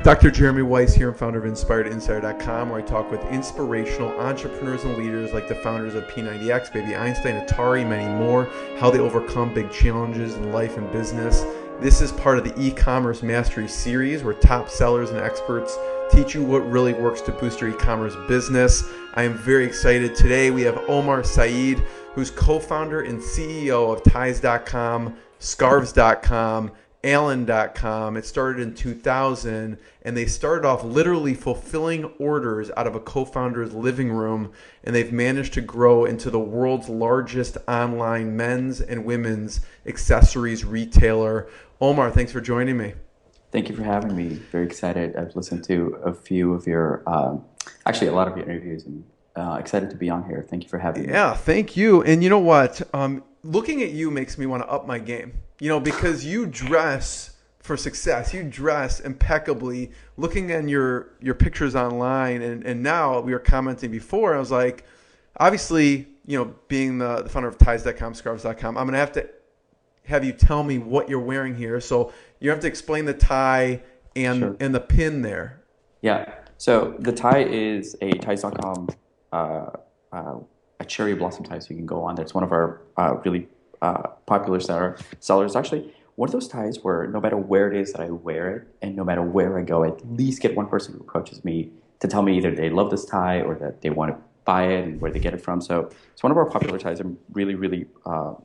Dr. Jeremy Weiss here, and founder of InspiredInsider.com, where I talk with inspirational entrepreneurs and leaders like the founders of P90X, Baby Einstein, Atari, many more, how they overcome big challenges in life and business. This is part of the e-commerce mastery series where top sellers and experts teach you what really works to boost your e-commerce business. I am very excited. Today we have Omar Sayyed, who's co-founder and CEO of Ties.com, Scarves.com, Allen.com. It started in 2000, and they started off literally fulfilling orders out of a co-founder's living room, and they've managed to grow into the world's largest online men's and women's accessories retailer. Omar, thanks for joining me. Thank you for having me. Very excited. I've listened to a few of your, actually a lot of your interviews, and excited to be on here. Thank you for having me. Yeah, thank you. And you know what? Looking at you makes me want to up my game. You know, because you dress for success. You dress impeccably. Looking at your pictures online, and now we were commenting before, I was like, obviously, you know, being the founder of Ties.com, Scarves.com, I'm going to have you tell me what you're wearing here. So you have to explain the tie and Sure. and the pin there. Yeah. So the tie is a Ties.com, a cherry blossom tie. So you can go on there. It's one of our really popular sellers. Actually, one of those ties where no matter where it is that I wear it and no matter where I go, I at least get one person who approaches me to tell me either they love this tie or that they want to buy it and where they get it from. So it's one of our popular ties. I'm really, really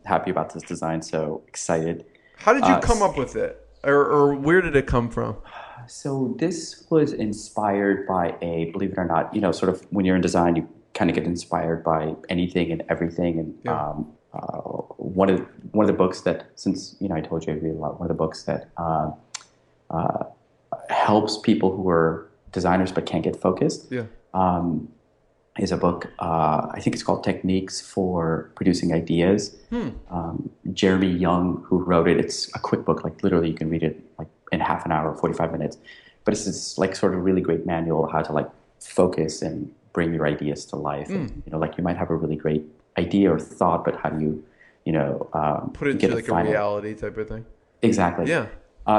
happy about this design. So excited. How did you come up with it? Or where did it come from? So this was inspired by believe it or not, you know, sort of when you're in design, you kind of get inspired by anything and everything. And Yeah. one of the books that, since, you know, I told you I read a lot, one of the books that helps people who are designers but can't get focused is a book, I think it's called Techniques for Producing Ideas. Jeremy Young, who wrote it, it's a quick book, like literally you can read it like in half an hour, 45 minutes. But it's this like sort of really great manual how to like focus and bring your ideas to life. And, you know, like you might have a really great idea or thought, but how do you, you know, put it into like a reality type of thing? Exactly. Yeah.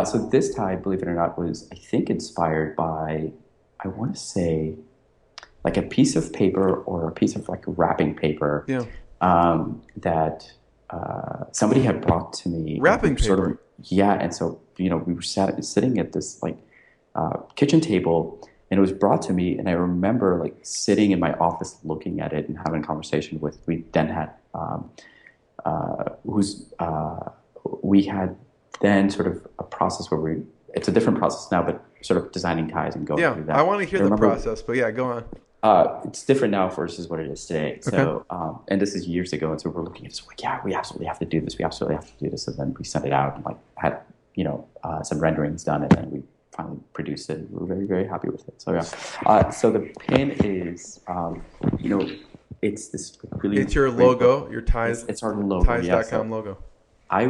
So this tie, believe it or not, was, I think, inspired by, I want to say, like a piece of paper or a piece of like wrapping paper that somebody had brought to me. Wrapping paper? Sort of, yeah. And so, you know, we were sitting at this like kitchen table, and it was brought to me, and I remember like sitting in my office looking at it and having a conversation with, we then had, we had then sort of a process where it's a different process now, but sort of designing ties and going through that. I want to hear the process, but yeah, go on. It's different now versus what it is today. Okay. So, and this is years ago, and so we're looking at it, like, yeah, we absolutely have to do this. We absolutely have to do this. And then we sent it out and like had, you know, some renderings done, and then we finally produced it. We were very, very happy with it. So yeah. So the pin is, you know, it's this really. It's your logo, your Ties. It's our logo. Ties.com logo. I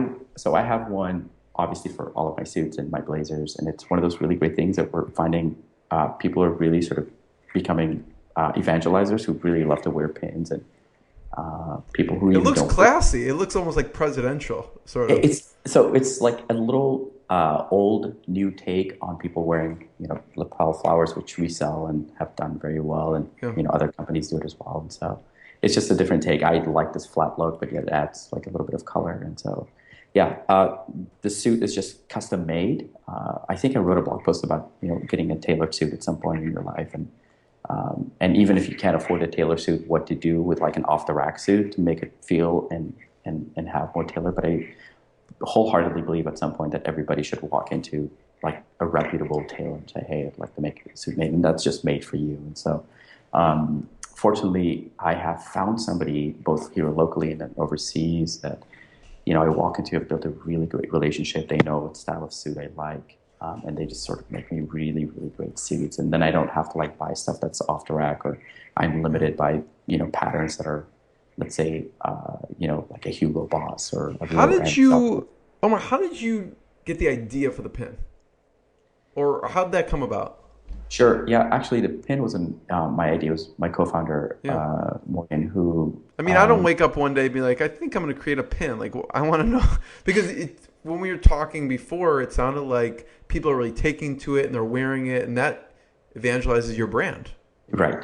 have one obviously for all of my suits and my blazers, and it's one of those really great things that we're finding people are really sort of becoming evangelizers who really love to wear pins, and people who even looks don't classy. It looks almost like presidential, sort of. It's like a little old new take on people wearing, you know, lapel flowers, which we sell and have done very well, and you know, other companies do it as well. And so it's just a different take. I like this flat look, but yet it adds like a little bit of color. And so yeah, the suit is just custom made. I think I wrote a blog post about, you know, getting a tailored suit at some point in your life, and even if you can't afford a tailored suit, what to do with like an off the rack suit to make it feel and have more tailored. But I wholeheartedly believe at some point that everybody should walk into like a reputable tailor and say, hey, I'd like to make a suit made, and that's just made for you. And so fortunately, I have found somebody both here locally and then overseas that, you know, I walk into, have built a really great relationship. They know what style of suit I like, and they just sort of make me really, really great suits. And then I don't have to like buy stuff that's off the rack, or I'm limited by, you know, patterns that are, let's say, you know, like a Hugo Boss or a Omar, how did you get the idea for the pin? Or how did that come about? Sure. Yeah. Actually, the pin wasn't my idea. It was my co-founder, Morgan, who... I mean, I don't wake up one day and be like, I think I'm going to create a pin. Like, I want to know. Because when we were talking before, it sounded like people are really taking to it and they're wearing it, and that evangelizes your brand. Right.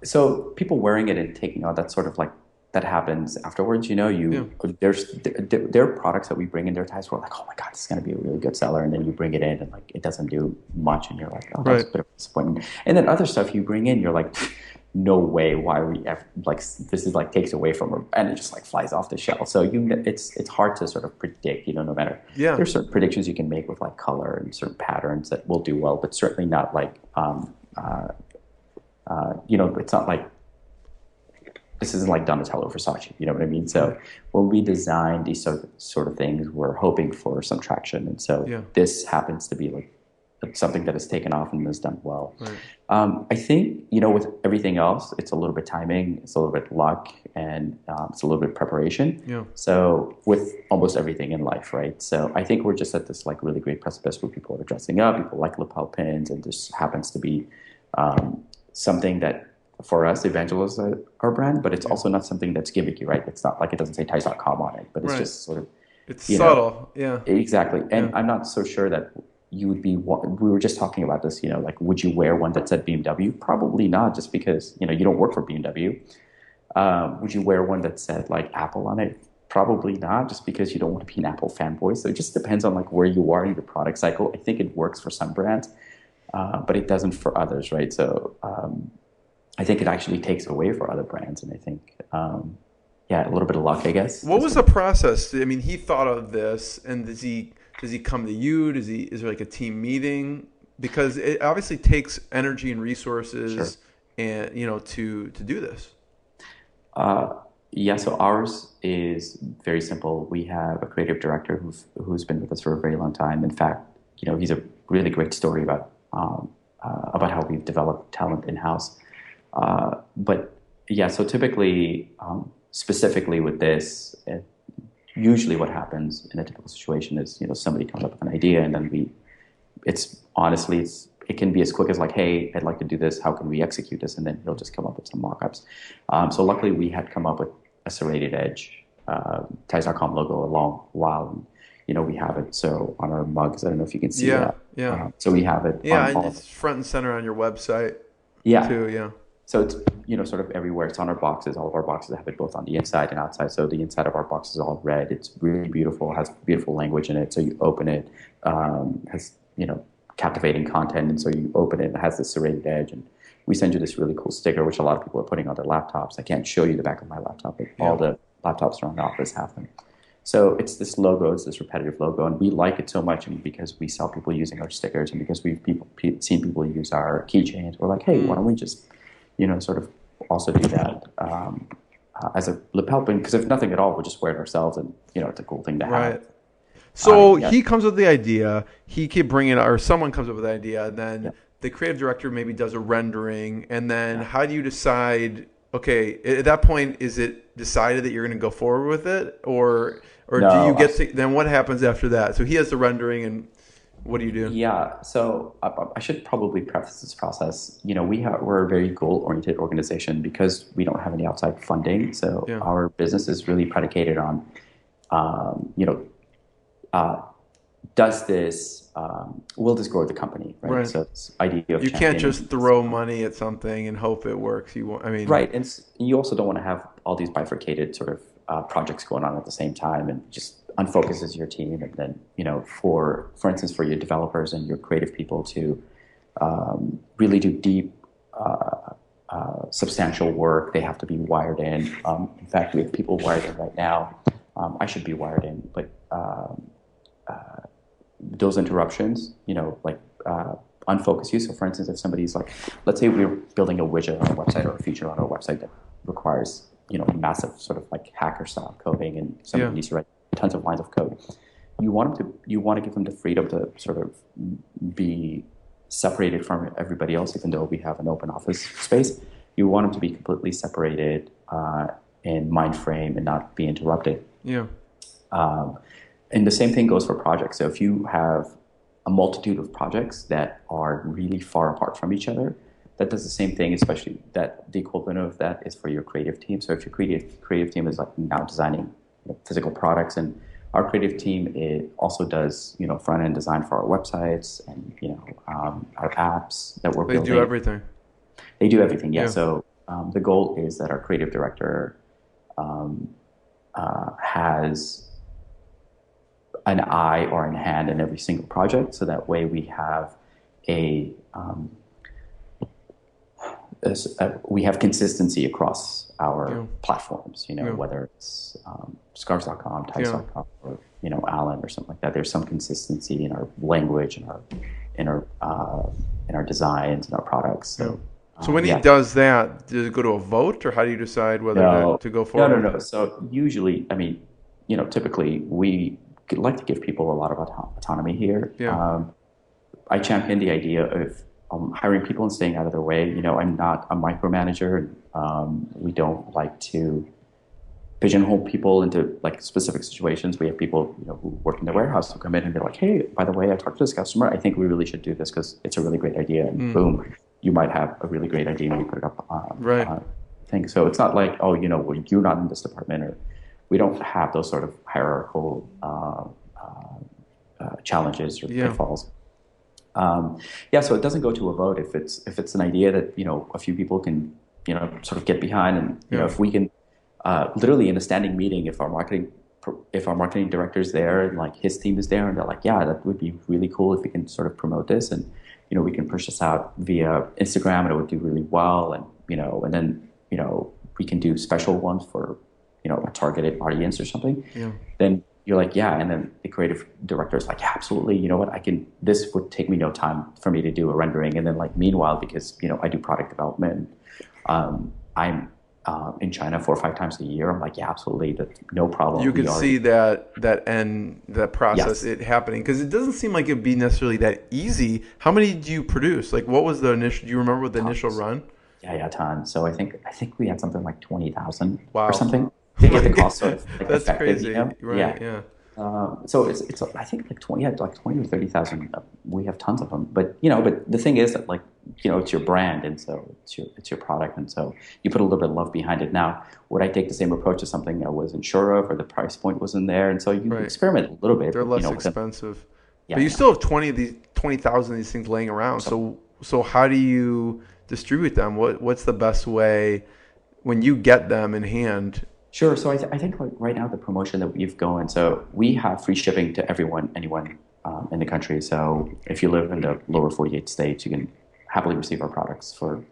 So people wearing it and taking on that sort of like that happens afterwards. Yeah. There are products that we bring in their ties. We're like, oh my god, this is going to be a really good seller, and then you bring it in and like it doesn't do much, and you're like, oh, that's Right. a bit of a disappointment. And then other stuff you bring in, you're like, no way, why are we ever, like this is like takes away from her, and it just like flies off the shelf. So it's hard to sort of predict. No matter Yeah. there's certain predictions you can make with like color and certain patterns that will do well, but certainly not like it's not like this isn't like Donatello or Versace, you know what I mean? So when we design these sort of things, we're hoping for some traction. And so this happens to be like something that has taken off and has done well. Right. I think, with everything else, it's a little bit timing, it's a little bit luck, and it's a little bit preparation. Yeah. So with almost everything in life, right? So I think we're just at this like really great precipice where people are dressing up, people like lapel pins, and this happens to be something that for us evangelizes our brand, but it's also not something that's gimmicky, right? It's not like it doesn't say Ties.com on it, but it's just sort of it's subtle. Yeah. Exactly. And I'm not so sure that you would be. We were just talking about this. Like, would you wear one that said BMW? Probably not, just because you don't work for BMW. Would you wear one that said like Apple on it? Probably not, just because you don't want to be an Apple fanboy. So it just depends on like where you are in your product cycle. I think it works for some brands, but it doesn't for others, right? So I think it actually takes away for other brands, and I think a little bit of luck, I guess. What was the process? I mean, he thought of this, and does he come to you? Is there like a team meeting? Because it obviously takes energy and resources, and to do this. So ours is very simple. We have a creative director who's been with us for a very long time. In fact, he's a really great story about how we've developed talent in-house. So typically, specifically with this, usually what happens in a typical situation is, somebody comes up with an idea, and then it can be as quick as like, hey, I'd like to do this. How can we execute this? And then he'll just come up with some mock-ups. So luckily we had come up with a serrated edge Ties.com logo a long while. We have it. So on our mugs, I don't know if you can see that. Yeah. So we have it. Yeah, and it's front and center on your website. Yeah. Too, yeah. So it's, sort of everywhere. It's on our boxes. All of our boxes have it both on the inside and outside. So the inside of our box is all red. It's really beautiful. It has beautiful language in it. So you open it, has, captivating content. And so you open it, it has this serrated edge. And we send you this really cool sticker, which a lot of people are putting on their laptops. I can't show you the back of my laptop, but all the laptops around the office have them. So it's this logo, it's this repetitive logo, and we like it so much, and because we saw people using our stickers, and because we've seen people use our keychains, we're like, hey, why don't we just, sort of also do that as a lapel pin? Because if nothing at all, we'll just wear it ourselves, and it's a cool thing to have. Right. So he comes up with the idea. He keep bringing it, or someone comes up with the idea, and then the creative director maybe does a rendering, and then how do you decide? Okay, at that point, is it decided that you're going to go forward with it, or no, do you get to? Then what happens after that? So he has the rendering, and what do you do? Yeah, so I should probably preface this process. We're a very goal-oriented organization because we don't have any outside funding. So our business is really predicated on, does this, will this grow the company, right? So this idea of you can't just throw money at something and hope it works. Right, and you also don't want to have all these bifurcated sort of projects going on at the same time, and just unfocuses your team. And then, for instance, for your developers and your creative people to really do deep, substantial work, they have to be wired in. In fact, we have people wired in right now. I should be wired in, but those interruptions, unfocus you. So for instance, if somebody's like, let's say we're building a widget on our website or a feature on our website that requires, massive sort of like hacker style coding, and somebody needs to write tons of lines of code. You want to give them the freedom to sort of be separated from everybody else, even though we have an open office space. You want them to be completely separated in mind frame and not be interrupted. Yeah. And the same thing goes for projects. So if you have a multitude of projects that are really far apart from each other, that does the same thing, especially that the equivalent of that is for your creative team. So if your creative team is like now designing physical products, and our creative team, it also does, front end design for our websites and, our apps that we're They building. do everything. They do everything, yeah. Yeah. So the goal is that our creative director um, has an eye or an hand in every single project, so that way we have a we have consistency across our platforms, whether it's scarves.com, tights.com, or, Allen or something like that. There's some consistency in our language and in our designs and our products. So, so when he does that, does it go to a vote, or how do you decide whether to go forward? No. So usually, typically we like to give people a lot of autonomy here. Yeah. I champion the idea of hiring people and staying out of their way. I'm not a micromanager. We don't like to pigeonhole people into like specific situations. We have people, who work in the warehouse who come in and they're like, "Hey, by the way, I talked to this customer. I think we really should do this because it's a really great idea." And boom, you might have a really great idea when you put it up on thing. So it's not like, well, you're not in this department, or we don't have those sort of hierarchical challenges or pitfalls. So it doesn't go to a vote if it's an idea that a few people can sort of get behind, and if we can literally in a standing meeting, if our marketing director is there and like his team is there and they're like, yeah, that would be really cool if we can sort of promote this, and we can push this out via Instagram and it would do really well, and and then we can do special ones for a targeted audience or something. Then you're like, yeah, and then the creative director is like, yeah, absolutely. You know what? This would take me no time for me to do a rendering. And then like, meanwhile, because, I do product development, I'm in China 4 or 5 times a year. I'm like, yeah, absolutely. That's no problem. You can see that process, it happening. Cause it doesn't seem like it'd be necessarily that easy. How many do you produce? Like what was the initial, do you remember what the initial run? Yeah, tons. So I think we had something like 20,000 wow. or something. To get the cost sort of like that's effective, crazy, right? Yeah. So it's I think like 20 or 30,000. We have tons of them, but the thing is that like it's your brand, and so it's your product, and so you put a little bit of love behind it. Now, would I take the same approach to something I wasn't sure of, or the price point wasn't there, and so you experiment a little bit. They're less expensive, but you still have 20,000 of these things laying around. So how do you distribute them? What's the best way when you get them in hand? Sure. So I think like right now the promotion that we've going, so we have free shipping to anyone in the country. So if you live in the lower 48 states, you can happily receive our products for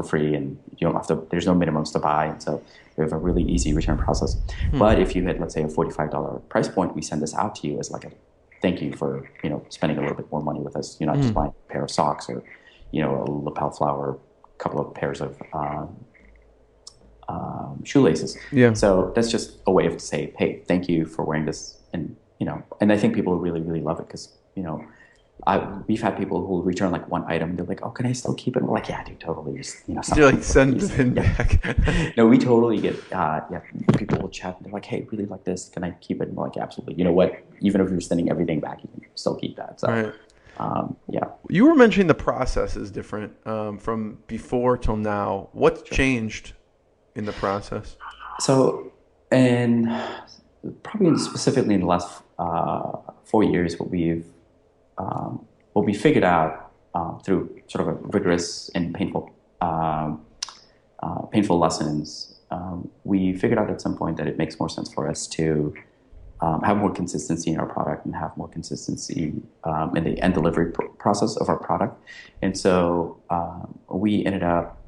free, and you don't have to. There's no minimums to buy, and so we have a really easy return process. But if you hit, let's say, a $45 price point, we send this out to you as like a thank you for spending a little bit more money with us. You're not just buying a pair of socks or a lapel flower, a couple of pairs of shoelaces. Yeah. So that's just a way of say, hey, thank you for wearing this, and and I think people really, really love it because we've had people who return like one item. They're like, oh, can I still keep it? And we're like, yeah, dude, totally. Just you're like send the pin back. No, we totally get people will chat. And they're like, hey, really like this. Can I keep it? And we're like, absolutely. You know what? Even if you're sending everything back, you can still keep that. So. Right. Yeah. You were mentioning the process is different from before till now. What's changed in the process? So, and probably specifically in the last 4 years, what we figured out through sort of a rigorous and painful lessons, we figured out at some point that it makes more sense for us to have more consistency in our product and have more consistency in the end delivery process of our product. And so we ended up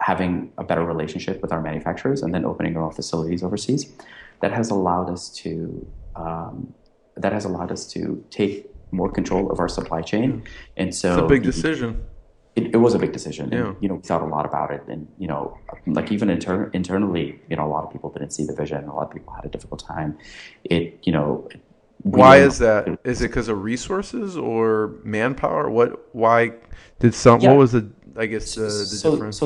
having a better relationship with our manufacturers and then opening our own facilities overseas. That has allowed us to take more control of our supply chain. And so it's a big decision. It was a big decision. And, we thought a lot about it. And, like even internally, a lot of people didn't see the vision. A lot of people had a difficult time. Why is that? Is it because of resources or manpower? What was the difference?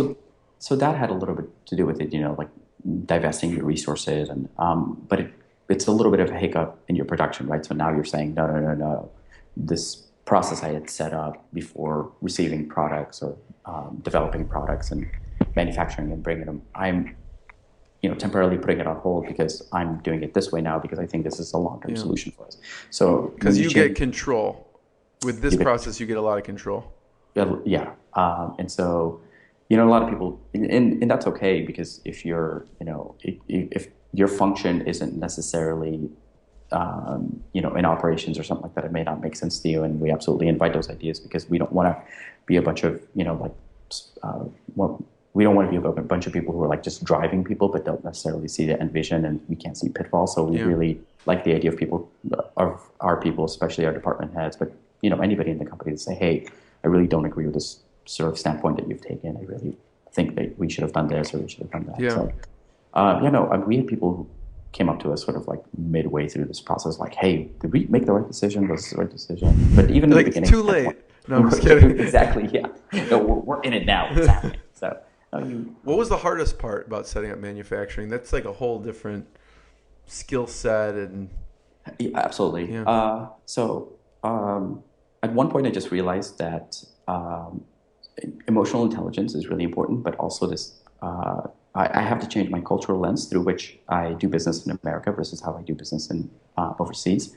So that had a little bit to do with it, like divesting your resources, and but it's a little bit of a hiccup in your production, right? So now you're saying, no. This process I had set up before receiving products or developing products and manufacturing and bringing them, temporarily putting it on hold because I'm doing it this way now because I think this is a long-term Yeah. solution for us. So when Because you get control. With this you get, process, you get a lot of control. yeah, and so a lot of people, and that's okay because if if your function isn't necessarily in operations or something like that, it may not make sense to you, and we absolutely invite those ideas because we don't want to be a bunch of we don't want to be a bunch of people who are like just driving people but don't necessarily see the end vision, and we can't see pitfalls. So we really like the idea of people, of our people, especially our department heads, but anybody in the company to say, hey, I really don't agree with this sort of standpoint that you've taken. I really think that we should have done this or we should have done that. Yeah. So, we had people who came up to us sort of like midway through this process, like, hey, did we make the right decision? Was this the right decision? But even in the beginning, too late. No, I'm just kidding. Exactly, yeah. No, we're in it now. It's happening. So, what was the hardest part about setting up manufacturing? That's like a whole different skill set and. Yeah, absolutely. Yeah. At one point, I just realized that emotional intelligence is really important, but also this. I have to change my cultural lens through which I do business in America versus how I do business in overseas.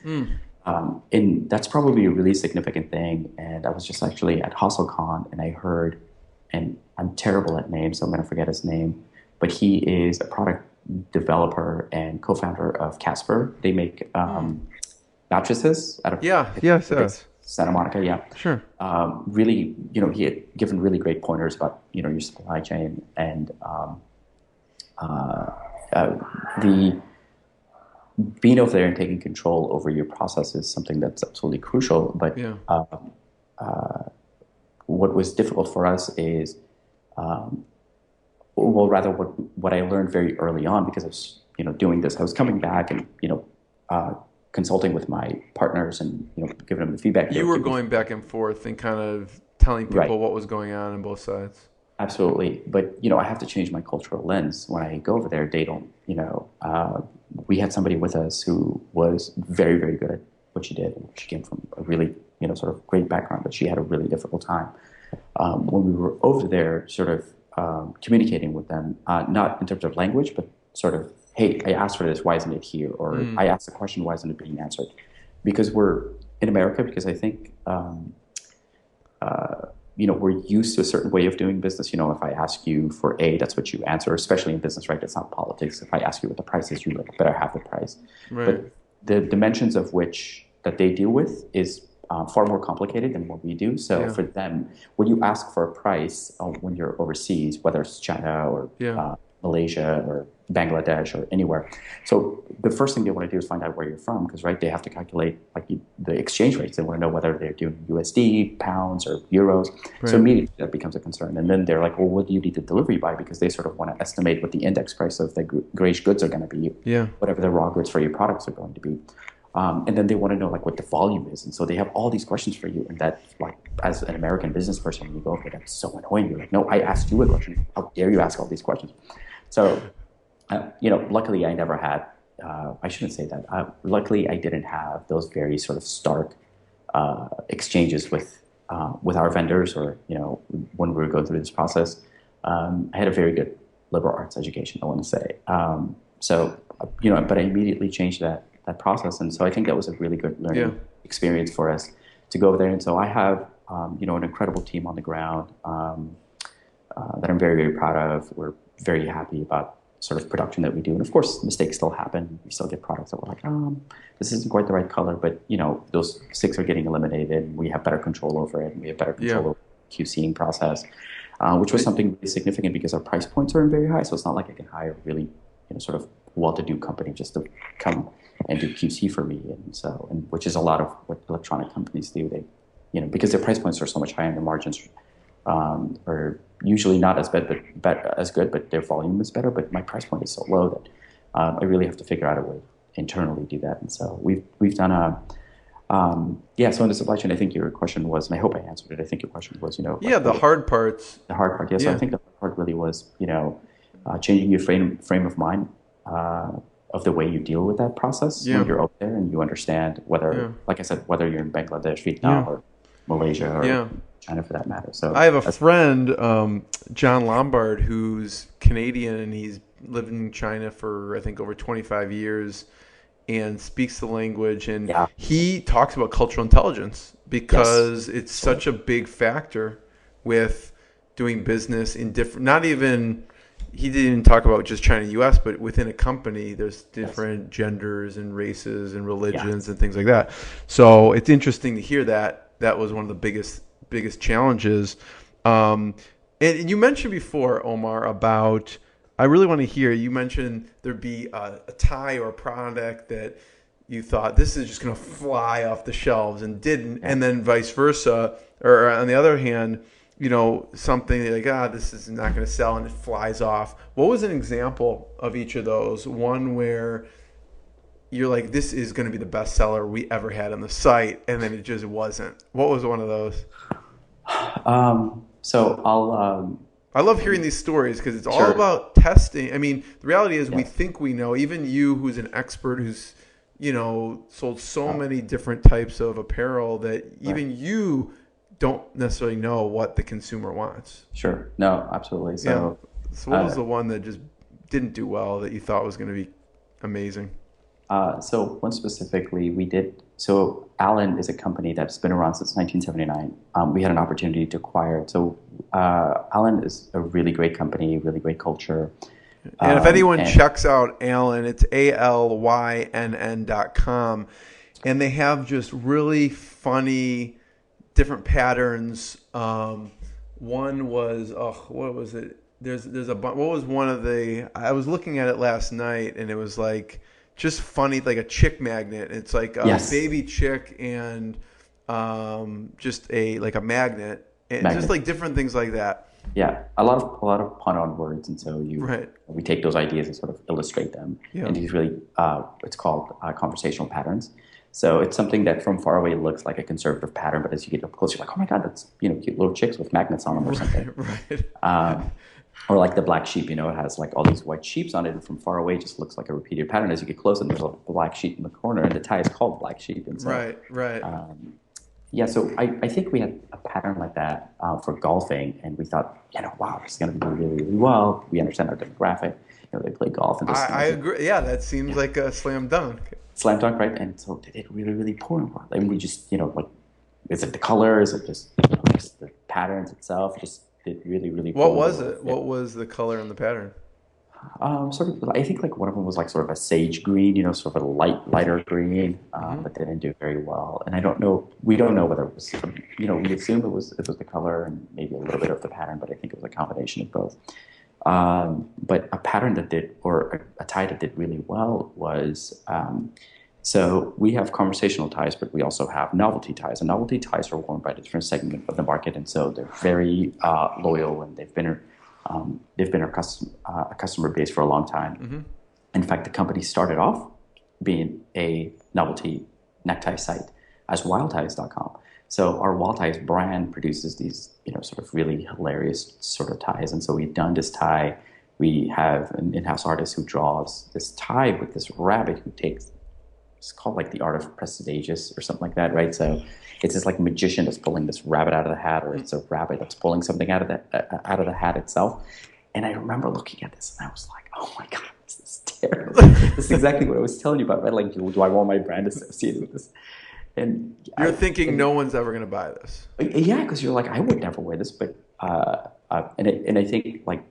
And that's probably a really significant thing. And I was just actually at HustleCon and I heard, and I'm terrible at names, so I'm going to forget his name, but he is a product developer and co-founder of Casper. They make mattresses out of Santa Monica. Yeah, sure. Really, he had given really great pointers about your supply chain and the being over there and taking control over your process is something that's absolutely crucial. But what was difficult for us is, what I learned very early on, because I was doing this, I was coming back and consulting with my partners and giving them the feedback. You were going back and forth and kind of telling people what was going on both sides. Absolutely. But, I have to change my cultural lens. When I go over there, they don't, we had somebody with us who was very, very good at what she did. She came from a really, sort of great background, but she had a really difficult time. When we were over there sort of communicating with them, not in terms of language, but sort of, hey, I asked for this, why isn't it here? Or I asked a question, why isn't it being answered? Because we're in America, because I think we're used to a certain way of doing business. If I ask you for A, that's what you answer, especially in business, right? It's not politics. If I ask you what the price is, you better have the price. Right. But the dimensions of which that they deal with is far more complicated than what we do. So for them, when you ask for a price when you're overseas, whether it's China or Malaysia or Bangladesh or anywhere. So the first thing they want to do is find out where you're from, because they have to calculate the exchange rates. They want to know whether they're doing USD, pounds, or euros. Right. So immediately that becomes a concern. And then they're like, well, what do you need the delivery by? Because they sort of want to estimate what the index price of the grayish goods are going to be, whatever the raw goods for your products are going to be. And then they want to know what the volume is. And so they have all these questions for you. And that, as an American business person, when you go over, that's so annoying. You're like, no, I asked you a question. How dare you ask all these questions? So, luckily I never had, I shouldn't say that. Luckily I didn't have those very sort of stark exchanges with our vendors or, when we were going through this process. I had a very good liberal arts education, I want to say. But I immediately changed that process. And so I think that was a really good learning experience for us to go over there. And so I have, an incredible team on the ground that I'm very, very proud of. We're very happy about sort of production that we do. And of course, mistakes still happen. We still get products that we're like, this isn't quite the right color, but those mistakes are getting eliminated. We have better control over it. And we have better control over the QCing process, which was something really significant because our price points are very high. So it's not like I can hire a really, sort of well-to-do company just to come and do QC for me. And which is a lot of what electronic companies do. They, because their price points are so much higher and their margins are usually not as bad, but as good, but their volume is better. But my price point is so low that I really have to figure out a way to internally do that. And so we've done so in the supply chain, I think your question was, and I hope I answered it. I think your question was, the hard parts. The hard part, So I think the hard part really was, changing your frame of mind of the way you deal with that process when you're out there and you understand whether, like I said, whether you're in Bangladesh, Vietnam, or Malaysia or Yeah. China for that matter. So I have a that's friend, John Lombard, who's Canadian and he's lived in China for I think over 25 years and speaks the language. And yeah, he talks about cultural intelligence yes, because it's absolutely. such a big factor with doing business in different, not even, he didn't even talk about just China, US, but within a company, there's Yes, different genders and races and yeah, religions and things like that. So it's interesting to hear that that was one of the biggest challenges. Um, and you mentioned before, Omar, about, I really want to hear, you mentioned there'd be a tie or a product that you thought this is just going to fly off the shelves and didn't, yeah. and then vice versa. Or on the other hand, something that like, this is not going to sell and it flies off. What was an example of each of those? One where you're like, this is going to be the best seller we ever had on the site, and then it just wasn't. What was one of those? So I'll I love hearing these stories because it's all sure. about testing. I mean, the reality is we Yes. think we know. Even you, who's an expert, who's sold so Uh, many different types of apparel that right. even you don't necessarily know what the consumer wants. Sure. No, absolutely. Yeah. So, So what was uh, the one that just didn't do well that you thought was going to be amazing? so one specifically, we did. So Allen is a company that's been around since 1979. We had an opportunity to acquire it. So Allen is a really great company, really great culture. And if anyone And checks out Allen, it's ALYNN.com. And they have just really funny different patterns. One was, oh, what was it? There's a what was one of the? I was looking at it last night, and it was like just funny, like a chick magnet. It's like a yes, baby chick and just a like a magnet, and just magnet. like different things like that. Yeah, a lot of pun on words, and so you Right. we take those ideas and sort of illustrate them Yeah. into these really it's called conversational patterns. So it's something that from far away looks like a conservative pattern, but as you get up close, you're like, oh my god, that's cute little chicks with magnets on them or something. Right. Right. Um, or like the black sheep, it has like all these white sheeps on it, and from far away, it just looks like a repeated pattern. As you get close, and there's a black sheep in the corner, and the tie is called black sheep, and so Right. Right. um, yeah, so I think we had a pattern like that for golfing, and we thought, wow, this is going to do really, really well. We understand our demographic. They play golf, and I this agree. Yeah, that seems yeah, like a slam dunk. slam dunk, right? And so they did really, really poor well. And we just, like, is it the color? Is it just the patterns itself? Just did really, really What poorly. was it? What was the color and the pattern? Sort of, I think like one of them was like sort of a sage green, sort of a lighter green, Hmm. but they didn't do very well. And I don't know, we don't know whether it was, we assume it was the color and maybe a little bit of the pattern, but I think it was a combination of both. But a pattern that did, or a tie that did really well was, so we have conversational ties, but we also have novelty ties. And novelty ties are worn by a different segment of the market, and so they're very loyal, and they've been a customer base for a long time. Hmm. In fact, the company started off being a novelty necktie site as wildties.com. So our Wild Ties brand produces these, sort of really hilarious sort of ties. And so we've done this tie. We have an in-house artist who draws this tie with this rabbit who takes, it's called like the art of prestigious or something like that, right? So it's this like magician that's pulling this rabbit out of the hat, or it's a rabbit that's pulling something out of the hat itself. And I remember looking at this and I was like, oh my god, this is terrible. This is exactly what I was telling you about, right? Like, do I want my brand associated with this? And You're thinking no one's ever going to buy this. yeah, because you're like, I would never wear this, but and I think like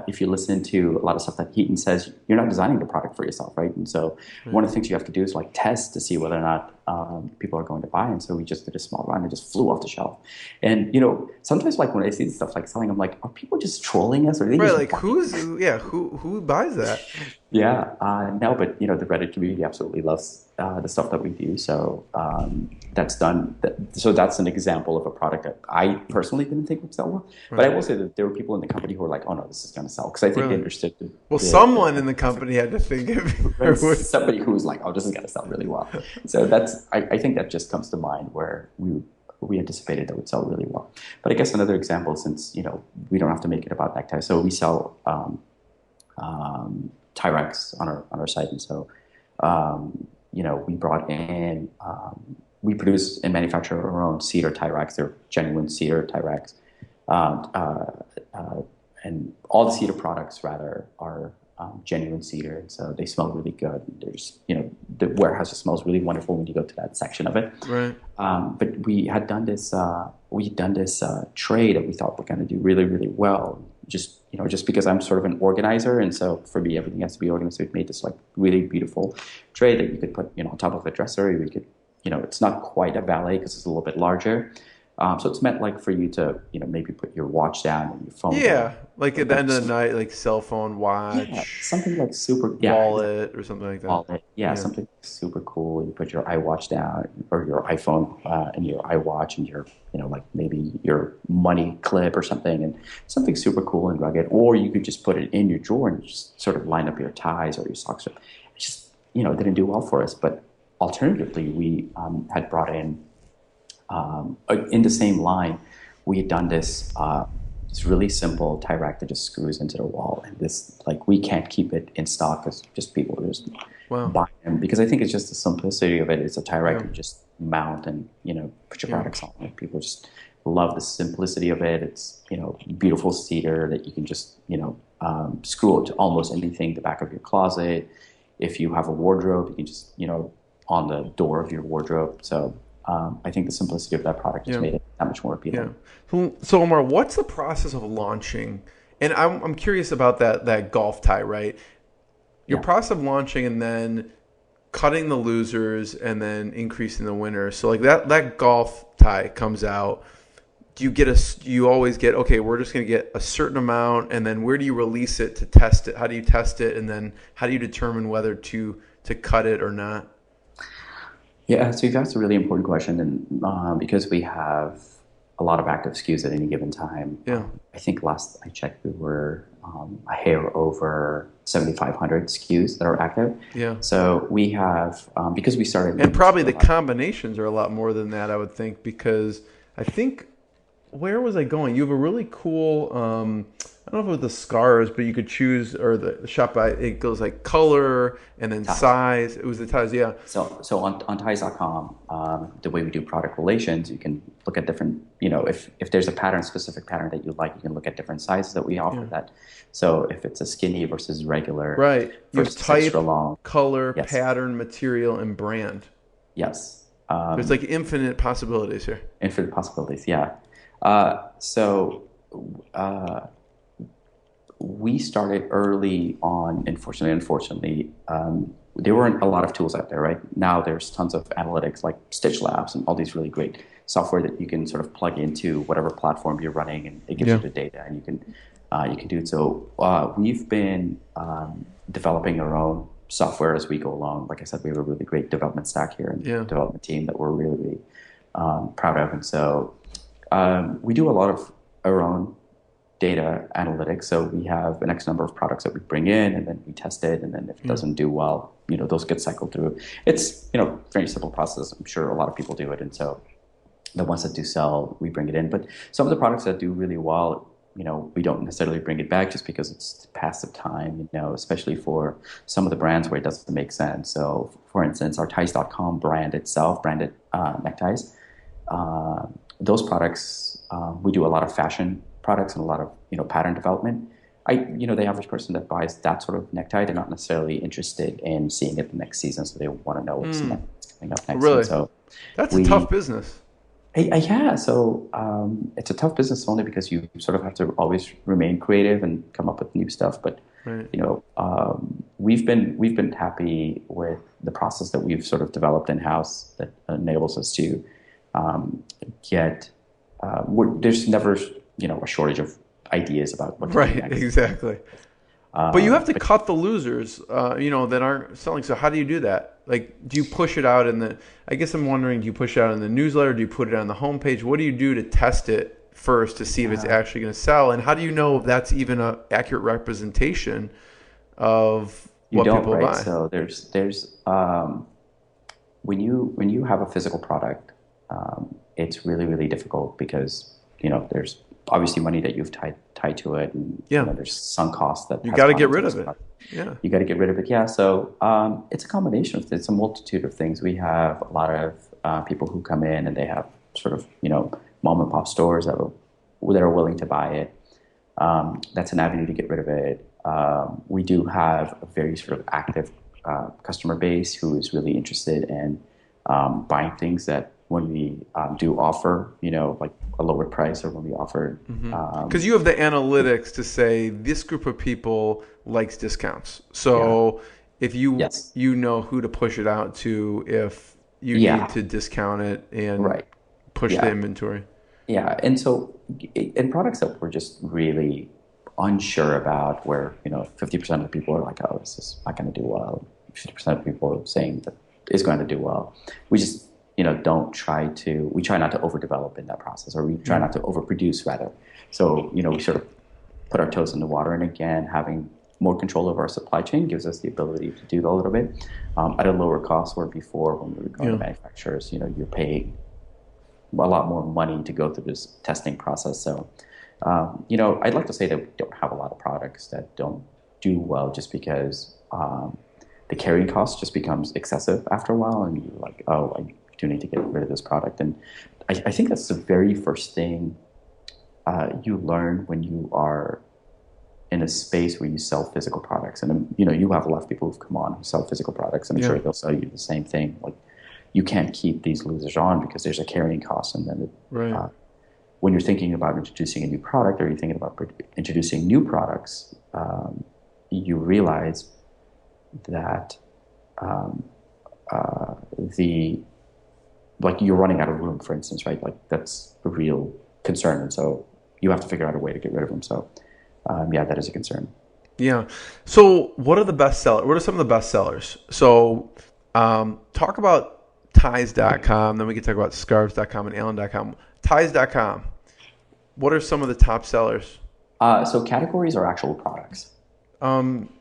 if you listen to a lot of stuff that Heaton says, you're not designing the product for yourself, right? And so one of the things you have to do is like test to see whether or not people are going to buy. And so we just did a small run and just flew off the shelf. And sometimes like when I see stuff like selling, I'm like, are people just trolling us, or are they Right, just like who buys that? yeah, no, but the Reddit community absolutely loves the stuff that we do. So that's done. So that's an example of a product that I personally didn't think would sell well. But I Right. will say that there were people in the company who were like, "Oh no, this is going to sell," because I think they Really? understood Well, the someone in the company had to think of right? it. would. Somebody who was like, "Oh, this is going to sell really well." So I think that just comes to mind where we anticipated that would sell really well. But I guess another example, since we don't have to make it about neckties, so we sell Tyrex on our site, and so we brought in we produce and manufacture our own cedar tie racks. They're genuine cedar tie racks. Uh, uh, and all the cedar products rather are genuine cedar, and so they smell really good. There's, the warehouse just smells really wonderful when you go to that section of it. Right. But we had done this tray that we thought were going to do really, really well. Just because I'm sort of an organizer, and so for me everything has to be organized. So we've made this like really beautiful tray that you could put on top of a dresser. We could, it's not quite a valet because it's a little bit larger. So it's meant like for you to, maybe put your watch down and your phone down. Like at the end of the night, like cell phone, watch, something like super wallet or something like that. Wallet, something super cool. You put your iWatch down or your iPhone and your iWatch and your, like maybe your money clip or something, and something super cool and rugged. Or you could just put it in your drawer and just sort of line up your ties or your socks. It just, didn't do well for us. But alternatively, we had brought in the same line, we had done this really simple tie rack that just screws into the wall, and this, like, we can't keep it in stock because just people just buy them, because I think it's just the simplicity of it. It's a tie rack you just mount and put your products on. Like, people just love the simplicity of it. It's beautiful cedar that you can just screw it to almost anything. The back of your closet. If you have a wardrobe, you can just on the door of your wardrobe. So. I think the simplicity of that product just made it that much more appealing. Yeah. So Omar, what's the process of launching? And I'm curious about that golf tie, right? Your process of launching and then cutting the losers and then increasing the winners. So like that golf tie comes out. Do you always get, okay, we're just going to get a certain amount, and then where do you release it to test it? How do you test it? And then how do you determine whether to cut it or not? Yeah, so you've asked a really important question, and because we have a lot of active SKUs at any given time, I think last I checked we were a hair over 7,500 SKUs that are active. Yeah. So we have, because we started... And probably the combinations are a lot more than that, I would think, because I think... Where was I going? You have a really cool, I don't know if it was the scars, but you could choose, or the shop, it goes like color and then ties. Size. It was the ties, yeah. So on ties.com, the way we do product relations, you can look at different, if there's a specific pattern that you like, you can look at different sizes that we offer that. So if it's a skinny versus regular. Right. You have type, extra long, color, pattern, material, and brand. Yes. There's like infinite possibilities here. Infinite possibilities, yeah. We started early on. Unfortunately, there weren't a lot of tools out there. Right now, there's tons of analytics like Stitch Labs and all these really great software that you can sort of plug into whatever platform you're running, and it gives you the data, and you can do it. So we've been developing our own software as we go along. Like I said, we have a really great development stack here and development team that we're really, really proud of, and so. We do a lot of our own data analytics. So we have an X number of products that we bring in, and then we test it. And then if it doesn't do well, those get cycled through. It's, very simple process. I'm sure a lot of people do it. And so the ones that do sell, we bring it in. But some of the products that do really well, we don't necessarily bring it back just because it's passive time, especially for some of the brands where it doesn't make sense. So for instance, our ties.com brand itself, branded neckties, those products, we do a lot of fashion products and a lot of pattern development. The average person that buys that sort of necktie, they're not necessarily interested in seeing it the next season, so they want to know what's coming up next. Really? So that's a tough business. Yeah, so it's a tough business only because you sort of have to always remain creative and come up with new stuff. But we've been happy with the process that we've sort of developed in house that enables us to. There's never, a shortage of ideas about what to do next. Exactly. But you have to cut the losers, that aren't selling. So how do you do that? Like, do you push it out I guess I'm wondering, do you push it out in the newsletter? Do you put it on the homepage? What do you do to test it first to see if it's actually going to sell? And how do you know if that's even an accurate representation of what people buy? So there's when you have a physical product, it's really, really difficult because, there's obviously money that you've tied to it, and Yeah. there's sunk cost that You has got to gone get into rid this of it. product. Yeah. You got to get rid of it. Yeah. So it's a combination of it's a multitude of things. We have a lot of people who come in and they have sort of mom and pop stores that are willing to buy it. That's an avenue to get rid of it. We do have a very sort of active customer base who is really interested in buying things that when we do offer, like a lower price, or when we offer. Because you have the analytics to say this group of people likes discounts. So if you Yes. you know who to push it out to if you Yeah. need to discount it and Right. push Yeah. the inventory. Yeah, and so in products that we're just really unsure about, where 50% of the people are like, "Oh, this is not going to do well." 50% of people are saying that it's going to do well. We just don't try to. We try not to overdevelop in that process, or we try not to overproduce rather. So we sort of put our toes in the water, and again, having more control over our supply chain gives us the ability to do that a little bit at a lower cost. Where before, when we were going to manufacturers, you're paying a lot more money to go through this testing process. So, I'd like to say that we don't have a lot of products that don't do well just because the carrying cost just becomes excessive after a while, and you're like, oh, I do need to get rid of this product. And I think that's the very first thing you learn when you are in a space where you sell physical products. And, you have a lot of people who've come on who sell physical products, and I'm sure they'll sell you the same thing. Like, you can't keep these losers on because there's a carrying cost. And then when you're thinking about introducing a new product, or you're thinking about introducing new products, you realize that you're running out of room, for instance, right? Like, that's a real concern. And so you have to figure out a way to get rid of them. So that is a concern. Yeah. So what are the best sellers? What are some of the best sellers? So talk about ties.com, then we can talk about scarves.com and allen.com. Ties.com, what are some of the top sellers? So categories are actual products.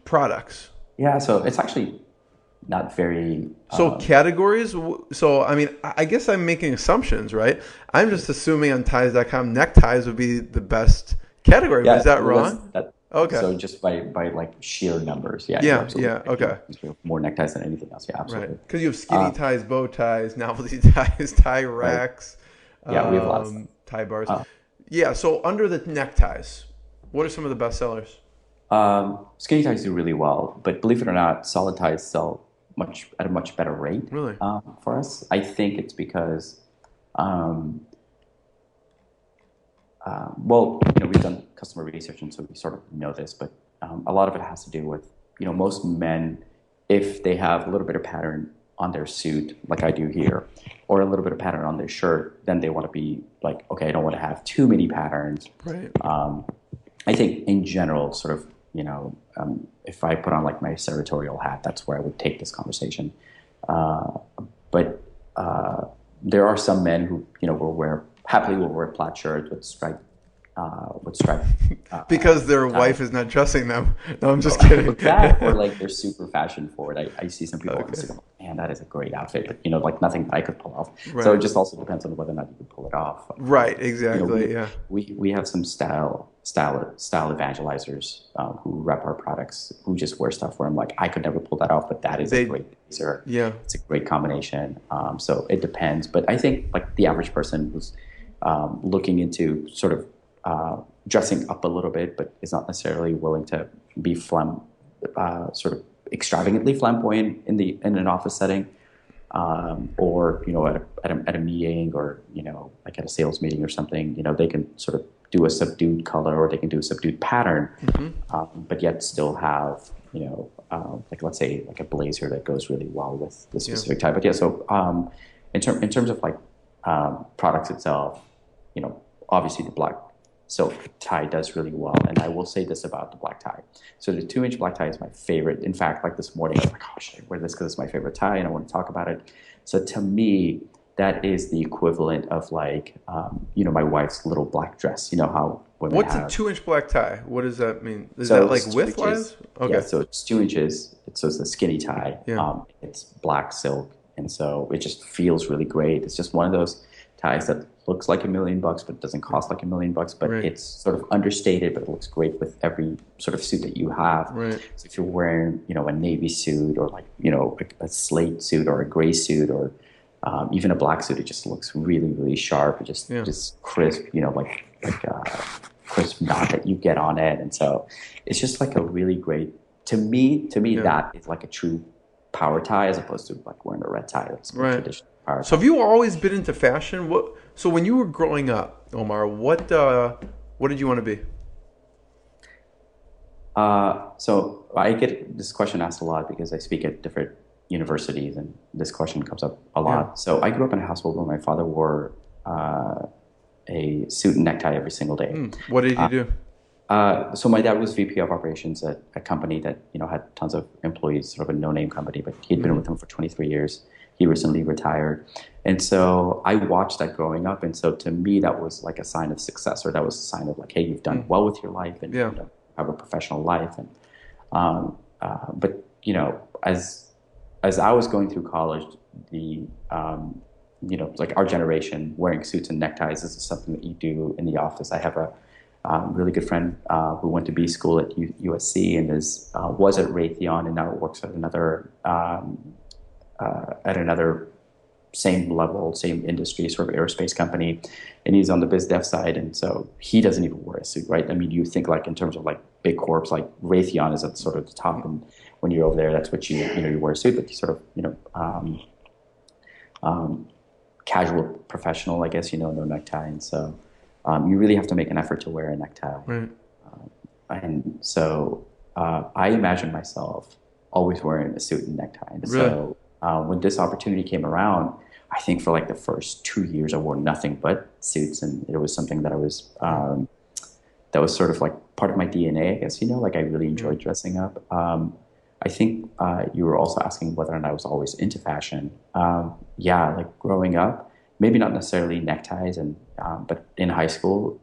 Products. Yeah, so it's actually not very... So categories? So, I mean, I guess I'm making assumptions, right? I'm just assuming on ties.com, neckties would be the best category. Yeah, is that wrong? Okay. So just by like sheer numbers, okay. More neckties than anything else, absolutely. Right, because you have skinny ties, bow ties, novelty ties, tie racks. Right. Yeah, we have lots. Tie bars. So under the neckties, what are some of the best sellers? Skinny ties do really well, but believe it or not, solid ties sell at a much better rate. Really? For us, I think it's because. We've done customer research, and so we sort of know this, but a lot of it has to do with, most men, if they have a little bit of pattern on their suit, like I do here, or a little bit of pattern on their shirt, then they want to be like, okay, I don't want to have too many patterns. Right. I think in general, sort of, if I put on like my senatorial hat, that's where I would take this conversation. But there are some men who, happily will wear plaid shirts with striped. Because their wife is not dressing them. No, I'm just kidding. That, or like they're super fashion forward. I see some people on Instagram, man, that is a great outfit, but like nothing that I could pull off. Right. So it just also depends on whether or not you can pull it off. Right, exactly. We have some style evangelizers who rep our products, who just wear stuff where I'm like, I could never pull that off, but that is a great blazer. Yeah, it's a great combination. So it depends, but I think like the average person who's looking into sort of dressing up a little bit, but is not necessarily willing to be sort of extravagantly flamboyant in an office setting, or at a meeting, or like at a sales meeting or something. They can sort of do a subdued color, or they can do a subdued pattern, but yet still have like, let's say, like a blazer that goes really well with the specific type. But so in terms of like products itself, obviously the black silk tie does really well. And I will say this about the black tie. So the 2-inch black tie is my favorite. In fact, like this morning, I was like, oh, should I wear this because it's my favorite tie and I want to talk about it. So to me, that is the equivalent of like, my wife's little black dress. You know how women What's have... a 2-inch black tie? What does that mean? Is that like width-wise? Okay. Yeah, so it's 2 inches. So it's a skinny tie. Yeah. It's black silk. And so it just feels really great. It's just one of those neckties that looks like $1 million, but it doesn't cost like $1 million. But Right. it's sort of understated, but it looks great with every sort of suit that you have. Right. So if you're wearing, a navy suit or like, a slate suit or a gray suit or even a black suit, it just looks really, really sharp. It Yeah. just crisp, crisp knot that you get on it. And so it's just like a really great, to me, Yeah. that is like a true power tie as opposed to like wearing a red tie. That's like Right. traditional power So tie. have you always been into fashion? So when you were growing up, Omar, what did you want to be? So I get this question asked a lot because I speak at different universities, and this question comes up a lot. Yeah. So I grew up in a household where my father wore a suit and necktie every single day. What did you do? So my dad was VP of operations at a company that had tons of employees, sort of a no-name company, but he'd been with them for 23 years. He recently retired, and so I watched that growing up. And so to me, that was like a sign of success, or that was a sign of like, hey, you've done well with your life, and Yeah. have a professional life. And but as I was going through college, the like our generation wearing suits and neckties is something that you do in the office. I have a really good friend who went to B school at USC and was at Raytheon and now works at another same level, same industry, sort of aerospace company, and he's on the biz dev side, and so he doesn't even wear a suit, right? I mean, you think like in terms of like big corps, like Raytheon is at sort of the top, and when you're over there, that's what you wear a suit, but you sort of casual professional, I guess, no necktie, and so you really have to make an effort to wear a necktie. Right. And so I imagine myself always wearing a suit and necktie. And Really? so when this opportunity came around, I think for like the first 2 years, I wore nothing but suits, and it was something that that was sort of like part of my DNA, I guess. Like I really enjoyed dressing up. I think you were also asking whether or not I was always into fashion. Yeah, like growing up, maybe not necessarily neckties, but in high school,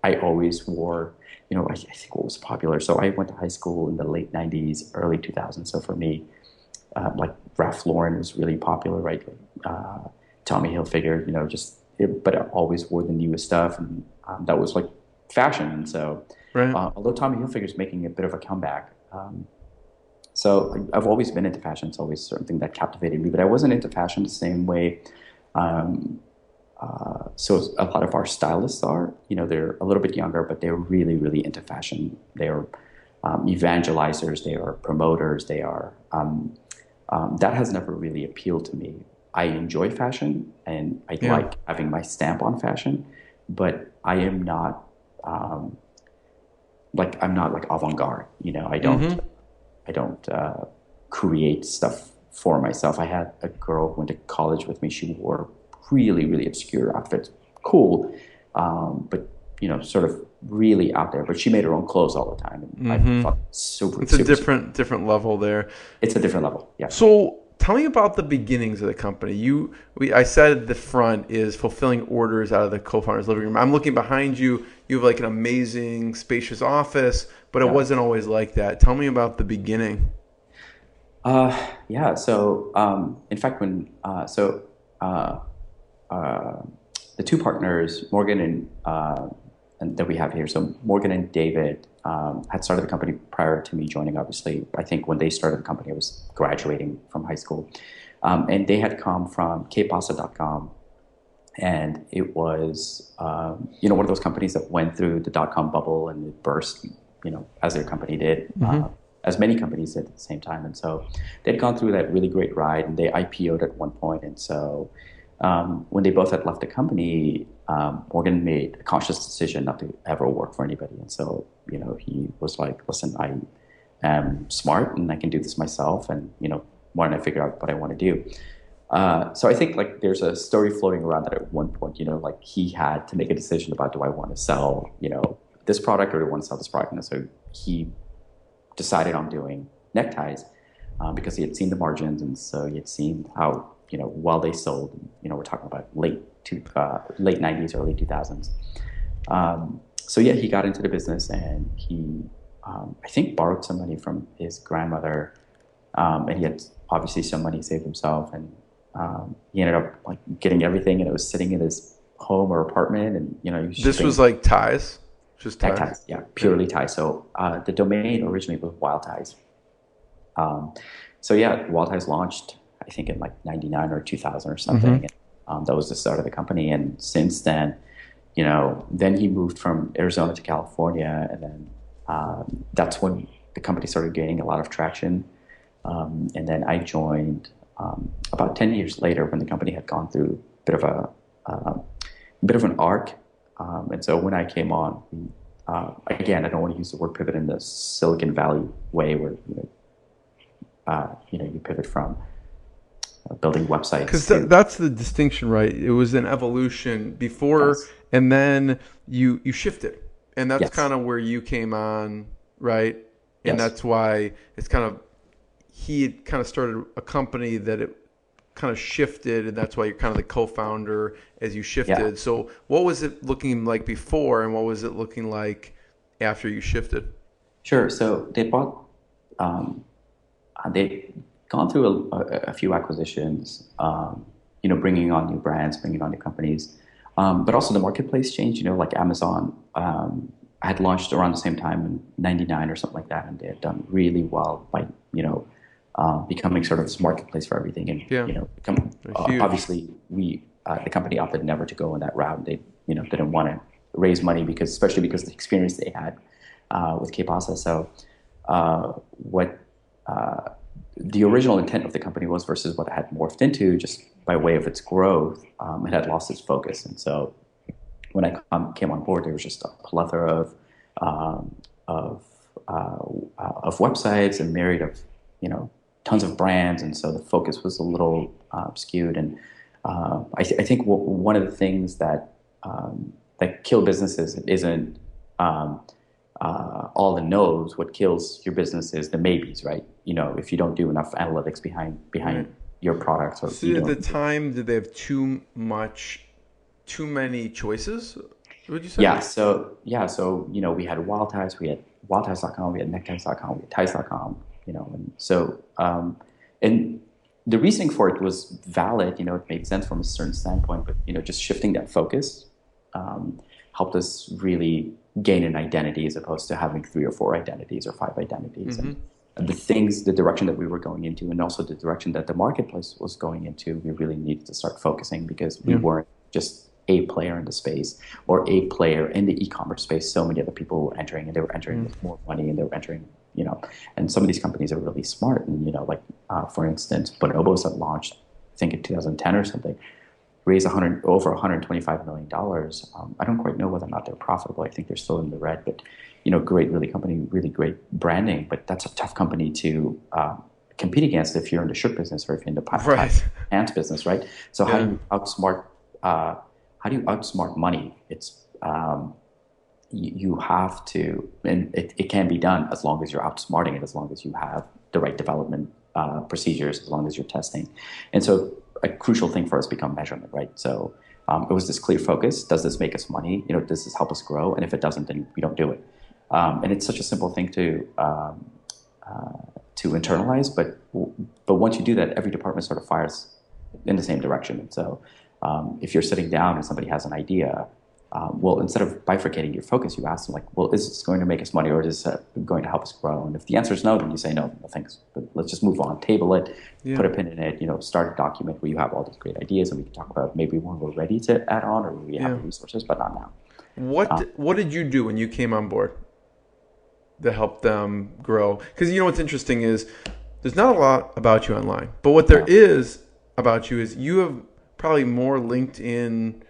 I always wore, I think what was popular. So I went to high school in the late 90s, early 2000s. So for me, like Ralph Lauren was really popular, right? Tommy Hilfiger, but I always wore the newest stuff, and that was like fashion. And so, Right. although Tommy Hilfiger is making a bit of a comeback, so I've always been into fashion. It's always something that captivated me, but I wasn't into fashion the same way. So a lot of our stylists are, they're a little bit younger, but they're really, really into fashion. They're evangelizers, they are promoters, they are, that has never really appealed to me. I enjoy fashion and I like having my stamp on fashion, but I am not, I'm not like avant-garde, I don't create stuff for myself. I had a girl who went to college with me. She wore really, really obscure outfits, cool, but sort of really out there. But she made her own clothes all the time, and I thought super. It's a super, different level there. It's a different level, yeah. So tell me about the beginnings of the company. I said the front is fulfilling orders out of the co-founder's living room. I'm looking behind you. You have like an amazing, spacious office, but it wasn't always like that. Tell me about the beginning. Yeah. So, in fact, the two partners, Morgan and that we have here. So Morgan and David had started the company prior to me joining. Obviously, I think when they started the company, I was graduating from high school, and they had come from kpasta.com, and it was one of those companies that went through the .com bubble and it burst, as their company did. As many companies did at the same time. And so they'd gone through that really great ride, and they IPO'd at one point. And so when they both had left the company, Morgan made a conscious decision not to ever work for anybody. And so, he was like, listen, I am smart and I can do this myself. And, why don't I figure out what I want to do? So I think like there's a story floating around that at one point, like he had to make a decision about, do I want to sell, this product, or do I want to sell this product? And so he decided on doing neckties because he had seen the margins, and so he had seen how well they sold. We're talking about late 90s, early 2000s. So yeah, he got into the business, and he I think borrowed some money from his grandmother, and he had obviously some money saved himself, and he ended up like getting everything, and it was sitting in his home or apartment, and he was This was shipping like ties, just tech ties. ties, yeah, Yeah. purely ties. So the domain originally was Wild Ties. Um, so yeah, Wild Ties launched, I think, in like '99 or 2000 or Mm-hmm. something. And, that was the start of the company, and since then, then he moved from Arizona to California, and then that's when the company started gaining a lot of traction. And then I joined about 10 years later when the company had gone through uh, a bit of an arc. And so when I came on, again, I don't want to use the word pivot in the Silicon Valley way, where you pivot from building websites Because to that's the distinction, right? It was an evolution before, yes, and then you shifted, and that's kind yes, of where you came on, right? And yes, that's why it's kind of he had kind of started a company that it kind of shifted, and that's why you're kind of the co-founder as you yeah, shifted. So, what was it looking like before, and what was it looking like after you shifted? sure. So um, they've gone through a few acquisitions, bringing on new brands, bringing on new companies, but also the marketplace changed. Like Amazon had launched around the same time in '99 or something like that, and they had done really well by becoming sort of this marketplace for everything. And Yeah, huge. obviously the company opted never to go in that route. They didn't want to raise money especially because of the experience they had with Kpasa. So what the original intent of the company was versus what it had morphed into, just by way of its growth, it had lost its focus. And so when I came on board, there was just a plethora um, of of websites and myriad of tons of brands, and so the focus was a little skewed. And I think one of the things that kill businesses isn't um, all the no's. What kills your business is the maybes, right? If you don't do enough analytics Right. behind your products, or you So at the don't. time, did they have too many choices? Would you say? Yeah, so we had Wild Ties, we had wildties.com, we had neckties.com, we had ties.com, and so and the reasoning for it was valid. It made sense from a certain standpoint, but just shifting that focus um, helped us really gain an identity as opposed to having three or four identities or five identities. Mm-hmm. And the direction that we were going into, and also the direction that the marketplace was going into, we really needed to start focusing, because we Yeah. weren't just a player in the space or a player in the e-commerce space. So many other people were entering, and they were entering Mm. with more money, and they were entering, and some of these companies are really smart. And, like, for instance, Bonobos that launched, I think in 2010 or something, raised over $125 million. I don't quite know whether or not they're profitable. I think they're still in the red, but great, really company, really great branding. But that's a tough company to compete against if you're in the shirt business or if you're in the Right. pants business, right? So Yeah. uh, how do you outsmart money? It's you have to, and it can be done as long as you're outsmarting it, as long as you have the right development procedures, as long as you're testing. And so a crucial thing for us become measurement, right? So it was this clear focus. Does this make us money? Does this help us grow? And if it doesn't, then we don't do it. And it's such a simple thing to internalize, but once you do that, every department sort of fires in the same direction. And so if you're sitting down and somebody has an idea, well, instead of bifurcating your focus, you ask them, like, well, is this going to make us money, or is this going to help us grow? And if the answer is no, then you say no thanks. But let's just move on, table it, Yeah. put a pin in it, start a document where you have all these great ideas, and we can talk about maybe when we're ready to add on, or when we have Yeah. the resources, but not now. What Uh, What did you do when you came on board to help them grow? Because what's interesting is there's not a lot about you online, but what there no. is about you is you have probably more LinkedIn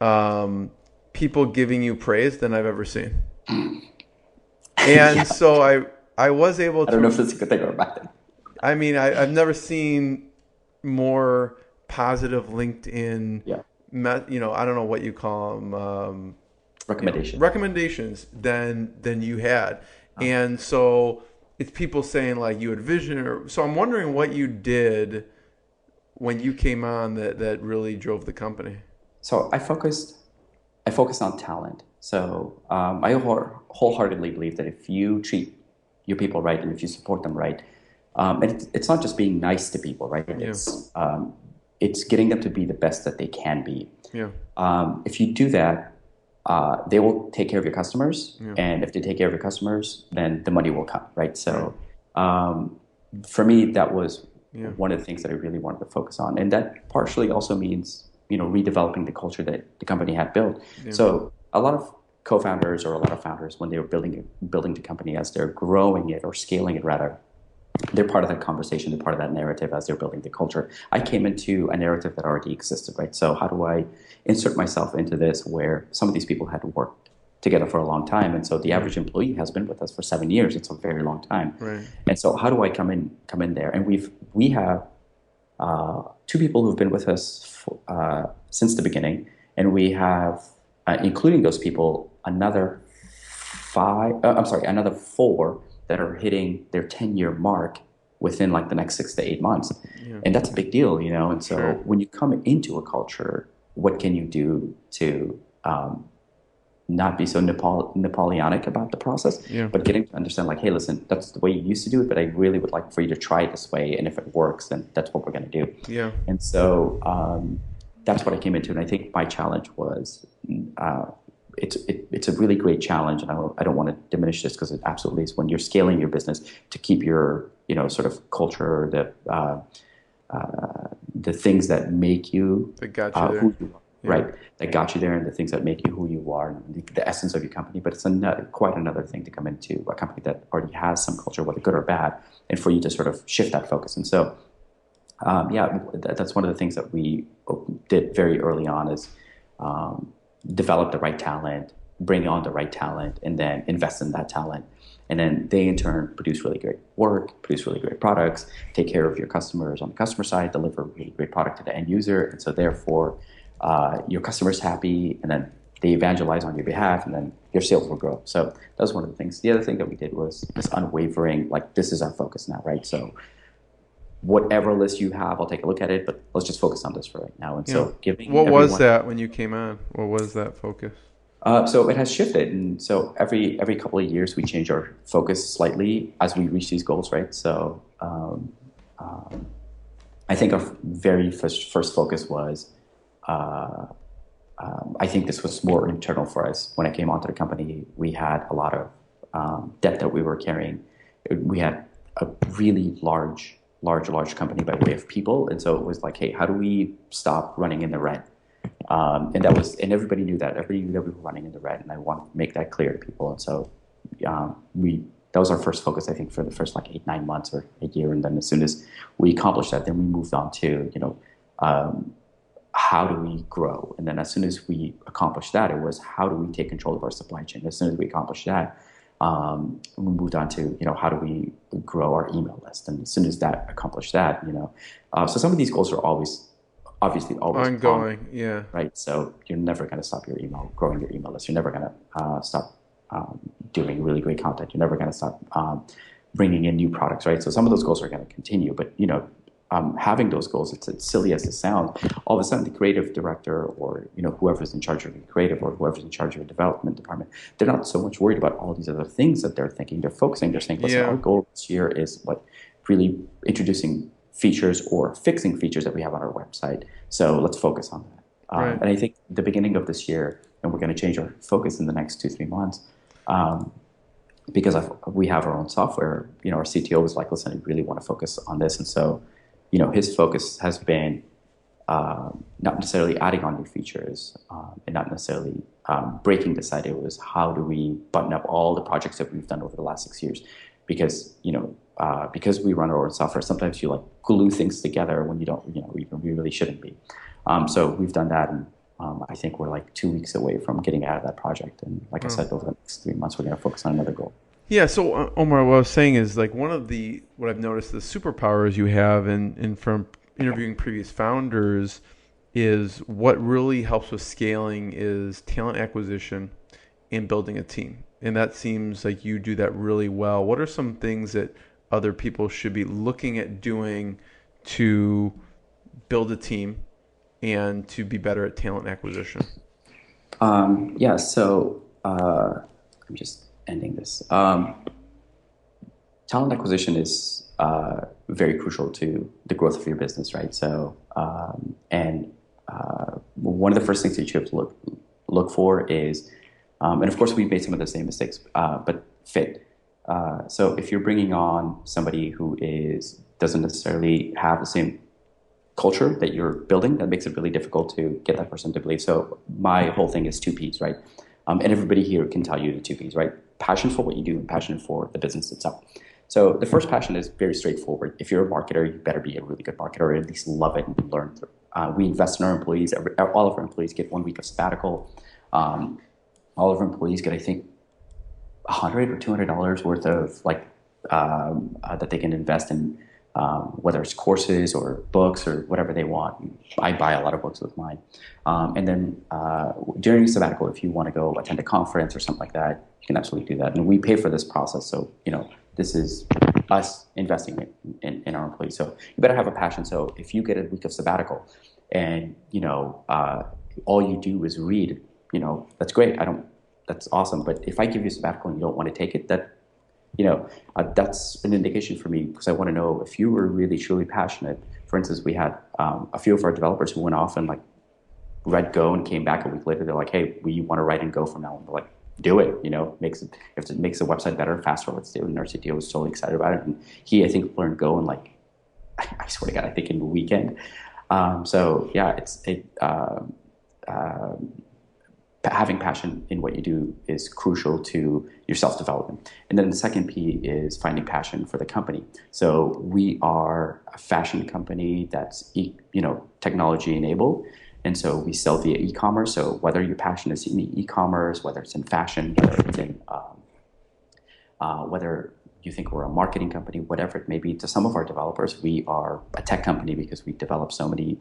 um, people giving you praise than I've ever seen. And Yeah, so I was able I don't know if to. that's a good thing or a bad thing. I mean, I've never seen more positive LinkedIn. Yeah, I don't know what you call them. recommendation. Recommendations than you had, Uh, and so it's people saying like you had vision. So I'm wondering what you did when you came on that really drove the company. so I focused on talent. So I wholeheartedly believe that if you treat your people right, and if you support them right, and it's not just being nice to people, right? Yeah. It's it's getting them to be the best that they can be. Yeah. If you do that, they will take care of your customers, Yeah. and if they take care of your customers, then the money will come, right? So, Right. for me, that was Yeah. one of the things that I really wanted to focus on, and that partially also means redeveloping the culture that the company had built. Yeah. So, a lot of co-founders or a lot of founders, when they were building the company, as they're growing it or scaling it rather, they're part of that conversation, they're part of that narrative as they're building the culture. I came into a narrative that already existed, right? So how do I insert myself into this where some of these people had worked together for a long time? And so the average employee has been with us for 7 years. It's a very long time. Right. And so how do I come in there? And we have two people who've been with us since the beginning, and we have, including those people, another four that are hitting their 10-year mark within like the next 6 to 8 months. Yeah. And that's a big deal, And so Sure. when you come into a culture, what can you do to not be so Napoleonic about the process, Yeah. but getting to understand like, hey, listen, that's the way you used to do it, but I really would like for you to try it this way. And if it works, then that's what we're going to do. Yeah. And so that's what I came into. And I think my challenge was, it's a really great challenge, and I don't want to diminish this because it absolutely is. When you're scaling your business, to keep your sort of culture, the things that make you That got you there. who you are, Yeah. right? That got you there, and the things that make you who you are, and the essence of your company. But it's quite another thing to come into a company that already has some culture, whether good or bad, and for you to sort of shift that focus. And so, that's one of the things that we did very early on is develop the right talent, bring on the right talent, and then invest in that talent. And then they in turn produce really great work, produce really great products, take care of your customers on the customer side, deliver really great product to the end user. And so therefore, your customer's happy, and then they evangelize on your behalf, and then your sales will grow. So that was one of the things. The other thing that we did was this unwavering, like, this is our focus now, right? So whatever list you have, I'll take a look at it, but let's just focus on this for right now. And so giving What was that when you came on? What was that focus? So it has shifted, and so every couple of years we change our focus slightly as we reach these goals, right? So I think our very first focus was, I think this was more internal for us. When I came onto the company, we had a lot of debt that we were carrying. We had a really large company by way of people, and so it was like, hey, how do we stop running in the red? And everybody knew that. Everybody knew that we were running in the red, and I want to make that clear to people. And so that was our first focus, I think, for the first like 8-9 months or a year. And then as soon as we accomplished that, then we moved on to how do we grow? And then as soon as we accomplished that, it was how do we take control of our supply chain? As soon as we accomplished that, we moved on to how do we grow our email list? And as soon as that accomplished that, so some of these goals are obviously always ongoing, yeah, right. So you're never going to stop growing your email list. You're never going to stop doing really great content. You're never going to stop bringing in new products, right? So some of those goals are going to continue, but having those goals, it's as silly as it sounds, all of a sudden the creative director or whoever's in charge of your creative or whoever's in charge of your development department, they're not so much worried about all these other things that they're thinking. They're focusing. They're saying, listen, our goal this year is really introducing features or fixing features that we have on our website. So let's focus on that. Right. And I think the beginning of this year, and we're going to change our focus in the next 2-3 months, because we have our own software. Our CTO was like, listen, I really want to focus on this. And so, his focus has been not necessarily adding on new features and not necessarily breaking this idea. It was how do we button up all the projects that we've done over the last 6 years? Because, because we run our own software, sometimes you glue things together when you don't, we really shouldn't be. So we've done that, and I think we're 2 weeks away from getting out of that project. And like I said, over the next 3 months, we're going to focus on another goal. Yeah. So Omar, what I was saying is one of what I've noticed the superpowers you have, and from interviewing previous founders, is what really helps with scaling is talent acquisition and building a team. And that seems like you do that really well. What are some things that other people should be looking at doing to build a team and to be better at talent acquisition? So I'm just ending this. Talent acquisition is very crucial to the growth of your business, right? So, and one of the first things that you have to look for is, and of course, we've made some of the same mistakes, but fit. So, if you're bringing on somebody who doesn't necessarily have the same culture that you're building, that makes it really difficult to get that person to believe. So, my whole thing is two P's, right? And everybody here can tell you the two P's, right? Passion for what you do and passion for the business itself. So the first passion is very straightforward. If you're a marketer, you better be a really good marketer, or at least love it and learn through. We invest in our employees. All of our employees get 1 week of sabbatical. All of our employees get, I think, $100 or $200 worth of that they can invest in, whether it's courses or books or whatever they want. I buy a lot of books with mine. And then during sabbatical, if you want to go attend a conference or something like that, you can absolutely do that. And we pay for this process. So, this is us investing in our employees. So you better have a passion. So if you get a week of sabbatical and, all you do is read, that's great. That's awesome. But if I give you a sabbatical and you don't want to take it, that's an indication for me, because I want to know if you were really truly passionate. For instance, we had a few of our developers who went off and read Go and came back a week later. They're like, hey, we want to write in Go from now on. We're like, do it, if it makes the website better, faster, let's do it. And our CTO was totally excited about it. And he, I think, learned Go in I swear to God, I think in a weekend. So yeah, having passion in what you do is crucial to your self-development. And then the second P is finding passion for the company. So we are a fashion company that's, technology enabled. And so we sell via e-commerce. So whether your passion is in e-commerce, whether it's in fashion, whether it's in, whether you think we're a marketing company, whatever it may be, to some of our developers, we are a tech company because we develop so many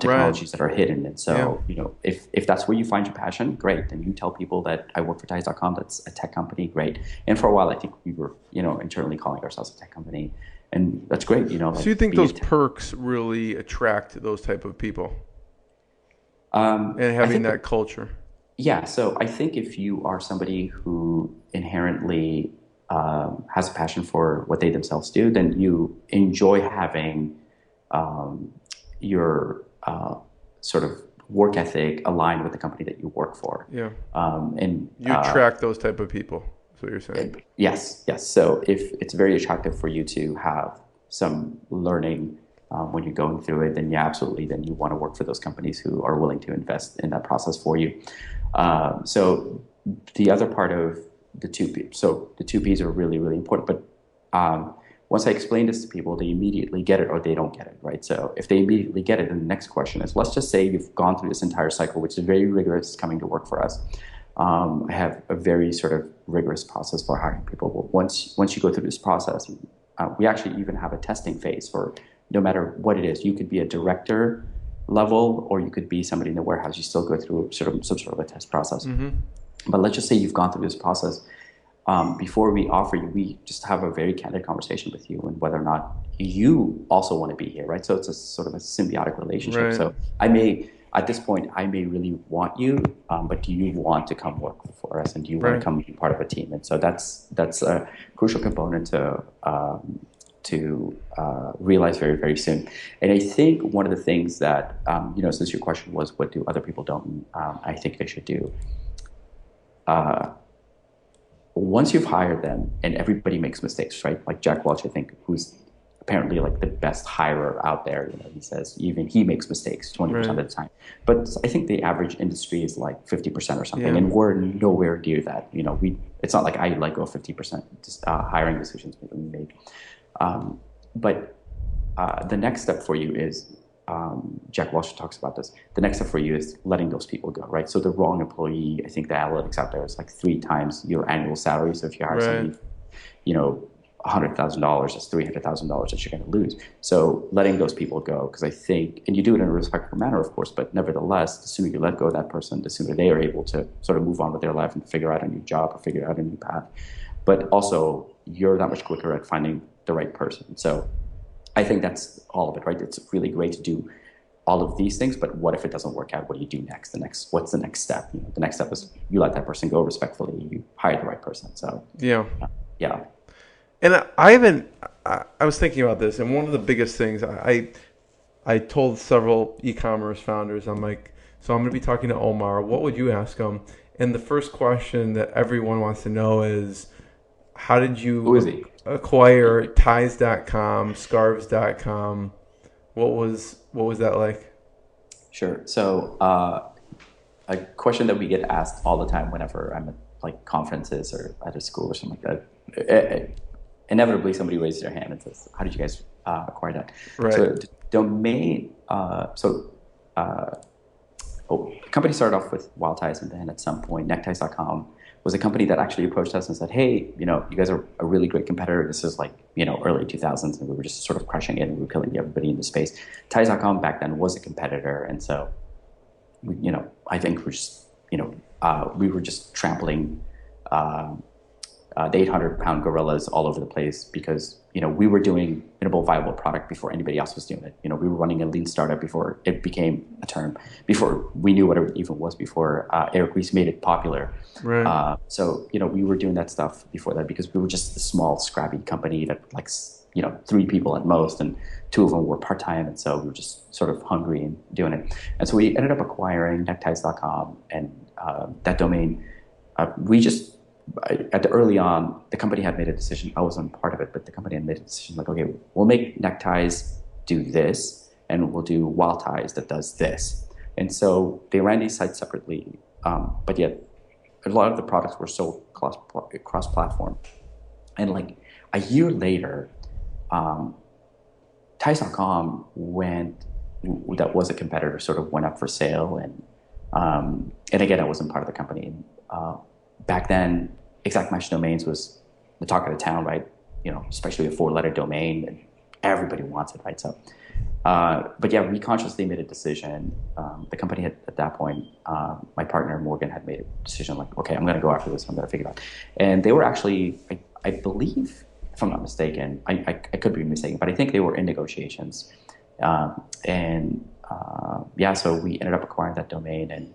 technologies that are hidden. And so, if that's where you find your passion, great. And you tell people that I work for Dice.com, that's a tech company, great. And for a while, I think we were, internally calling ourselves a tech company. And that's great, So you think those perks really attract those type of people? And having that culture. Yeah. So I think if you are somebody who inherently has a passion for what they themselves do, then you enjoy having your sort of work ethic aligned with the company that you work for. Yeah. And you attract those type of people. That's what you're saying. Yes. So if it's very attractive for you to have some learning when you're going through it, then yeah, absolutely. Then you want to work for those companies who are willing to invest in that process for you. So the other part of the two P's. So the two P's are really, really important. But once I explain this to people, they immediately get it or they don't get it, right? So if they immediately get it, then the next question is, let's just say you've gone through this entire cycle, which is very rigorous coming to work for us. I have a very sort of rigorous process for hiring people. But once you go through this process, we actually even have a testing phase for no matter what it is. You could be a director level or you could be somebody in the warehouse. You still go through some sort of a test process. Mm-hmm. But let's just say you've gone through this process. Before we offer you, we just have a very candid conversation with you and whether or not you also want to be here, right? So it's a sort of a symbiotic relationship. Right. So at this point, I may really want you, but do you want to come work for us and do you want to come be part of a team? And so that's a crucial component to realize very, very soon. And I think one of the things that, since your question was, what do other people don't, I think they should do. Once you've hired them, and everybody makes mistakes, right? Like Jack Welch, I think, who's apparently like the best hirer out there, he says even he makes mistakes 20% of the time. But I think the average industry is like 50% or something, and we're nowhere near that. It's not like I let go of 50% hiring decisions we made. But the next step for you is, Jack Welch talks about this. The next step for you is letting those people go, right? So the wrong employee, I think the analytics out there is like 3 times your annual salary. So if you hire somebody, $100,000, that's $300,000 that you're going to lose. So letting those people go, because I think, and you do it in a respectful manner, of course, but nevertheless, the sooner you let go of that person, the sooner they are able to sort of move on with their life and figure out a new job or figure out a new path. But also, you're that much quicker at finding the right person. So I think that's all of it, right? It's really great to do all of these things, but what if it doesn't work out? What do you do next? What's the next step? The next step is you let that person go respectfully. You hire the right person. So yeah. And I haven't. I was thinking about this, and one of the biggest things I told several e-commerce founders, I'm like, so I'm going to be talking to Omar. What would you ask him? And the first question that everyone wants to know is, how did Who is you he? acquire ties.com, scarves.com? What was that like? Sure. So a question that we get asked all the time whenever I'm at like conferences or at a school or something like that. Inevitably, somebody raises their hand and says, "How did you guys acquire that?" Right. So the domain. The company started off with Wild Ties, and then at some point, neckties.com was a company that actually approached us and said, "Hey, you guys are a really great competitor. This is like, early 2000s, and we were just sort of crushing it, and we were killing everybody in the space." Ties.com back then was a competitor, and so, I think we were just trampling the 800-pound gorillas all over the place because, we were doing minimal viable product before anybody else was doing it. We were running a lean startup before it became a term, before we knew what it even was, before Eric Ries made it popular. Right. So, we were doing that stuff before that because we were just a small, scrappy company that like, 3 people at most, and 2 of them were part-time. And so we were just sort of hungry and doing it. And so we ended up acquiring neckties.com, and that domain, early on, the company had made a decision. I wasn't part of it, but the company had made a decision like, okay, we'll make neckties do this, and we'll do Wild Ties that does this. And so they ran these sites separately, but yet a lot of the products were sold cross-platform. And like a year later, Ties.com that was a competitor, sort of went up for sale, and again, I wasn't part of the company. Back then, exact match domains was the talk of the town, right? Especially a 4-letter domain, and everybody wants it, right? So, but yeah, we consciously made a decision. The company had, at that point, my partner Morgan had made a decision like, okay, I'm going to go after this. I'm going to figure it out. And they were actually, I believe, if I'm not mistaken, I could be mistaken, but I think they were in negotiations. So we ended up acquiring that domain, and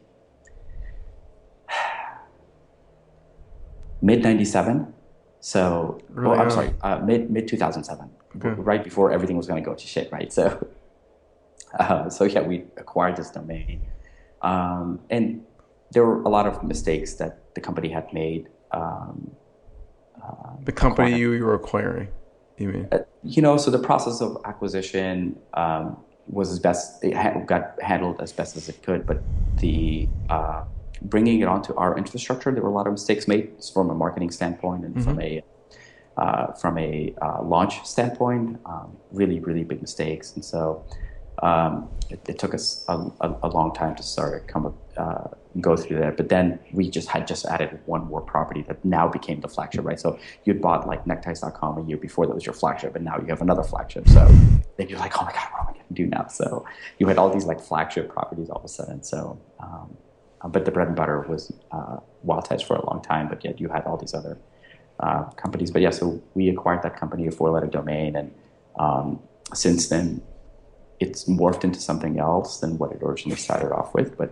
mid 97. So, Really I'm sorry, mid 2007, Okay. right before everything was going to go to shit, right? So, yeah, we acquired this domain, and there were a lot of mistakes that the company had made. The company you were acquiring, you mean? So the process of acquisition was as best it got handled as best as it could, but the bringing it onto our infrastructure, there were a lot of mistakes made from a marketing standpoint and from a launch standpoint. Really, really big mistakes, and so it took us a long time to start go through that. But then we had just added one more property that now became the flagship, right? So you'd bought like neckties.com a year before, that was your flagship, and now you have another flagship. So then you're like, oh my God, what am I going to do now? So you had all these like flagship properties all of a sudden. So, but the bread and butter was Wild Ties for a long time, but yet you had all these other companies. But yeah, so we acquired that company, a 4-letter domain, and since then it's morphed into something else than what it originally started off with. But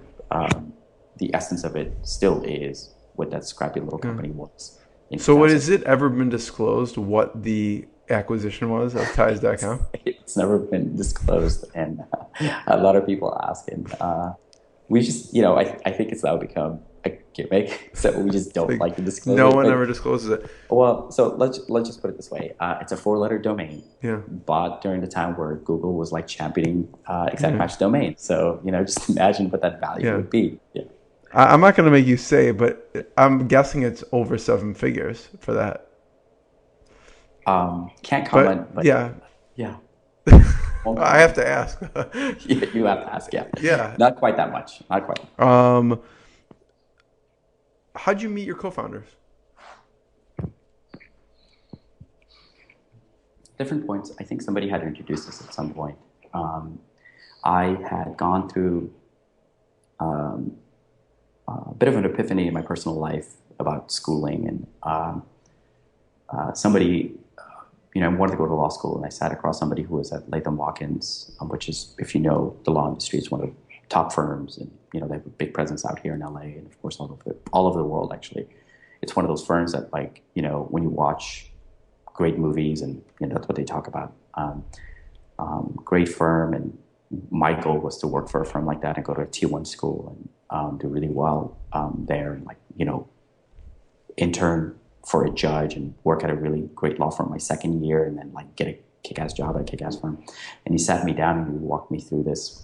the essence of it still is what that scrappy little company was. So has it ever been disclosed what the acquisition was of ties.com? It's never been disclosed, and a lot of people ask, and we just, I think it's now become a gimmick, so we just don't like to disclose it. No one ever discloses it. Well, so let's just put it this way. It's a 4-letter domain, bought during the time where Google was like championing exact match domain. So, just imagine what that value would be. Yeah. I'm not going to make you say, but I'm guessing it's over 7 figures for that. Can't comment, but yeah. I have to ask. You have to ask, yeah. Yeah. Not quite that much. Not quite. How'd you meet your co-founders? Different points. I think somebody had introduced us at some point. I had gone through a bit of an epiphany in my personal life about schooling, and somebody, I wanted to go to law school, and I sat across somebody who was at Latham Watkins, which is, if you know the law industry, it's one of the top firms, and they have a big presence out here in LA, and of course all over the world. Actually, it's one of those firms that, like, when you watch great movies, and that's what they talk about. Great firm, and my goal was to work for a firm like that and go to a T1 school and do really well there, and intern for a judge and work at a really great law firm my second year, and then get a kick-ass job at a kick-ass firm. And he sat me down and he walked me through this,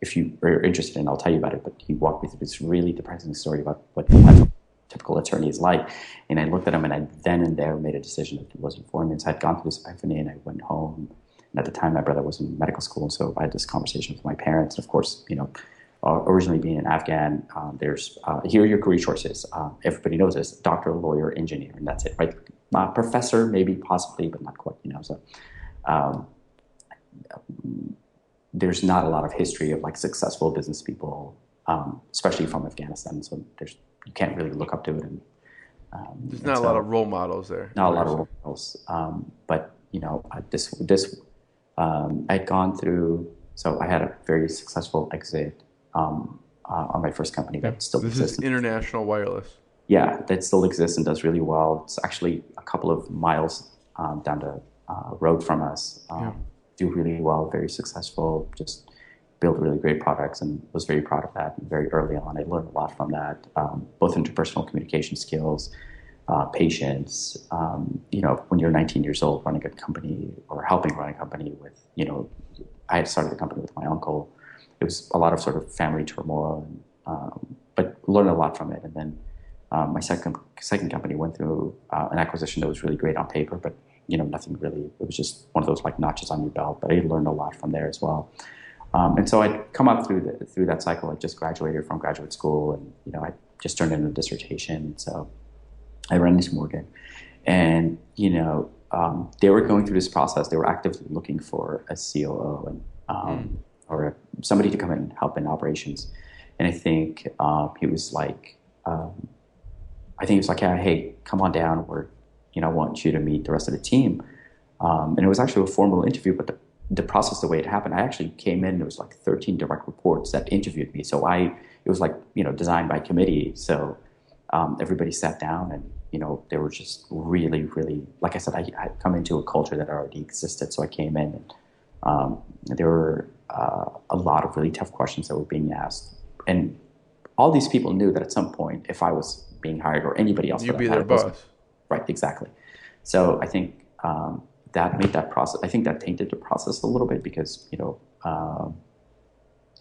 if you are interested in, I'll tell you about it, but he walked me through this really depressing story about what the typical attorney is like. And I looked at him, and I then and there made a decision that it wasn't for me. And so I'd gone through this epiphany, and I went home. And at the time, my brother was in medical school, and so I had this conversation with my parents. And of course, originally being an Afghan, there's here are your career choices. Everybody knows this: doctor, lawyer, engineer, and that's it, right? Professor, maybe, possibly, but not quite. So there's not a lot of history of successful business people, especially from Afghanistan. So you can't really look up to it. And there's not a lot of role models there. Not a lot of role models. But I'd gone through. So I had a very successful exit on my first company that still exists. This is International Wireless. Yeah, that still exists and does really well. It's actually a couple of miles down the road from us. Do really well, very successful, just built really great products, and was very proud of that very early on. I learned a lot from that, both interpersonal communication skills, patience. When you're 19 years old running a company or helping run a company with, I had started the company with my uncle. It was a lot of sort of family turmoil, but learned a lot from it. And then my second company went through an acquisition that was really great on paper, but nothing really. It was just one of those notches on your belt. But I learned a lot from there as well. And so I'd come up through that cycle. I just graduated from graduate school, and I just turned in a dissertation. So I ran into Morgan, and they were going through this process. They were actively looking for a COO and or somebody to come in and help in operations. And I think he was like, yeah, hey, come on down. I want you to meet the rest of the team. And it was actually a formal interview, but the process, the way it happened, I actually came in, there was 13 direct reports that interviewed me. So it was designed by committee. So everybody sat down, and, they were just really, really, like I said, I had come into a culture that already existed. So I came in, and there were a lot of really tough questions that were being asked. And all these people knew that at some point, if I was being hired or anybody else, you'd be their boss. Right, exactly. So I think that made that process. I think that tainted the process a little bit because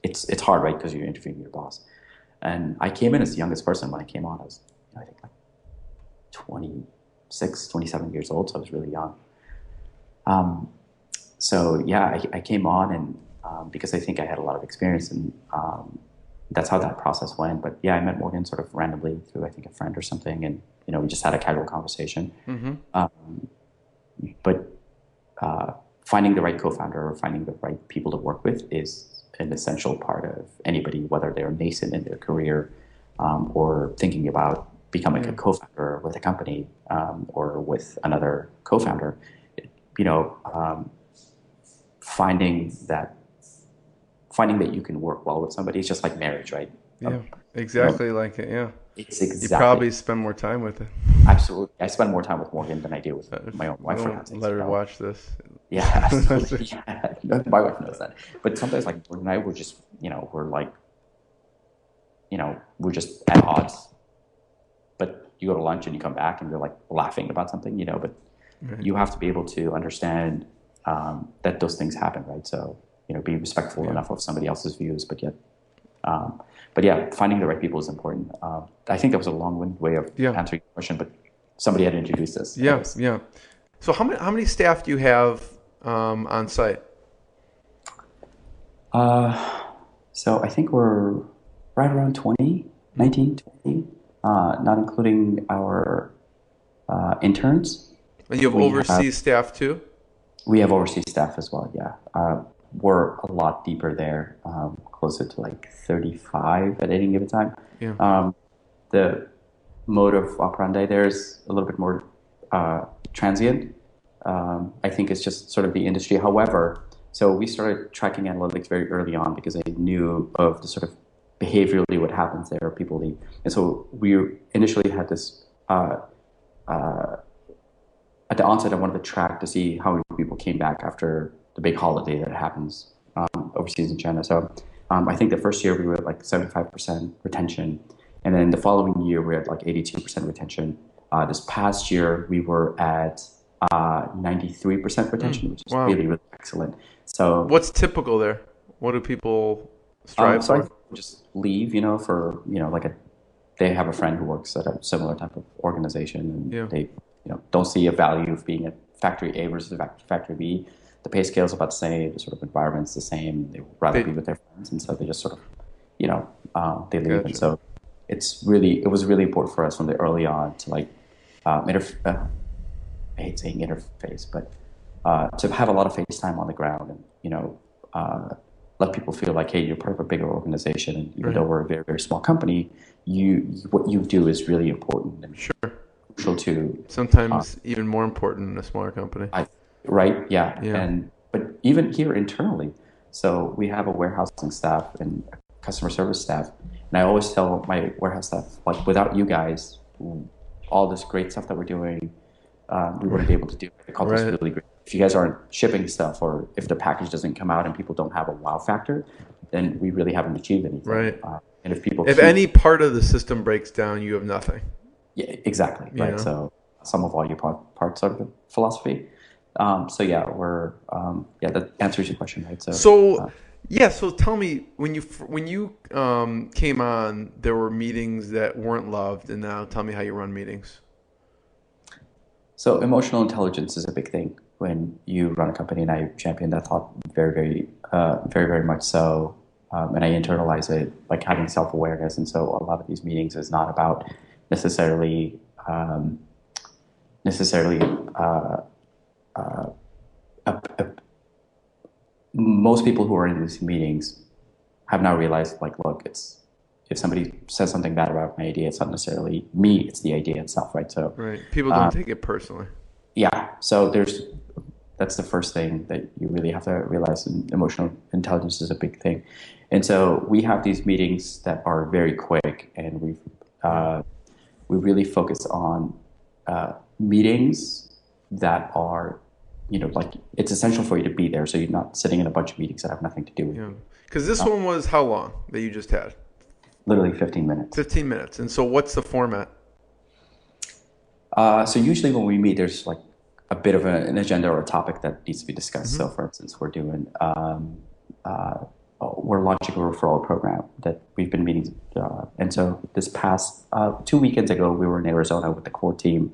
it's hard, right? Because you're interviewing your boss. And I came in as the youngest person when I came on. I was, I think 26, 27 years old, so I was really young. So yeah, I came on, and because I think I had a lot of experience, and that's how that process went. But yeah, I met Morgan sort of randomly through, I think, a friend or something, and we just had a casual conversation. But finding the right co-founder or finding the right people to work with is an essential part of anybody, whether they're nascent in their career or thinking about becoming a co-founder with a company or with another co-founder. Finding that you can work well with somebody is just like marriage, right? Yeah, exactly like it. Yeah. It's exactly. You probably spend more time with it. Absolutely. I spend more time with Morgan than I do with my own wife. Let her watch this. Yeah, absolutely. Yeah. My wife knows that. But sometimes Morgan and I were just, we're just at odds. But you go to lunch and you come back and you're laughing about something, but you have to be able to understand that those things happen, right? So, be respectful enough of somebody else's views, but yet finding the right people is important. I think that was a long-winded way of answering your question, but somebody had introduced us. Yeah. So how many staff do you have on site? So I think we're right around 19, 20, not including our interns. And you have overseas staff too? We have overseas staff as well, yeah. We're a lot deeper there, closer to 35 at any given time. Yeah. The mode of operandi there is a little bit more transient. I think it's just sort of the industry. However, so we started tracking analytics very early on because I knew of the sort of behaviorally what happens there. People leave. And so we initially had this at the onset, I wanted to track to see how many people came back after the big holiday that happens overseas in China. So I think the first year we were at like 75% retention. And then the following year, we were at like 82% retention. This past year, we were at 93% retention, which is Wow. really, really excellent. So, What's typical there? What do people strive so I for? think just leave, for, like they have a friend who works at a similar type of organization and Yeah. they, don't see a value of being at factory A versus factory B. The pay scale is about the same, the sort of environment's the same. They would rather be with their friends. And so they just sort of, they leave. Gotcha. And so it was really important for us from the early on to like, I hate saying interface, but to have a lot of face time on the ground and, let people feel like, hey, you're part of a bigger organization. And even though we're a very, very small company, what you do is really important and crucial to. Sometimes even more important in a smaller company. Right? Yeah. Yeah. But even here internally, so we have a warehousing staff and a customer service staff. And I always tell my warehouse staff, like, without you guys, all this great stuff that we're doing, we wouldn't be able to do it. The culture is really great. If you guys aren't shipping stuff or if the package doesn't come out and people don't have a wow factor, then we really haven't achieved anything. Right. And if any part of the system breaks down, you have nothing. Yeah, exactly. Right. So sum of all your parts of the philosophy. So yeah, that answers your question, right? So tell me, when you came on, there were meetings that weren't loved, and now tell me how you run meetings. So emotional intelligence is a big thing when you run a company, and I champion that thought very, very, very, very much so. And I internalize it, like having self-awareness. And so a lot of these meetings is not about necessarily most people who are in these meetings have now realized, like, look, if somebody says something bad about my idea, it's not necessarily me, it's the idea itself, right? So people don't take it personally. Yeah. So that's the first thing that you really have to realize. And emotional intelligence is a big thing. And so we have these meetings that are very quick, and we really focus on meetings that are, like, it's essential for you to be there, so you're not sitting in a bunch of meetings that have nothing to do with you. Because this one was how long that you just had? Literally 15 minutes. 15 minutes. And so what's the format? So usually when we meet, there's like a bit of an agenda or a topic that needs to be discussed. So for instance, we're launching a referral program that we've been meeting. And so this past 2 weekends ago, we were in Arizona with the core team.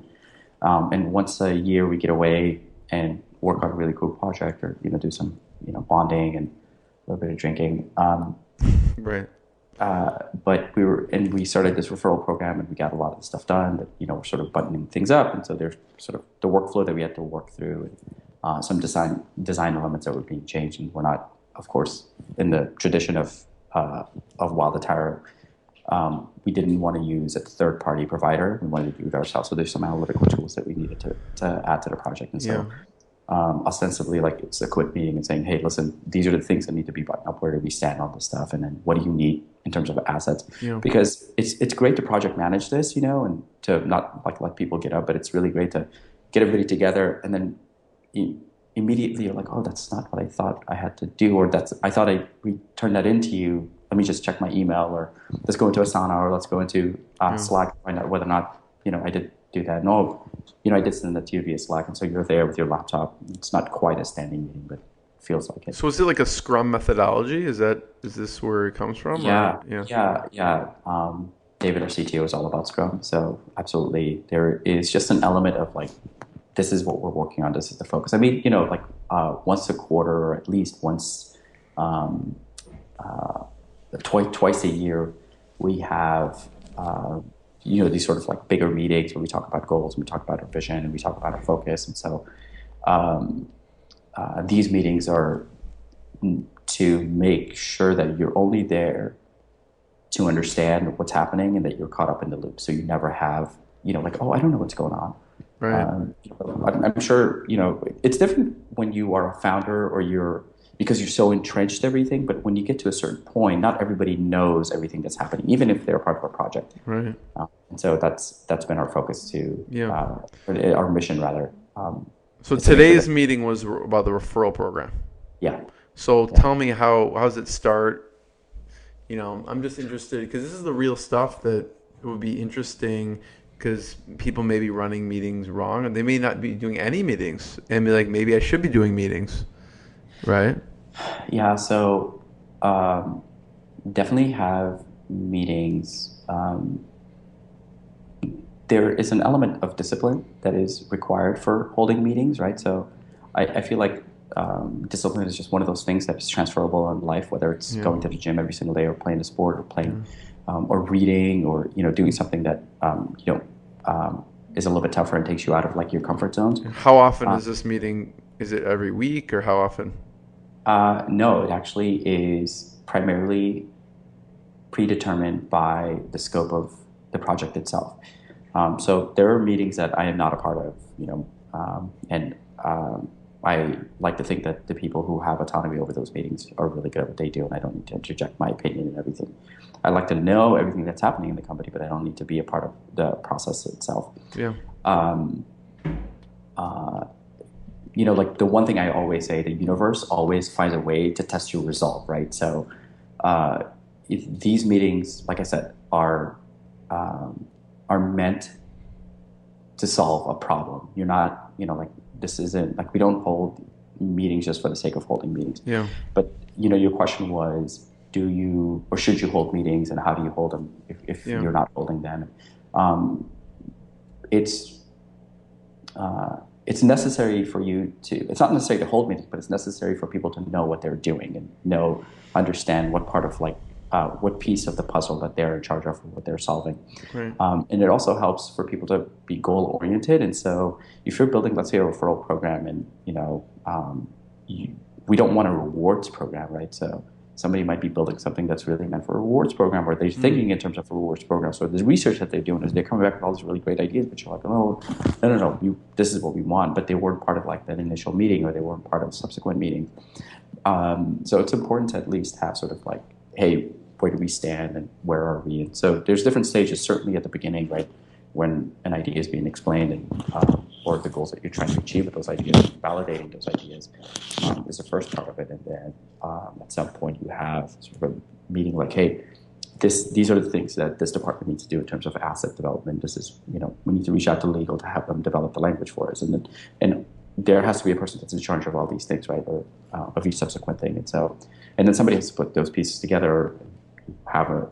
And once a year we get away and work on a really cool project or, do some, bonding and a little bit of drinking. Right. But we started this referral program and we got a lot of the stuff done, but, we're sort of buttoning things up. And so there's sort of the workflow that we had to work through and some design elements that were being changed. And we're not, of course, in the tradition of Wild Attire. We didn't want to use a third-party provider. We wanted to do it ourselves. So there's some analytical tools that we needed to add to the project. And so ostensibly, like, it's a quick meeting and saying, hey, listen, these are the things that need to be buttoned up. Where do we stand on this stuff? And then what do you need in terms of assets? Because it's great to project manage this, and to not like let people get up, but it's really great to get everybody together and then immediately you're like, oh, that's not what I thought I had to do, or I thought I returned that into you. Let me just check my email, or let's go into Asana, or let's go into Slack and find out whether or not, I did do that. No, I did send that to you via Slack. And so you're there with your laptop. It's not quite a standing meeting, but it feels like it. So is it like a Scrum methodology? Is this where it comes from? Yeah. David, our CTO, is all about Scrum. So absolutely, there is just an element of like, this is what we're working on. This is the focus. I mean, like once a quarter, or at least once, twice a year, we have, these sort of like bigger meetings where we talk about goals, and we talk about our vision, and we talk about our focus. And so these meetings are to make sure that you're only there to understand what's happening and that you're caught up in the loop. So you never have, like, oh, I don't know what's going on. Right. I'm sure, it's different when you are a founder or because you're so entrenched everything, but when you get to a certain point, not everybody knows everything that's happening, even if they're part of a project. Right. And so that's been our focus too. Yeah. Our mission rather. So to make sure today's that, meeting was about the referral program. yeah, So yeah. tell me how does it start? I'm just interested because this is the real stuff that would be interesting because people may be running meetings wrong and they may not be doing any meetings and be like, maybe I should be doing meetings, right? Yeah, so um, definitely have meetings. There is an element of discipline that is required for holding meetings, right? So I feel like discipline is just one of those things that is transferable in life, whether it's Yeah. going to the gym every single day or playing a sport or Yeah. playing or reading or doing something that is a little bit tougher and takes you out of like your comfort zones. How often Uh, is this meeting? Is it every week or how often? no, it actually is primarily predetermined by the scope of the project itself. So there are meetings that I am not a part of, and I like to think that the people who have autonomy over those meetings are really good at what they do, and I don't need to interject my opinion and everything. I like to know everything that's happening in the company, but I don't need to be a part of the process itself. Yeah. Um, uh, like the one thing I always say, the universe always finds a way to test your resolve, right? So uh, if these meetings, like I said, are meant to solve a problem. You're not, like this isn't like we don't hold meetings just for the sake of holding meetings. Yeah. But your question was, do you or should you hold meetings, and how do you hold them if Yeah. you're not holding them? Um, it's it's necessary for you to. It's not necessary to hold meetings, but it's necessary for people to know what they're doing and understand what part of what piece of the puzzle that they're in charge of, or what they're solving. Right. And it also helps for people to be goal oriented. And so, if you're building, let's say, a referral program, and we don't want a rewards program, right? So somebody might be building something that's really meant for a rewards program, or they're thinking in terms of a rewards program. So the research that they're doing is they're coming back with all these really great ideas, but you're like, oh, no, this is what we want, but they weren't part of like that initial meeting, or they weren't part of subsequent meetings. So it's important to at least have sort of like, hey, where do we stand and where are we? And so there's different stages, certainly at the beginning, right, when an idea is being explained and or the goals that you're trying to achieve with those ideas, validating those ideas is the first part of it. And then at some point you have sort of a meeting like, hey, these are the things that this department needs to do in terms of asset development. This is, we need to reach out to legal to have them develop the language for us. And there has to be a person that's in charge of all these things, right, or of each subsequent thing. And then somebody has to put those pieces together, have an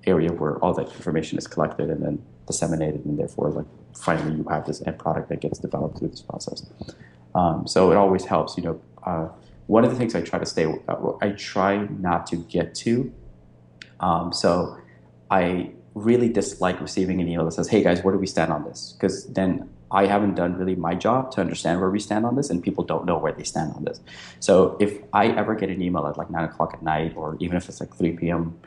area where all that information is collected and then disseminated, and therefore, like, finally you have this end product that gets developed through this process. So it always helps. One of the things I try not to get to. So I really dislike receiving an email that says, hey guys, where do we stand on this? Because then I haven't done really my job to understand where we stand on this, and people don't know where they stand on this. So if I ever get an email at like 9 o'clock at night, or even if it's like 3 p.m.,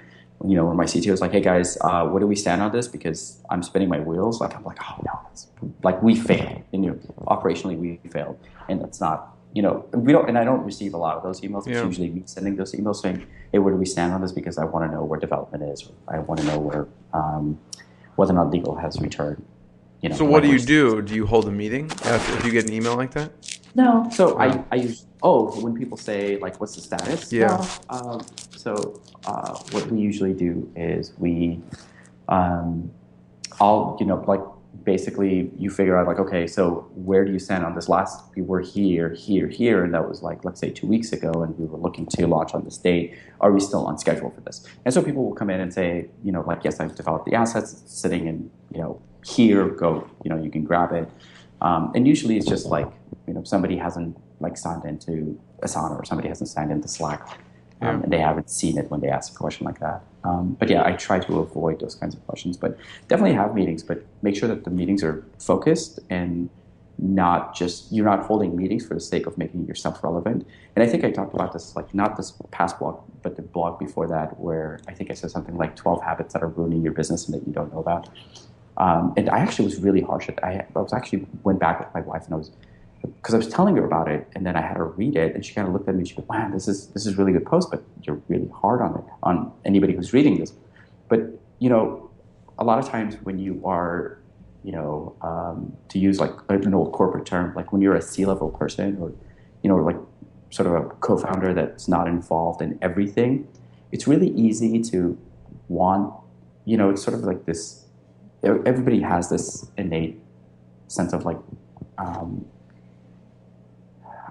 when my CTO is like, hey guys, where do we stand on this? Because I'm spinning my wheels. Like, I'm like, oh no, like we failed. And operationally we failed. And that's not, we don't, and I don't receive a lot of those emails. It's usually me sending those emails saying, hey, where do we stand on this? Because I want to know where development is. Or I want to know where, whether or not legal has returned. So what do you do? Do you hold a meeting if you get an email like that? No. So I use, when people say, like, what's the status? Yeah. No. What we usually do is we, basically you figure out, like, okay, so where do you stand on this? Last we were here, and that was like, let's say 2 weeks ago, and we were looking to launch on this date. Are we still on schedule for this? And so people will come in and say, like, yes, I've developed the assets, it's sitting in, here, go, you can grab it. And usually it's just like, somebody hasn't like signed into Asana, or somebody hasn't signed into Slack, and they haven't seen it when they ask a question like that. But yeah, I try to avoid those kinds of questions, but definitely have meetings, but make sure that the meetings are focused and not just, you're not holding meetings for the sake of making yourself relevant. And I think I talked about this, like, not this past blog, but the blog before that, where I think I said something like 12 habits that are ruining your business and that you don't know about. And I actually was really harsh at it. Went back with my wife, and because I was telling her about it, and then I had her read it, and she kind of looked at me and she goes, wow, this is a really good post, but you're really hard on it, on anybody who's reading this. But, a lot of times when you are to use like an old corporate term, like when you're a C-level person or, like sort of a co-founder that's not involved in everything, it's really easy to want, it's sort of like this, everybody has this innate sense of like,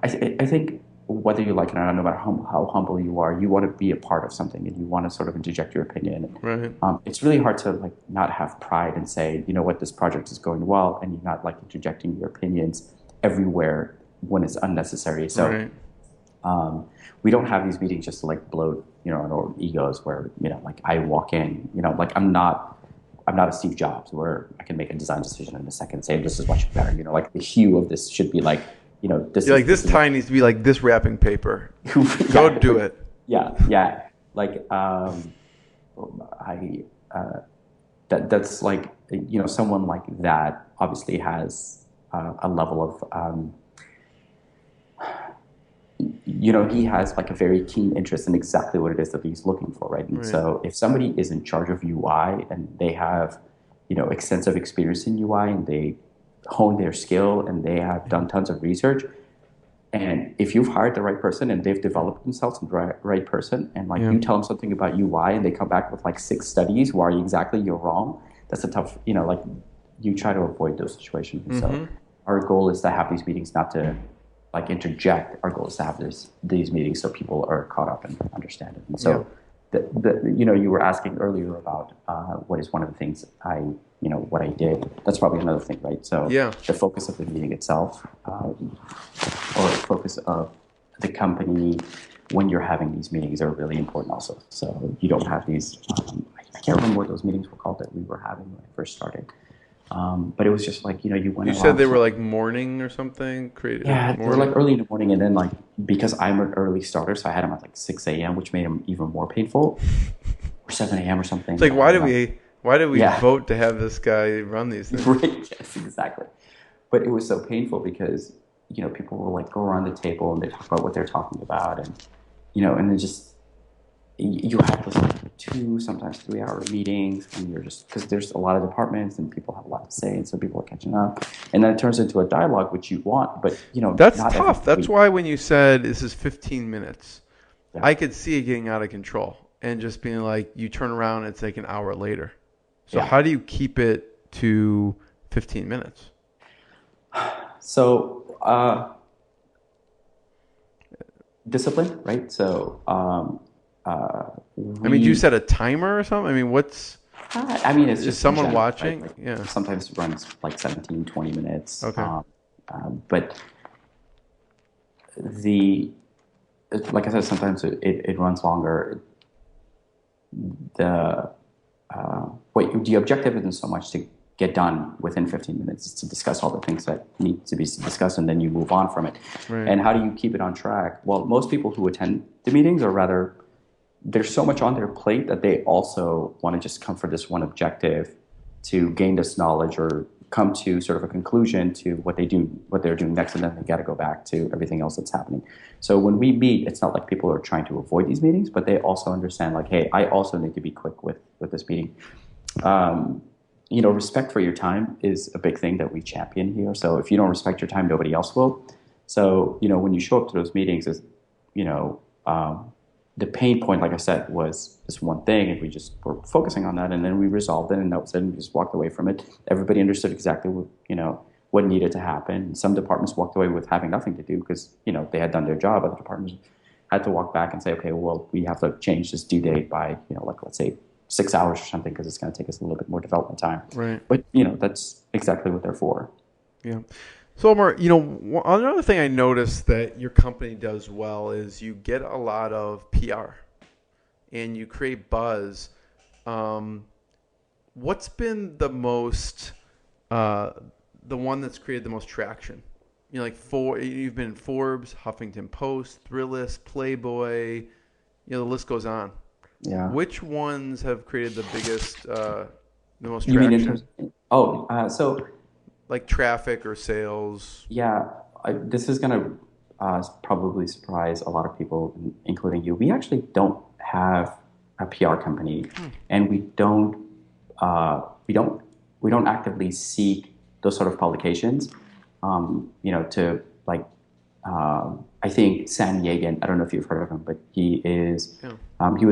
I think whether you like it or not, no matter how humble you are, you want to be a part of something and you want to sort of interject your opinion. Right. It's really hard to like not have pride and say, you know what, this project is going well, and you're not like interjecting your opinions everywhere when it's unnecessary. So right. We don't have these meetings just to like bloat, our egos where, like I walk in, like I'm not a Steve Jobs where I can make a design decision in a second and say, this is much better. Like the hue of this should be like, this tie needs to be like this wrapping paper. Go do it. Yeah. Like, that's like, someone like that obviously has a level of, he has like a very keen interest in exactly what it is that he's looking for, right? And so if somebody is in charge of UI and they have, extensive experience in UI and they hone their skill and they have done tons of research, and if you've hired the right person and they've developed themselves into the right person, and like you tell them something about UI and they come back with like 6 studies why you're wrong, that's a tough, like you try to avoid those situations. Mm-hmm. So our goal is to have these meetings not to like interject. Our goal is to have these meetings so people are caught up and understand it. And so you were asking earlier about what is one of the things what I did. That's probably another thing, right? So the focus of the meeting itself, or the focus of the company when you're having these meetings are really important also. So you don't have these, I can't remember what those meetings were called that we were having when I first started. But it was just like, you went. You said they were like morning or something? Yeah, they were like early in the morning. And then like, because I'm an early starter, so I had them at like 6 a.m., which made them even more painful. Or 7 a.m. or something. It's like, why did we vote to have this guy run these things? Right, yes, exactly. But it was so painful because, people will like go around the table and they talk about what they're talking about. And, and it just, you have this like 2, sometimes 3-hour meetings, and you're just, because there's a lot of departments and people have a lot to say, and so people are catching up, and then it turns into a dialogue, which you want, but that's tough. That's why when you said this is 15 minutes, I could see it getting out of control and just being like, you turn around and it's like an hour later. So how do you keep it to 15 minutes? So discipline, right? So do you set a timer or something? I mean, it's just someone watching? Right? Like, sometimes it runs like 17, 20 minutes. Okay. But like I said, sometimes it runs longer. The objective isn't so much to get done within 15 minutes. It's to discuss all the things that need to be discussed, and then you move on from it. Right. And how do you keep it on track? Well, most people who attend the meetings are rather, there's so much on their plate that they also want to just come for this one objective to gain this knowledge or come to sort of a conclusion to what they're doing next, and then they got to go back to everything else that's happening. So when we meet, it's not like people are trying to avoid these meetings, but they also understand like, hey, I also need to be quick with this meeting. Respect for your time is a big thing that we champion here. So if you don't respect your time, nobody else will. So, when you show up to those meetings, is, the pain point, like I said, was this one thing, and we just were focusing on that, and then we resolved it, and that was it, and we just walked away from it. Everybody understood exactly what needed to happen. Some departments walked away with having nothing to do because, they had done their job. Other departments had to walk back and say, okay, well, we have to change this due date by, like, let's say 6 hours or something, because it's going to take us a little bit more development time. Right. But, that's exactly what they're for. Yeah. So, Omar, another thing I noticed that your company does well is you get a lot of PR and you create buzz. What's been the most, the one that's created the most traction? You've been in Forbes, Huffington Post, Thrillist, Playboy, the list goes on. Yeah. Which ones have created the biggest, the most you traction? So like traffic or sales? Yeah, this is going to probably surprise a lot of people, including you. We actually don't have a PR company, and we don't we don't actively seek those sort of publications. To like, I think Sam Yagan, I don't know if you've heard of him, but he was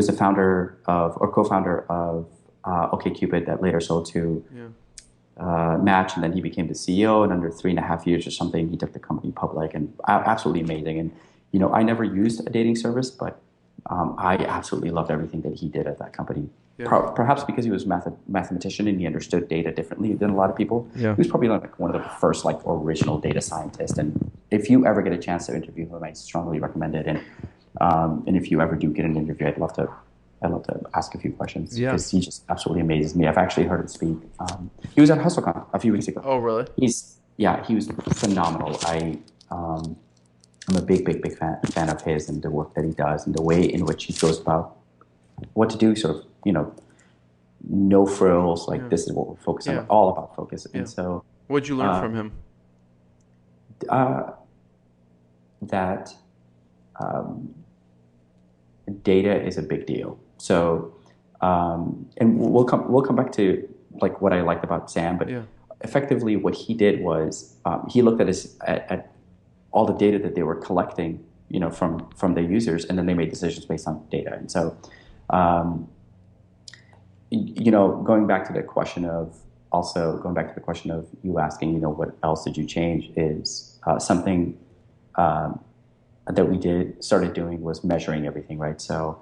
the founder of, or co-founder of OkCupid that later sold to Match, and then he became the CEO, and under 3.5 years or something, he took the company public, and absolutely amazing. And, I never used a dating service, but I absolutely loved everything that he did at that company. Yeah. Perhaps because he was a mathematician and he understood data differently than a lot of people. Yeah. He was probably like one of the first like original data scientists. And if you ever get a chance to interview him, I strongly recommend it. And if you ever do get an interview, I'd love to ask a few questions because he just absolutely amazes me. I've actually heard him speak. He was at HustleCon a few weeks ago. Oh, really? He was phenomenal. I'm a big fan of his and the work that he does and the way in which he goes about what to do, sort of, no frills, like this is what we're focusing on, all about focus. And so what'd you learn from him? That data is a big deal. So, and we'll come back to like what I liked about Sam, but effectively what he did was he looked at all the data that they were collecting, from the users, and then they made decisions based on data. And so, going back to the question of you asking, what else did you change, is something that we started doing was measuring everything, right? So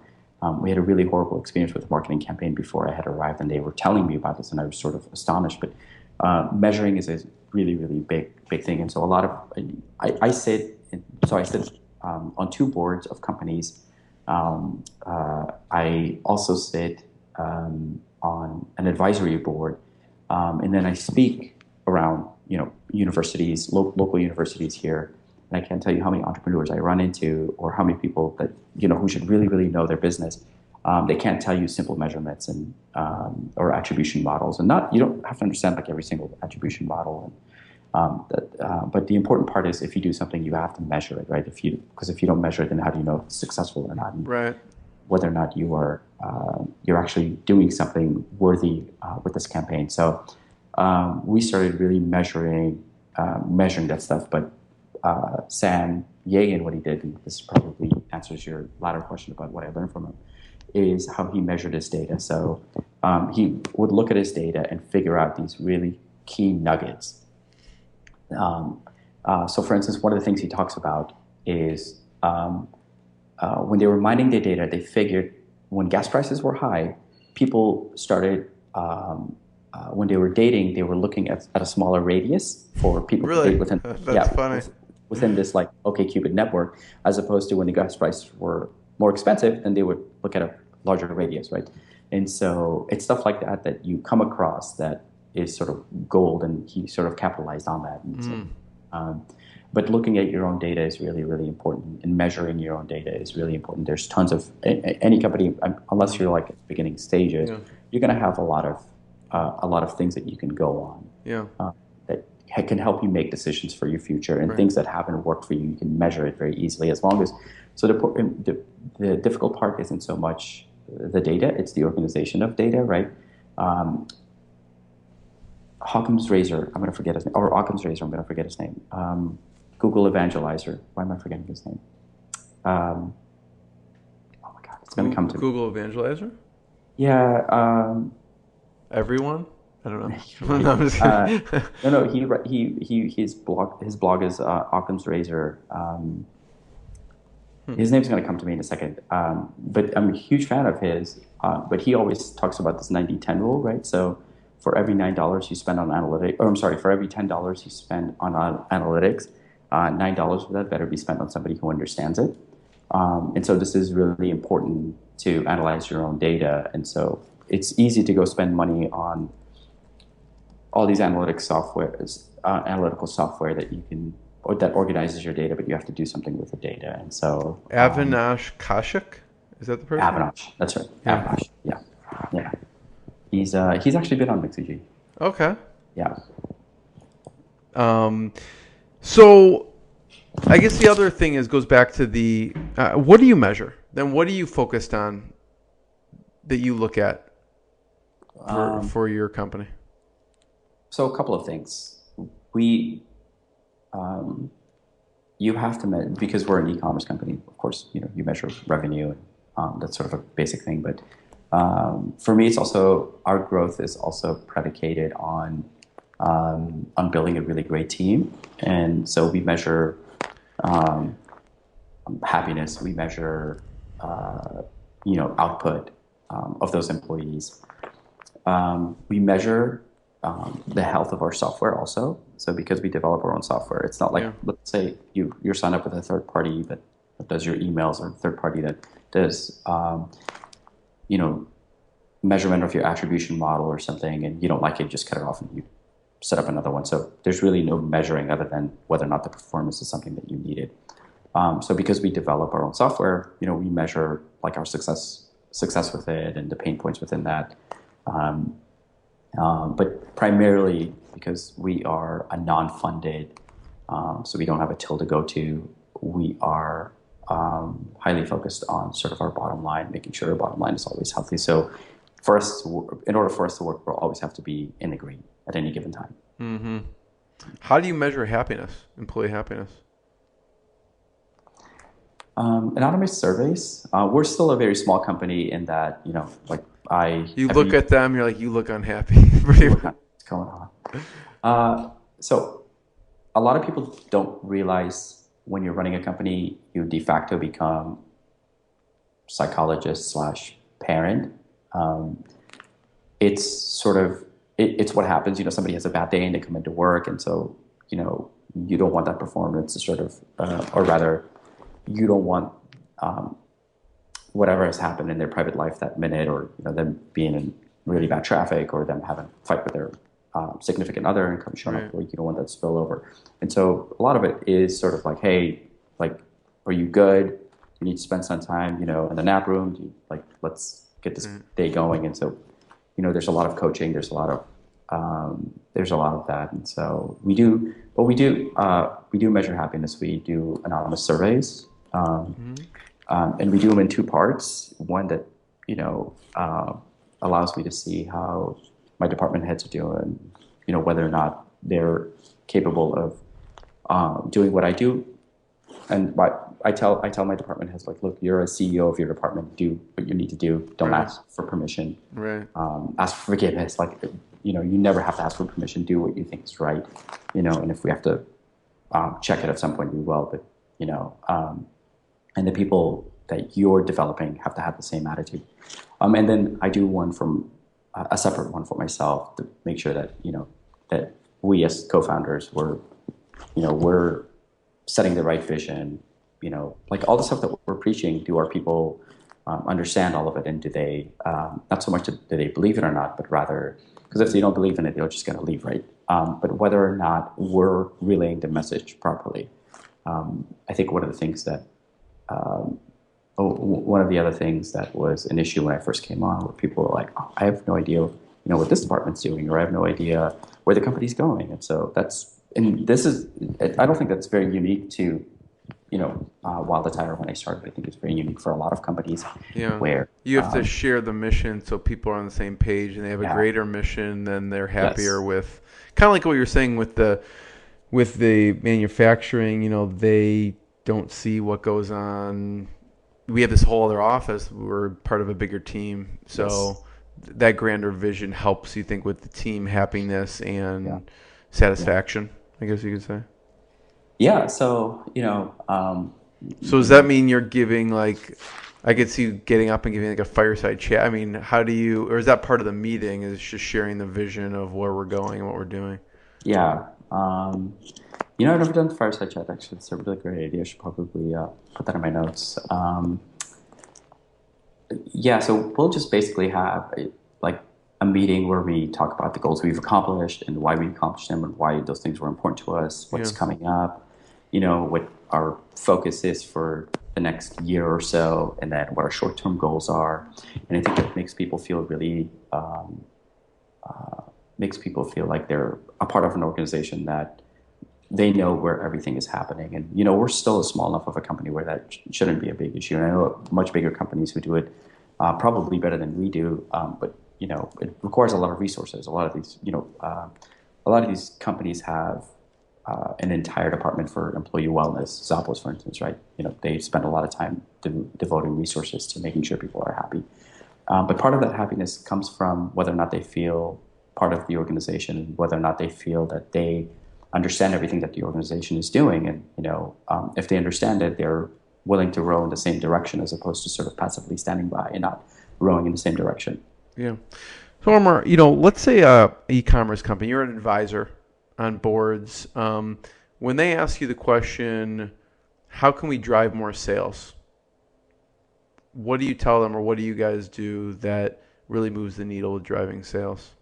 we had a really horrible experience with a marketing campaign before I had arrived, and they were telling me about this, and I was sort of astonished. But measuring is a really, really big thing. And so a lot of I sit on 2 boards of companies. I also sit on an advisory board, and then I speak around universities, local universities here. And I can't tell you how many entrepreneurs I run into, or how many people that who should really, really know their business. They can't tell you simple measurements and or attribution models, and you don't have to understand like every single attribution model. But the important part is if you do something, you have to measure it, right? Because if you don't measure it, then how do you know if it's successful or not? Right. Whether or not you're actually doing something worthy with this campaign. So we started really measuring that stuff. But Sam Yagan, what he did, and this probably answers your latter question about what I learned from him, is how he measured his data. So he would look at his data and figure out these really key nuggets. So for instance, one of the things he talks about is when they were mining their data, they figured when gas prices were high, people started, when they were dating, they were looking at a smaller radius for people to date within. That's funny. Within this like OkCupid network, as opposed to when the gas prices were more expensive, then they would look at a larger radius, right? And so it's stuff like that you come across that is sort of gold, and he sort of capitalized on that. And so, but looking at your own data is really, really important, and measuring your own data is really important. There's tons of any company, unless you're like at the beginning stages, you're going to have a lot of things that you can go on. That can help you make decisions for your future, and things that haven't worked for you, you can measure it very easily. As long as the difficult part isn't so much the data; it's the organization of data, right? Occam's razor, I'm going to forget his name. Or Occam's razor, I'm going to forget his name. Google Evangelizer. Why am I forgetting his name? Oh my God, it's going to come to Google Evangelizer? Yeah. Everyone? I don't know. No. His blog is Occam's razor. His name's going to come to me in a second. But I'm a huge fan of his. But he always talks about this 90-10 rule, right? So for every $9 you spend on analytics, for every $10 you spend on analytics, $9 of that better be spent on somebody who understands it. And so this is really important to analyze your own data. And so it's easy to go spend money on all these analytical software that you can, or that organizes your data, but you have to do something with the data. And so Avinash Kaushik, is that the person? Avinash, that's right. Yeah. Avinash, yeah. He's actually been on Mixergy. Okay. Yeah. So I guess the other thing goes back to the what do you measure? Then what are you focused on that you look at for your company? So a couple of things. We um, you have to because we're an e-commerce company. Of course, you measure revenue. That's sort of a basic thing. But for me, it's also our growth is also predicated on building a really great team, and so we measure um, happiness. We measure output of those employees. We measure the health of our software also. So because we develop our own software, it's not like, Yeah. let's say you're signed up with a third party that does your emails, or a third party that does, you know, measurement of your attribution model or something, and you don't like it, you just cut it off and you set up another one. So there's really no measuring other than whether or not the performance is something that you needed. So because we develop our own software, we measure like our success with it and the pain points within that. Um, but primarily because we are a non-funded, so we don't have a till to go to, we are highly focused on sort of our bottom line, making sure our bottom line is always healthy. So for us, in order for us to work, we'll always have to be in the green at any given time. Mm-hmm. How do you measure happiness, employee happiness? Anonymous surveys. We're still a very small company in that, like You look at them, you're like, you look unhappy. Pretty much. what's going on. So a lot of people don't realize when you're running a company, you de facto become psychologist slash parent. It's sort of, it's what happens, somebody has a bad day and they come into work. And so, you don't want that performance to sort of, or rather, you don't want whatever has happened in their private life that minute, or them being in really bad traffic, or them having a fight with their significant other and come showing up, or you don't want that to spill over. And so a lot of it is sort of like, hey, like, are you good? You need to spend some time, in the nap room. Let's get this day going. And so, there's a lot of coaching. There's a lot of that. And so we do measure happiness. We do anonymous surveys. And we do them in two parts. One that, allows me to see how my department heads are doing, whether or not they're capable of doing what I do. And I tell my department heads, like, look, you're a CEO of your department. Do what you need to do. Don't ask for permission. Right. Ask for forgiveness. Like, you never have to ask for permission. Do what you think is right. And if we have to check it at some point, we will. But and the people that you're developing have to have the same attitude. And then I do one from a separate one for myself to make sure that, that we as co-founders we're setting the right vision, like all the stuff that we're preaching. Do our people understand all of it? And do they, not so much do they believe it or not, but rather, because if they don't believe in it, they're just going to leave, right? But whether or not we're relaying the message properly. I think one of the things that one of the other things that was an issue when I first came on, where people were like, oh, I have no idea, what this department's doing, or I have no idea where the company's going. And so I don't think that's very unique to, Wild Attire when I started. I think it's very unique for a lot of companies. Yeah. Where you have to share the mission so people are on the same page and they have a greater mission, then they're happier with, kind of like what you're saying with the manufacturing, they don't see what goes on. We have this whole other office. We're part of a bigger team. So that grander vision helps, you think, with the team happiness and satisfaction, I guess you could say. Yeah. So, so does that mean you're giving, like, I could see you getting up and giving like a fireside chat. I mean, how do you, or is that part of the meeting, is just sharing the vision of where we're going and what we're doing? Yeah. I've never done the fireside chat, actually. It's a really great idea. I should probably put that in my notes. So we'll just basically have a meeting where we talk about the goals we've accomplished and why we accomplished them and why those things were important to us, what's coming up, what our focus is for the next year or so, and then what our short-term goals are. And I think that makes people feel really, like they're a part of an organization that they know where everything is happening. And, we're still a small enough of a company where that shouldn't be a big issue. And I know much bigger companies who do it probably better than we do, but, it requires a lot of resources. A lot of these, a lot of these companies have an entire department for employee wellness. Zappos, for instance, right? They spend a lot of time devoting resources to making sure people are happy. But part of that happiness comes from whether or not they feel part of the organization, whether or not they feel that they understand everything that the organization is doing. And, if they understand it, they're willing to row in the same direction as opposed to sort of passively standing by and not rowing in the same direction. Yeah. So, Omar, let's say a e-commerce company, you're an advisor on boards. When they ask you the question, how can we drive more sales? What do you tell them, or what do you guys do that really moves the needle with driving sales?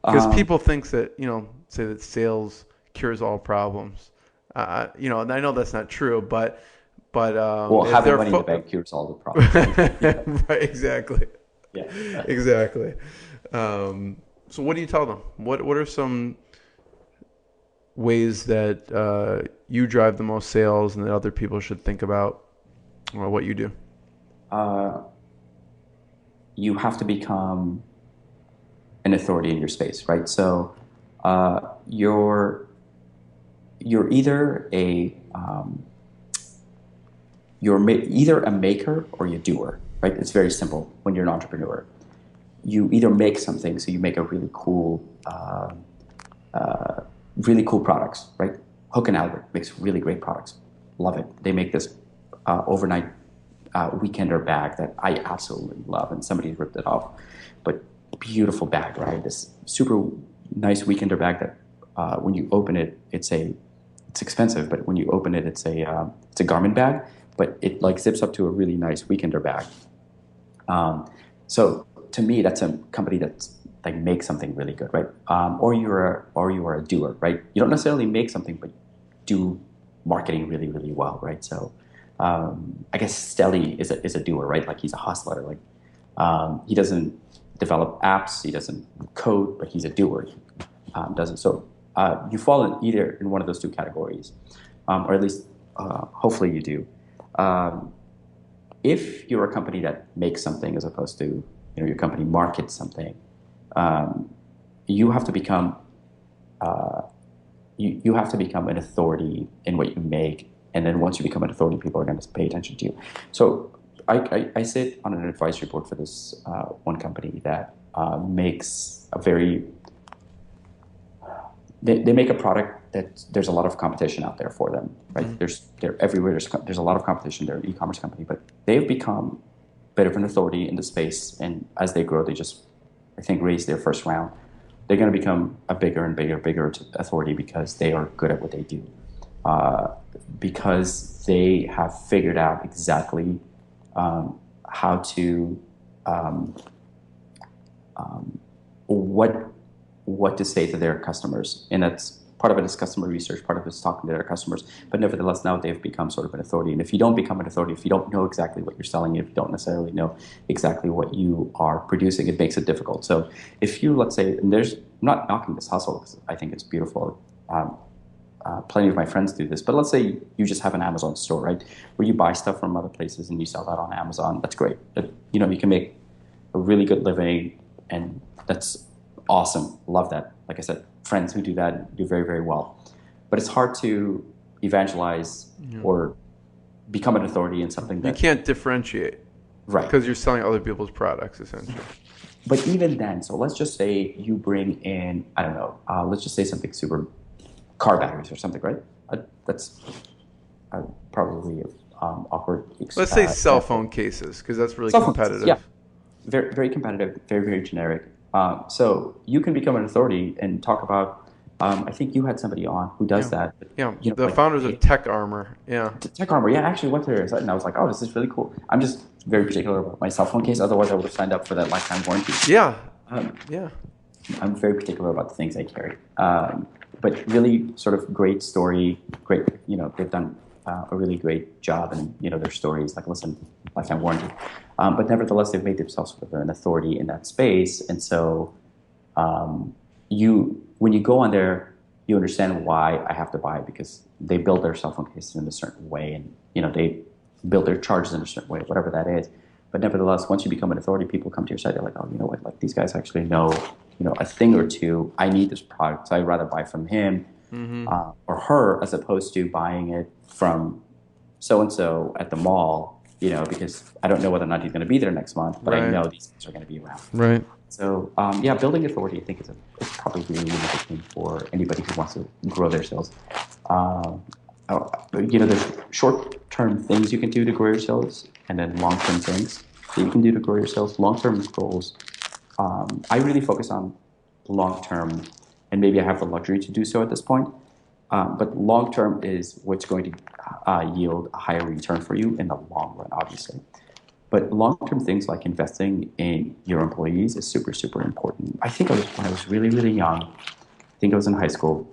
Because people think that, say that sales cures all problems. And I know that's not true, but well, if having they're money in the bank cures all the problems. right, exactly. Yeah. Exactly. So what do you tell them? What are some ways that you drive the most sales and that other people should think about what you do? You have to become an authority in your space, right? So you're either either a maker or a doer, right? It's very simple when you're an entrepreneur. You either make something, so you make a really cool products, right? Hook and Albert makes really great products. Love it. They make this overnight weekender bag that I absolutely love, and somebody ripped it off. But beautiful bag, right? This super nice weekender bag that when you open it, it's expensive, but when you open it, it's a garment bag, but it like zips up to a really nice weekender bag. So to me, that's a company that's like makes something really good, right? Or you are a doer, right? You don't necessarily make something, but do marketing really, really well, right? So I guess Stelly is a doer, right? Like he's a hustler. Like he doesn't develop apps, he doesn't code, but he's a doer. Does it. So you fall in either in one of those two categories, or at least hopefully you do. If you're a company that makes something as opposed to your company markets something, you have to become you have to become an authority in what you make, and then once you become an authority, people are going to pay attention to you. So I sit on an advisory board for this one company that makes a very they make a product that there's a lot of competition out there for them, right? Mm-hmm. They're everywhere. There's a lot of competition. They're an e-commerce company, but they've become a bit of an authority in the space. And as they grow, they just, I think, raise their first round. They're going to become a bigger and bigger authority because they are good at what they do. Because they have figured out exactly how to what to say to their customers, and that's part of it is customer research, part of it is talking to their customers. But nevertheless, now they've become sort of an authority. And if you don't become an authority, if you don't know exactly what you're selling, if you don't necessarily know exactly what you are producing, it makes it difficult. So if you, let's say, and I'm not knocking this hustle because I think it's beautiful. Plenty of my friends do this, but let's say you just have an Amazon store, right, where you buy stuff from other places and you sell that on Amazon. That's great. You can make a really good living, and that's awesome. Love that. Like I said, friends who do that do very, very well. But it's hard to evangelize or become an authority in something that you can't differentiate, right? Because you're selling other people's products, essentially. But even then, so let's just say you bring in, I don't know, let's just say something super, car batteries or something, right? That's probably awkward. Let's say cell phone cases, because that's really competitive. Yeah, very, very competitive, very, very generic. So you can become an authority and talk about. I think you had somebody on who does that. Yeah, the founders of Tech Armor. Yeah, Tech Armor. Yeah, I actually went there and I was like, oh, this is really cool. I'm just very particular about my cell phone case. Otherwise, I would have signed up for that lifetime warranty. Yeah, I'm very particular about the things I carry. But really, sort of great story. Great, they've done a really great job, and their stories. Like, listen, lifetime warranty. But nevertheless, they've made themselves sort of an authority in that space, and so when you go on there, you understand why I have to buy it, because they build their cell phone cases in a certain way, and they build their charges in a certain way, whatever that is. But nevertheless, once you become an authority, people come to your site. They're like, oh, you know what? Like, these guys actually know a thing or two, I need this product, so I'd rather buy from him or her as opposed to buying it from so and so at the mall, because I don't know whether or not he's going to be there next month, but I know these things are going to be around. Right. So building authority, I think, is probably really, really good thing for anybody who wants to grow their sales. There's short-term things you can do to grow your sales, and then long-term things that you can do to grow your sales. Long-term goals, I really focus on long-term, and maybe I have the luxury to do so at this point. But long-term is what's going to yield a higher return for you in the long run, obviously. But long-term things like investing in your employees is super, super important. I think when I was really, really young, I think I was in high school,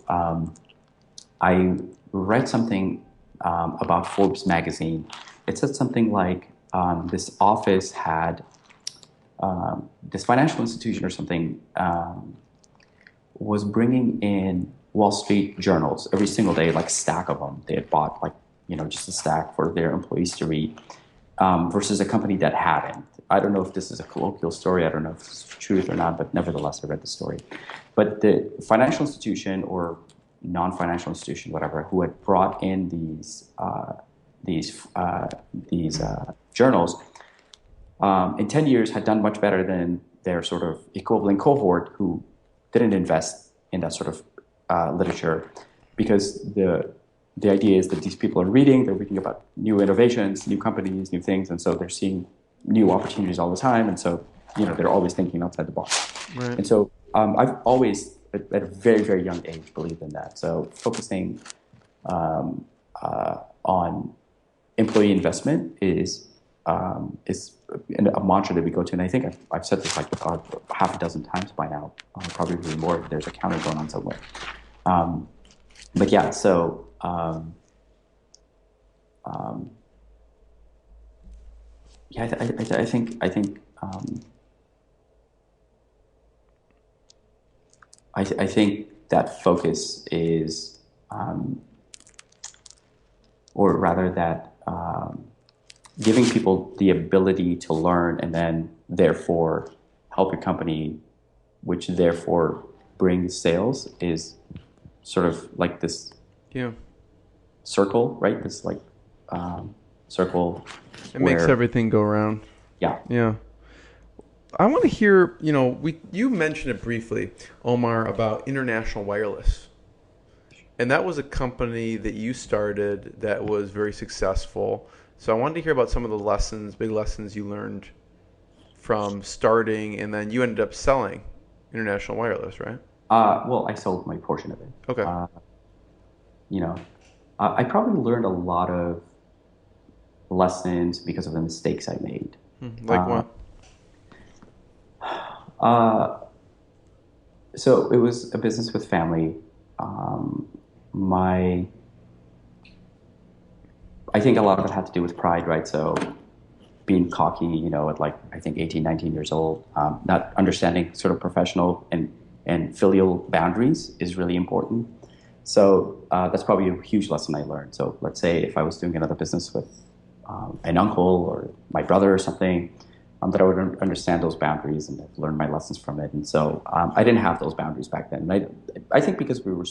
I read something about Forbes magazine. It said something like this office had this financial institution or something was bringing in Wall Street journals every single day, like a stack of them. They had bought just a stack for their employees to read. Versus a company that hadn't. I don't know if this is a colloquial story. I don't know if it's truth or not, but nevertheless, I read the story. But the financial institution or non-financial institution, whatever, who had brought in these journals, in 10 years had done much better than their sort of equivalent cohort who didn't invest in that sort of literature, because the idea is that these people are they're reading about new innovations, new companies, new things, and so they're seeing new opportunities all the time, and so they're always thinking outside the box. Right. And so I've always, at a very, very young age, believed in that. So focusing on employee investment is a mantra that we go to, and I think I've said this like half a dozen times by now, probably really more. There's a counter going on somewhere. But yeah, so. I think that focus is, or rather that giving people the ability to learn and then therefore help your company, which therefore brings sales, is sort of like this. Yeah. Circle, right? This circle. It makes everything go around. Yeah. Yeah. I want to hear, you mentioned it briefly, Omar, about International Wireless. And that was a company that you started that was very successful. So I wanted to hear about some of the big lessons you learned from starting, and then you ended up selling International Wireless, right? Well, I sold my portion of it. Okay. I probably learned a lot of lessons because of the mistakes I made. Like what? So it was a business with family. I think a lot of it had to do with pride, right? So being cocky, at I think 18, 19 years old, not understanding sort of professional and filial boundaries is really important. So that's probably a huge lesson I learned. So let's say if I was doing another business with an uncle or my brother or something, that I would understand those boundaries and I've learned my lessons from it. And so I didn't have those boundaries back then. And I think because we were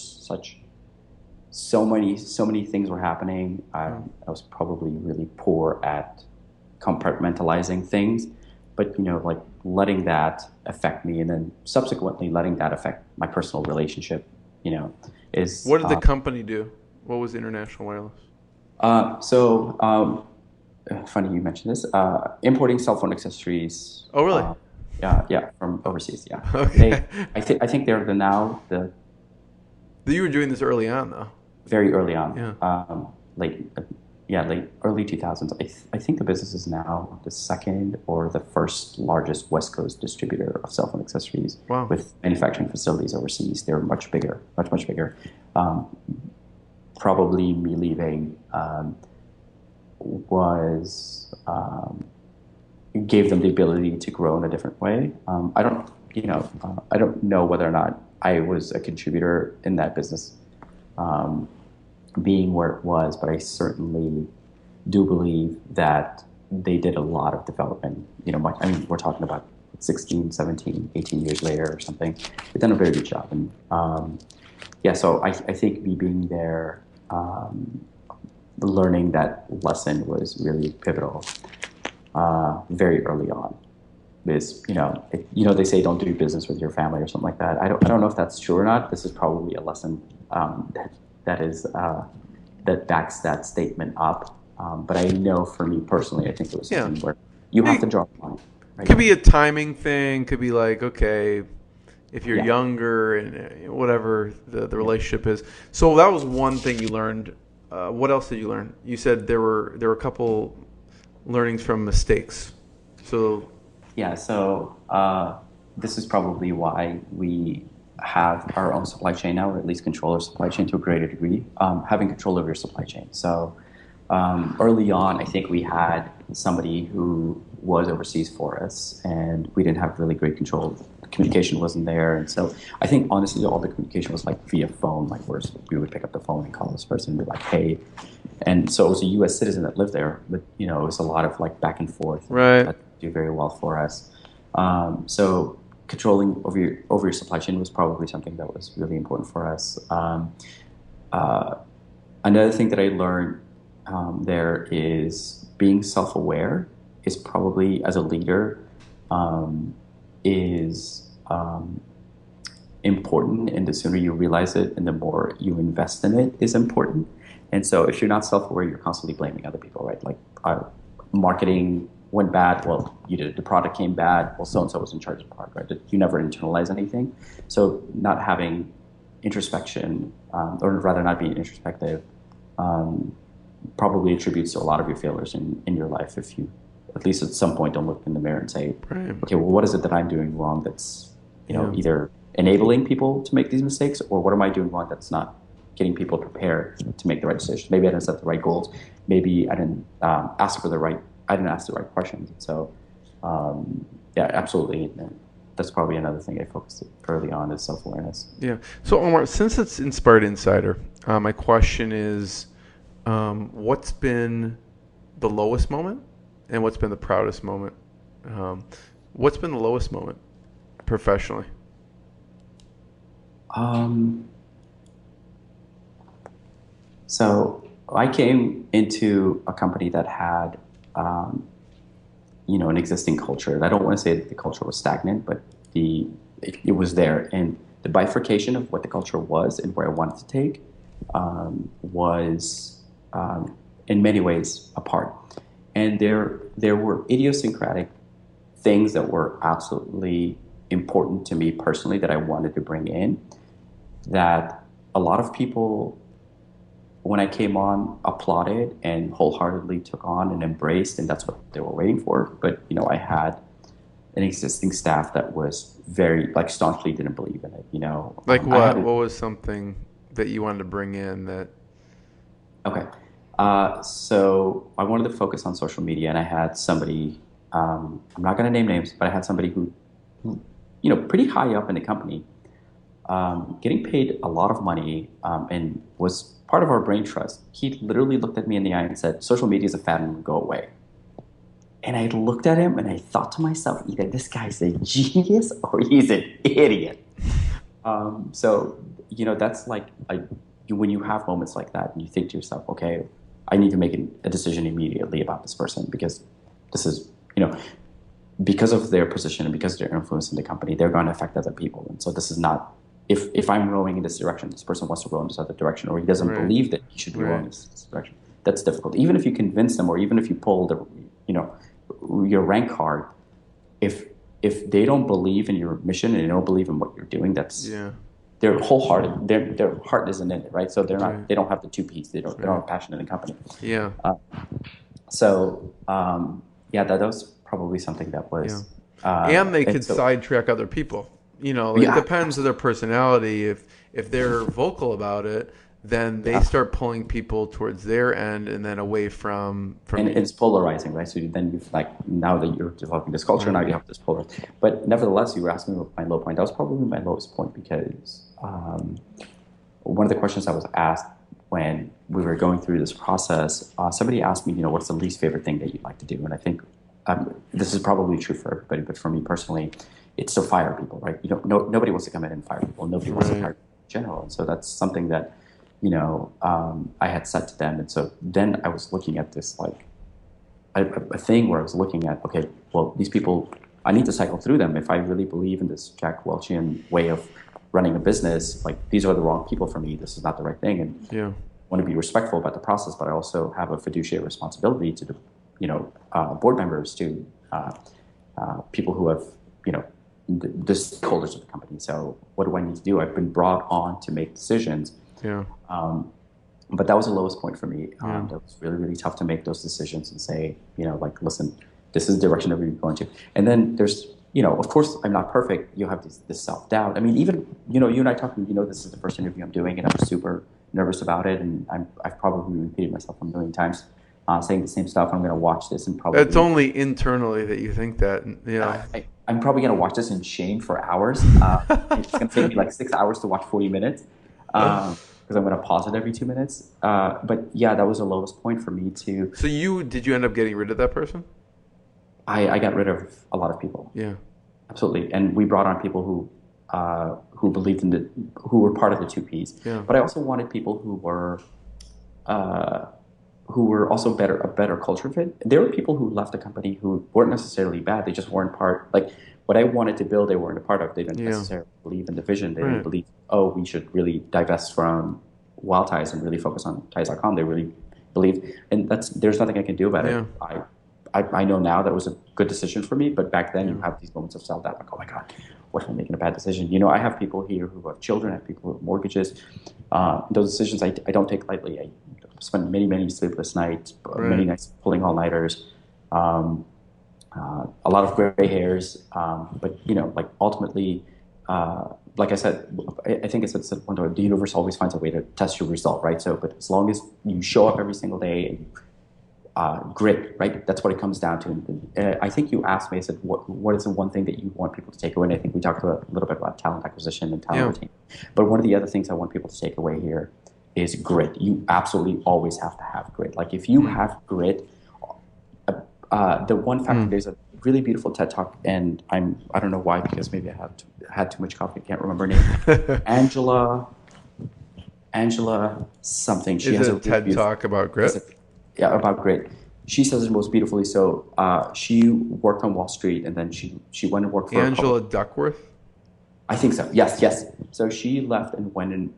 so many things were happening, I was probably really poor at compartmentalizing things. But letting that affect me, and then subsequently letting that affect my personal relationship, is. What did the company do? What was International Wireless? Funny you mentioned this. Importing cell phone accessories. Oh, really? Yeah, from overseas. Yeah. Okay. I think they're now the. You were doing this early on, though. Very early on. Yeah. Late early 2000s. I think the business is now the second or the first largest West Coast distributor of cell phone accessories. Wow. With manufacturing facilities overseas. They're much bigger, much bigger. Probably me leaving gave them the ability to grow in a different way. I don't know whether or not I was a contributor in that business. Being where it was, but I certainly do believe that they did a lot of development. We're talking about 16, 17, 18 years later or something. They've done a very good job. And yeah, so I think me being there, learning that lesson was really pivotal very early on. Is they say don't do business with your family or something like that. I don't know if that's true or not. This is probably a lesson that backs that statement up. But I know for me personally, I think it was something where you have to draw a line. Right? Could be a timing thing. Could be like, okay, if you're younger and whatever the relationship is. So that was one thing you learned. What else did you learn? You said there were a couple learnings from mistakes. So this is probably why we have our own supply chain now, or at least control our supply chain to a greater degree, having control over your supply chain. So early on, I think we had somebody who was overseas for us, and we didn't have really great control. The communication wasn't there, and so I think honestly, all the communication was like via phone. Like we would pick up the phone and call this person and be like, "Hey," and so it was a U.S. citizen that lived there, but it was a lot of like back and forth. Right. That do very well for us. So controlling over your supply chain was probably something that was really important for us. Another thing that I learned there is being self-aware is probably, as a leader, is important, and the sooner you realize it and the more you invest in it is important. And so if you're not self-aware, you're constantly blaming other people, right? Like marketing went bad, well, the product came bad, well, so-and-so was in charge of the product, right? You never internalize anything. So not having introspection, or rather not being introspective, probably attributes to a lot of your failures in your life. If you, at least at some point, don't look in the mirror and say, okay, well, what is it that I'm doing wrong that's, either enabling people to make these mistakes, or what am I doing wrong that's not getting people prepared to make the right decisions? Maybe I didn't set the right goals. Maybe I didn't ask the right questions. So, absolutely. That's probably another thing I focused early on is self-awareness. Yeah. So Omar, since it's Inspired Insider, my question is, what's been the lowest moment and what's been the proudest moment? What's been the lowest moment professionally? So I came into a company that had, an existing culture. And I don't want to say that the culture was stagnant, but it was there. And the bifurcation of what the culture was and where I wanted to take was in many ways apart. And there were idiosyncratic things that were absolutely important to me personally that I wanted to bring in, that a lot of people, when I came on, applauded and wholeheartedly took on and embraced, and that's what they were waiting for. But, I had an existing staff that was very, staunchly didn't believe in it, Like what? What was something that you wanted to bring in that? Okay. So I wanted to focus on social media, and I had somebody, I'm not going to name names, but I had somebody who, pretty high up in the company, getting paid a lot of money, and was part of our brain trust. He literally looked at me in the eye and said, social media is a fad and will go away. And I looked at him and I thought to myself, either this guy's a genius or he's an idiot. So, that's like, when you have moments like that and you think to yourself, okay, I need to make a decision immediately about this person, because this is, because of their position and because of their influence in the company, they're going to affect other people. And so this is not, if I'm rowing in this direction, this person wants to row in this other direction, or he doesn't believe that he should be rowing in this direction. That's difficult. Even if you convince them, or even if you pull your rank card, if they don't believe in your mission and they don't believe in what you're doing, they're wholehearted. Their heart isn't in it, right? So they're not. They don't have the two P's. They don't have passion in the company. Yeah. That was probably something that was. And they could sidetrack other people. It depends on their personality. If they're vocal about it, then they start pulling people towards their end and then away from. And it's polarizing, right? So then you've now that you're developing this culture, now you have this polarizing. But nevertheless, you were asking me about my low point. That was probably my lowest point, because one of the questions I was asked when we were going through this process, somebody asked me, what's the least favorite thing that you'd like to do? And I think this is probably true for everybody, but for me personally, it's to fire people, right? You don't, nobody wants to come in and fire people. Nobody wants to fire people in general. And so that's something that, I had said to them. And so then I was looking at this, like a thing where I was looking at, okay, well, these people, I need to cycle through them. If I really believe in this Jack Welchian way of running a business, like these are the wrong people for me. This is not the right thing. And I want to be respectful about the process, but I also have a fiduciary responsibility to the, board members, to people who have, the stakeholders of the company. So what do I need to do? I've been brought on to make decisions. But that was the lowest point for me. That was really, really tough to make those decisions and say, like, listen, this is the direction that we're going to. And then there's, of course, I'm not perfect. You have this self-doubt. I mean, even, you and I talking, this is the first interview I'm doing, and I'm super nervous about it. And I've probably repeated myself a million times, saying the same stuff. I'm going to watch this and probably... It's only internally that you think that, I'm probably going to watch this in shame for hours. It's going to take me like 6 hours to watch 40 minutes. Because I'm going to pause it every 2 minutes. But yeah, that was the lowest point for me to... So did you end up getting rid of that person? I got rid of a lot of people. Yeah. Absolutely. And we brought on people who believed in who were part of the two Ps. Yeah. But I also wanted people who were also a better culture fit. There were people who left the company who weren't necessarily bad. They just weren't part, like what I wanted to build, they weren't a part of. They didn't necessarily believe in the vision. They didn't believe, we should really divest from Wild Ties and really focus on ties.com. They really believed, and there's nothing I can do about it. I know now that it was a good decision for me, but back then you have these moments of self-doubt, like, oh my God, what if I'm making a bad decision? I have people here who have children, I have people who have mortgages. Those decisions I don't take lightly. I spend many, many sleepless nights, many nights pulling all-nighters, a lot of gray hairs. But, like ultimately, like I said, I think it's one time, the universe always finds a way to test your result, right? So, but as long as you show up every single day and grit, right? That's what it comes down to. And I think you asked me, I said, what is the one thing that you want people to take away? And I think we talked a little bit about talent acquisition and talent retention. But one of the other things I want people to take away here is grit. You absolutely always have to have grit. Like if you have grit, the one factor, there's a really beautiful TED Talk, and I don't know why, because maybe I had too much coffee, I can't remember her name. Angela something. She has a TED Talk about grit? Yeah, about grit. She says it most beautifully. So she worked on Wall Street, and then she went and worked for Angela Duckworth? I think so. Yes. So she left and went and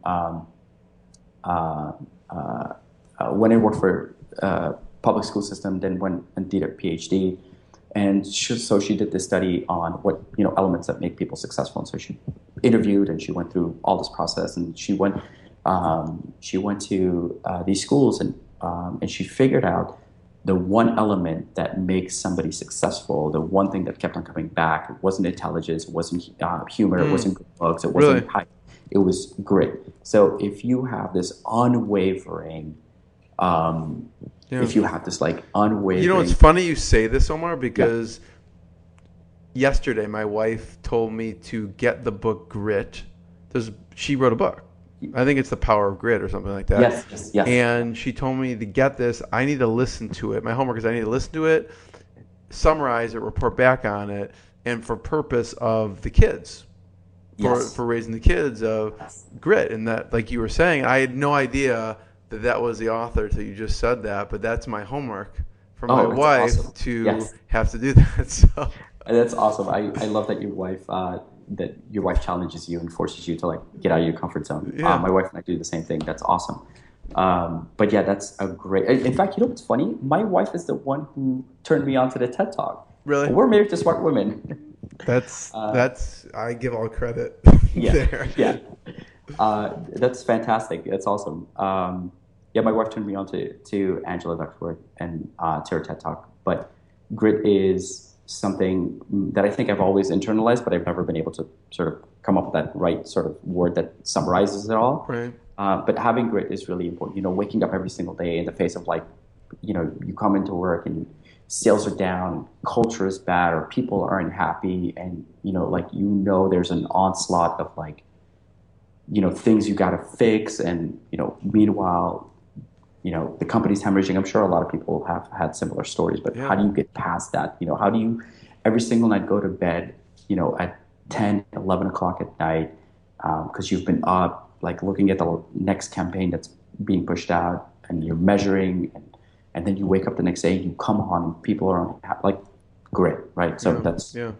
worked for public school system, then went and did a PhD. And so she did this study on what elements that make people successful. And so she interviewed and she went through all this process, and she went to these schools and she figured out the one element that makes somebody successful, the one thing that kept on coming back. It wasn't intelligence, it wasn't humor, it wasn't good books, it wasn't hype, it was grit. So if you have this unwavering, if you have this like unwavering... it's funny you say this, Omar, because yesterday my wife told me to get the book Grit. She wrote a book. I think it's The Power of Grit or something like that. Yes. And she told me to get this. I need to listen to it. My homework is I need to listen to it, summarize it, report back on it, and for purpose of the kids, for raising the kids of grit. And that, like you were saying, I had no idea that was the author until you just said that, but that's my homework for my wife to have to do that. So that's awesome. I love that your wife challenges you and forces you to like get out of your comfort zone. My wife and I do the same thing. That's awesome. But yeah, that's a great... In fact, what's funny? My wife is the one who turned me on to the TED Talk. Really? We're married to smart women. That's I give all credit there. Yeah. That's fantastic. That's awesome. My wife turned me on to Angela Duckworth and to her TED Talk. But grit is something that I think I've always internalized, but I've never been able to sort of come up with that right sort of word that summarizes it all. Right. But having grit is really important. Waking up every single day in the face of like, you come into work and sales are down, culture is bad, or people aren't happy, and there's an onslaught of like, things you got to fix, and meanwhile, the company's hemorrhaging. I'm sure a lot of people have had similar stories, but how Yeah. do you get past that? How do you every single night go to bed, at 10, 11 o'clock at night, because you've been up, like looking at the next campaign that's being pushed out, and you're measuring, and then you wake up the next day, you come on, and people are on, like, great, right? So Yeah. that's, Yeah.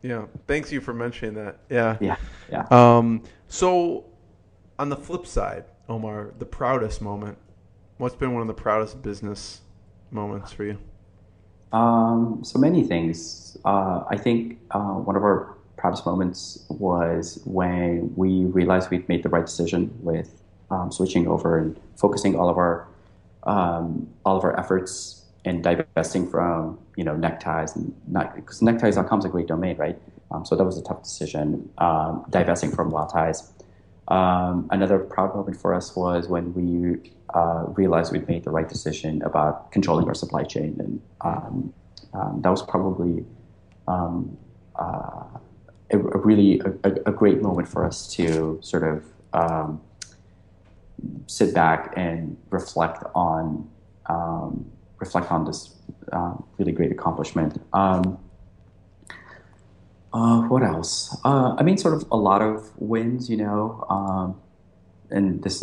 Yeah. Thanks you for mentioning that. Yeah. yeah, yeah. So on the flip side, Omar, the proudest moment. What's been one of the proudest business moments for you? So many things. I think one of our proudest moments was when we realized we'd made the right decision with switching over and focusing all of our efforts and divesting from neckties, and not because neckties.com is a great domain, right? So that was a tough decision. Divesting from law ties. Another proud moment for us was when we realized we'd made the right decision about controlling our supply chain, and that was probably um, uh, a great moment for us to sort of sit back and reflect on this really great accomplishment. What else? I mean, sort of a lot of wins, and this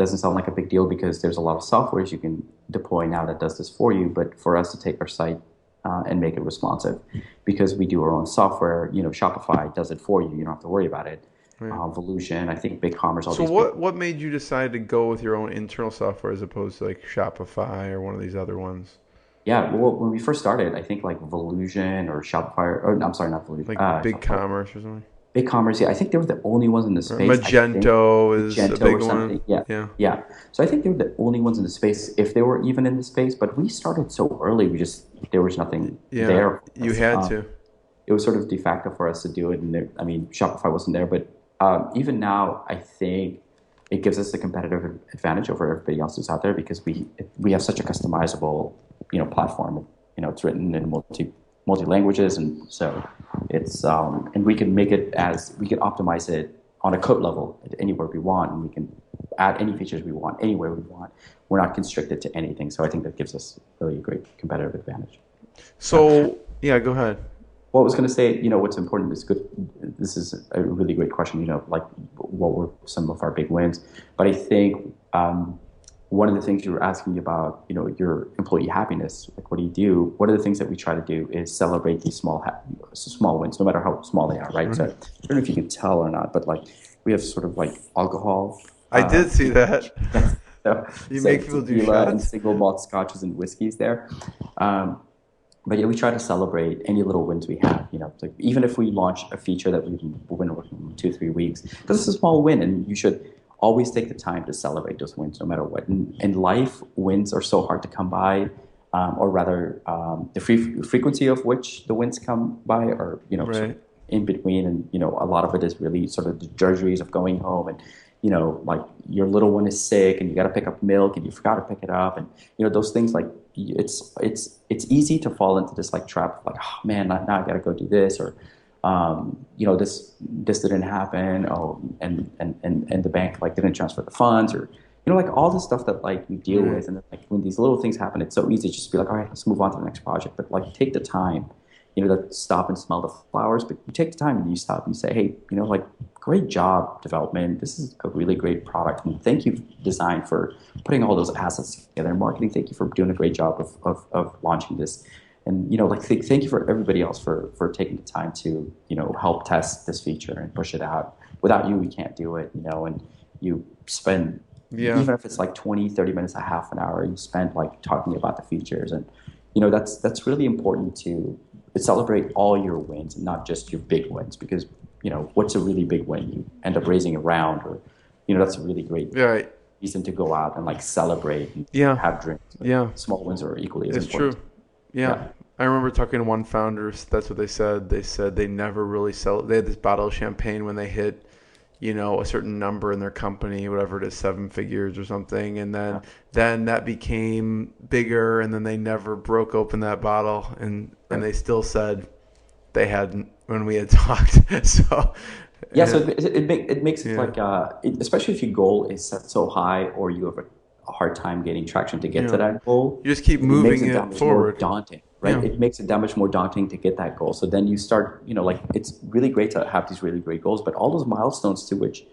doesn't sound like a big deal because there's a lot of softwares you can deploy now that does this for you. But for us to take our site and make it responsive, because we do our own software, Shopify does it for you. You don't have to worry about it. Right. Volusion, I think BigCommerce, all So these. what made you decide to go with your own internal software as opposed to like Shopify or one of these other ones? Yeah, well, when we first started, I think like Volusion or Shopify, or no, I'm sorry, not Volusion, Like Big Shopify, Commerce or something? BigCommerce. Yeah, I think they were the only ones in the Or space. I think Magento is a Magento big or one. something. Yeah, Yeah. yeah. So I think they were the only ones in the space, if they were even in the space. But we started so early, there was nothing Yeah. there for You us. had to. It was sort of de facto for us to do it. And I mean, Shopify wasn't there, but even now, I think it gives us a competitive advantage over everybody else who's out there because we have such a customizable, platform. It's written in multi languages, and so it's and we can optimize it on a code level anywhere we want, and we can add any features we want anywhere we want. We're not constricted to anything, so I think that gives us really a great competitive advantage. Yeah. So yeah, go ahead. Well, I was going to say, what's important is good. This is a really great question. Like what were some of our big wins? But I think one of the things you were asking me about, your employee happiness. Like, what do you do? One of the things that we try to do is celebrate these small wins, no matter how small they are, right? So I don't know if you can tell or not, but like we have sort of like alcohol. I did see that. So, You so make people do tequila and shots. single malt scotches and whiskeys there. But yeah, we try to celebrate any little wins we have. Like even if we launch a feature that we've been working on 2-3 weeks, this is a small win, and you should always take the time to celebrate those wins, no matter what. In life, wins are so hard to come by, or rather, the frequency of which the wins come by, or sort of Right. in between, and a lot of it is really sort of the drudgeries of going home, and like your little one is sick, and you got to pick up milk, and you forgot to pick it up, and those things, like it's easy to fall into this like trap of like, oh man, now I got to go do this, or this didn't happen, oh, and the bank like didn't transfer the funds, or like all the stuff that like we deal with, and then, like when these little things happen, it's so easy to just be like, all right, let's move on to the next project. But like take the time, to stop and smell the flowers. But you take the time and you stop and you say, hey, like, great job, development. This is a really great product, and thank you, design, for putting all those assets together. And marketing, thank you for doing a great job of launching this. And like thank you for everybody else for taking the time to help test this feature and push it out. Without you, we can't do it. And you spend, Yeah. even if it's like 20-30 minutes, a half an hour, you spend like talking about the features, and that's really important to celebrate all your wins and not just your big wins, because what's a really big win? You end up raising a round, or that's a really great Right. reason to go out and like celebrate and Yeah. have drinks. But Yeah. small wins are equally as It's important. true. Yeah. I remember talking to one founder. That's what they said. They said they never really sell. They had this bottle of champagne when they hit, a certain number in their company, whatever it is, 7 figures or something, and then that became bigger, and then they never broke open that bottle, and they still said they hadn't when we had talked. So Yeah, so it makes it Yeah. like especially if your goal is set so high, or you have a hard time getting traction to get to that goal, you just keep it makes moving it that it much more forward. daunting, right? Yeah. It makes it that much more daunting to get that goal. So then you start, like it's really great to have these really great goals, but all those milestones to which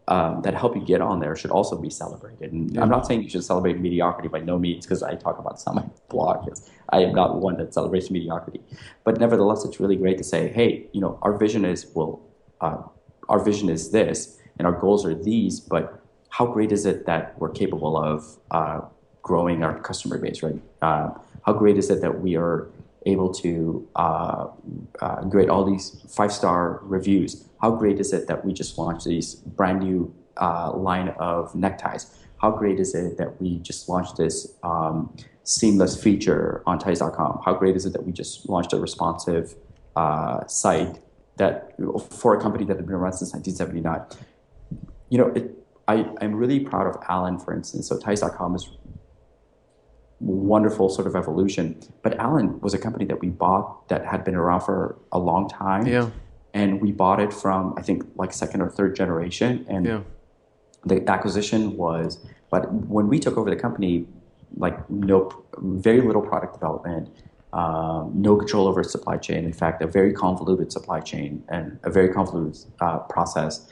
that help you get on there should also be celebrated. And I'm not saying you should celebrate mediocrity by no means, because I talk about this on my blog. I am not one that celebrates mediocrity, but nevertheless, it's really great to say, hey, our vision is this, and our goals are these. But how great is it that we're capable of growing our customer base, right? How great is it that we are able to grade all these 5-star reviews? How great is it that we just launched these brand new line of neckties? How great is it that we just launched this seamless feature on ties.com? How great is it that we just launched a responsive site that for a company that had been around since 1979? I'm really proud of Alan, for instance. So ties.com is wonderful sort of evolution. But Alan was a company that we bought that had been around for a long time. Yeah. And we bought it from, I think, like second or third generation. And the acquisition was, but when we took over the company, like very little product development, no control over supply chain. In fact, a very convoluted supply chain and a very convoluted process,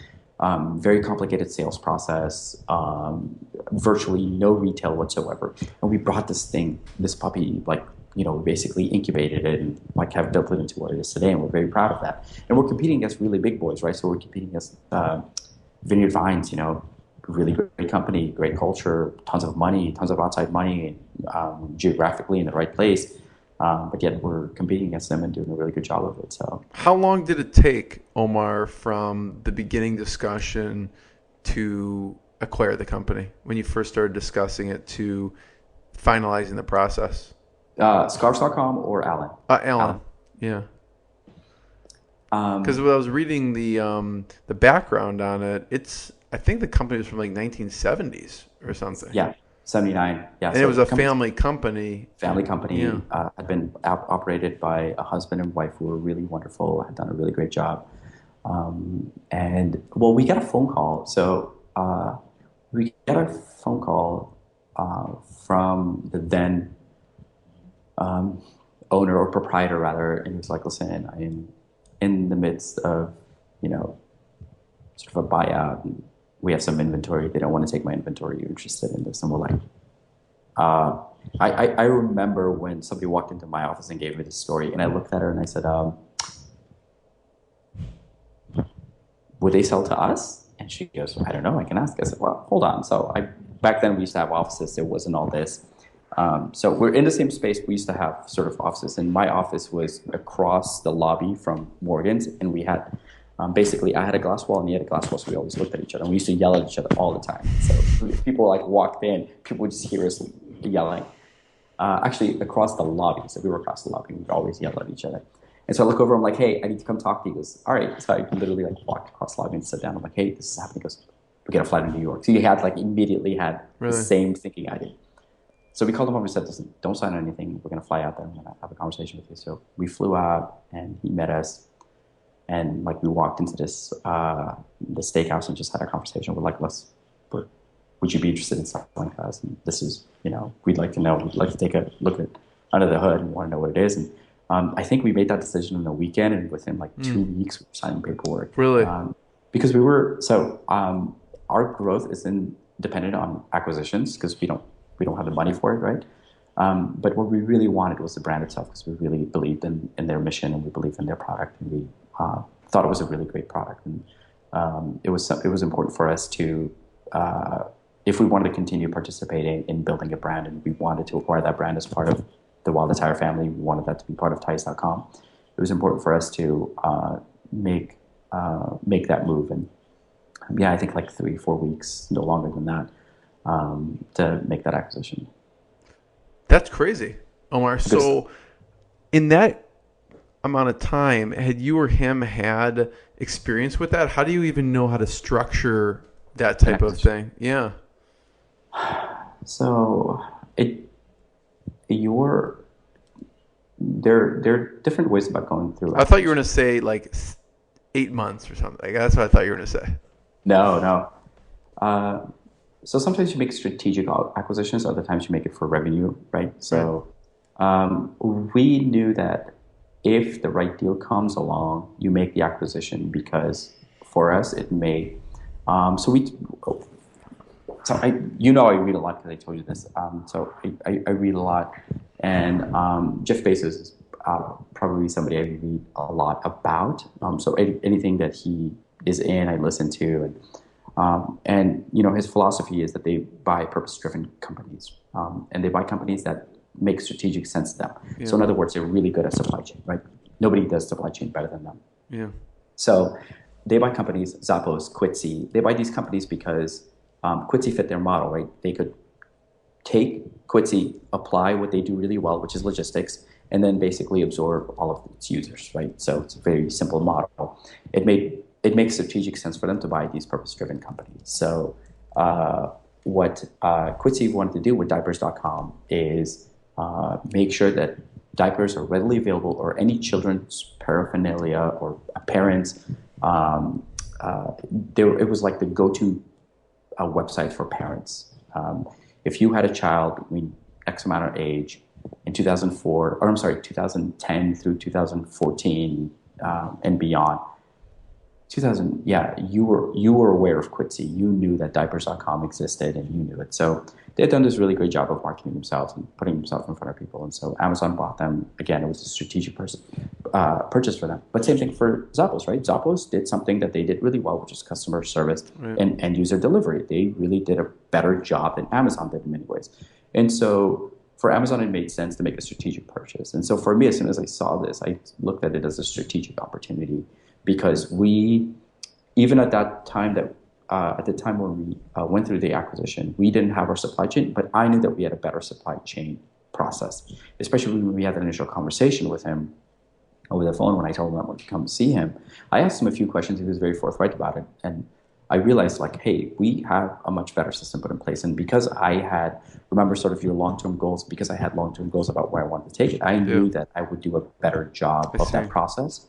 very complicated sales process, virtually no retail whatsoever. And we brought this puppy, basically incubated it and have built it into what it is today. And we're very proud of that. And we're competing against really big boys, right? So we're competing against Vineyard Vines, really great company, great culture, tons of money, tons of outside money, geographically in the right place. But yet we're competing against them and doing a really good job of it. So, how long did it take, Omar, from the beginning discussion to acquire the company, when you first started discussing it, to finalizing the process? Scarves.com or Alan? Alan. Yeah. Because when I was reading the background on it, I think the company was from 1970s or something. Yeah, 79. Yeah, and it was a family company. Family company. Had been operated by a husband and wife who were really wonderful. Had done a really great job. We got a phone call. So we got a phone call from the then owner or proprietor rather, and he was like, "Listen, I am in the midst of, sort of a buyout, and we have some inventory. They don't want to take my inventory. Are you interested in this?" And we're like, I remember when somebody walked into my office and gave me this story, and I looked at her and I said, "Would they sell to us?" And she goes, "I don't know. I can ask." I said, "Well, hold on." So back then we used to have offices. There wasn't all this. So we're in the same space. We used to have sort of offices, and my office was across the lobby from Morgan's, and we had basically I had a glass wall and he had a glass wall, so we always looked at each other, and we used to yell at each other all the time. So if people walked in, people would just hear us yelling. Actually, across the lobby. So we were across the lobby. We would always yell at each other. And so I look over. I'm like, "Hey, I need to come talk to you." He goes, "All right." So I literally walked across the lobby and sit down. I'm like, "Hey, this is happening." He goes, "We get a flight to New York." So he had immediately had the same thinking I did. So we called him up and said, "Listen, don't sign anything. We're going to fly out there. I'm going to have a conversation with you." So we flew out and he met us. And we walked into this the steakhouse and just had a conversation. We're like, would you be interested in selling to us? And this is, we'd like to know. We'd like to take a look at under the hood and want to know what it is. And I think we made that decision in a weekend, and within 2 weeks we were signing paperwork. Really? Because our growth isn't dependent on acquisitions, because we don't have the money for it, right? But what we really wanted was the brand itself, because we really believed in their mission, and we believed in their product, and we thought it was a really great product. And it was important for us to, if we wanted to continue participating in building a brand, and we wanted to acquire that brand as part of the Wild Attire family, we wanted that to be part of ties.com. It was important for us to make that move. And I think 3-4 weeks, no longer than that, to make that acquisition. That's crazy, Omar. So in that amount of time, had you or him had experience with that? How do you even know how to structure that type of thing? Yeah. So there are different ways about going through. I thought you were going to say 8 months or something. That's what I thought you were going to say. No. So sometimes you make strategic acquisitions, other times you make it for revenue, right? Right. So we knew that if the right deal comes along, you make the acquisition because for us it made. So we, so I read a lot because I told you this. So I read a lot, and Jeff Bezos is probably somebody I read a lot about. So anything that he is in, I listen to, and his philosophy is that they buy purpose-driven companies, and they buy companies that make strategic sense to them. Yeah. So in other words, they're really good at supply chain, right? Nobody does supply chain better than them. Yeah. So they buy companies, Zappos, Quidsi. They buy these companies because Quidsi fit their model, right? They could take Quidsi, apply what they do really well, which is logistics, and then basically absorb all of its users, right? So it's a very simple model. It makes strategic sense for them to buy these purpose-driven companies. So what Quidsi wanted to do with diapers.com is make sure that diapers are readily available, or any children's paraphernalia or parents. It was like the go-to website for parents. If you had a child between X amount of age in 2004, or I'm sorry, 2010 through 2014 and beyond, 2000, yeah, you were aware of Quidsi. You knew that diapers.com existed, and you knew it. So they had done this really great job of marketing themselves and putting themselves in front of people. And so Amazon bought them. Again, it was a strategic purchase for them. But same thing for Zappos, right? Zappos did something that they did really well, which is customer service and end user delivery. They really did a better job than Amazon did in many ways. And so for Amazon, it made sense to make a strategic purchase. And so for me, as soon as I saw this, I looked at it as a strategic opportunity. Because we, even at that time at the time when we went through the acquisition, we didn't have our supply chain, but I knew that we had a better supply chain process, especially when we had that initial conversation with him over the phone when I told him I wanted to come see him. I asked him a few questions. He was very forthright about it. And I realized, like, hey, we have a much better system put in place. And because remember sort of your long-term goals, because I had long-term goals about where I wanted to take it, I knew that I would do a better job of that process.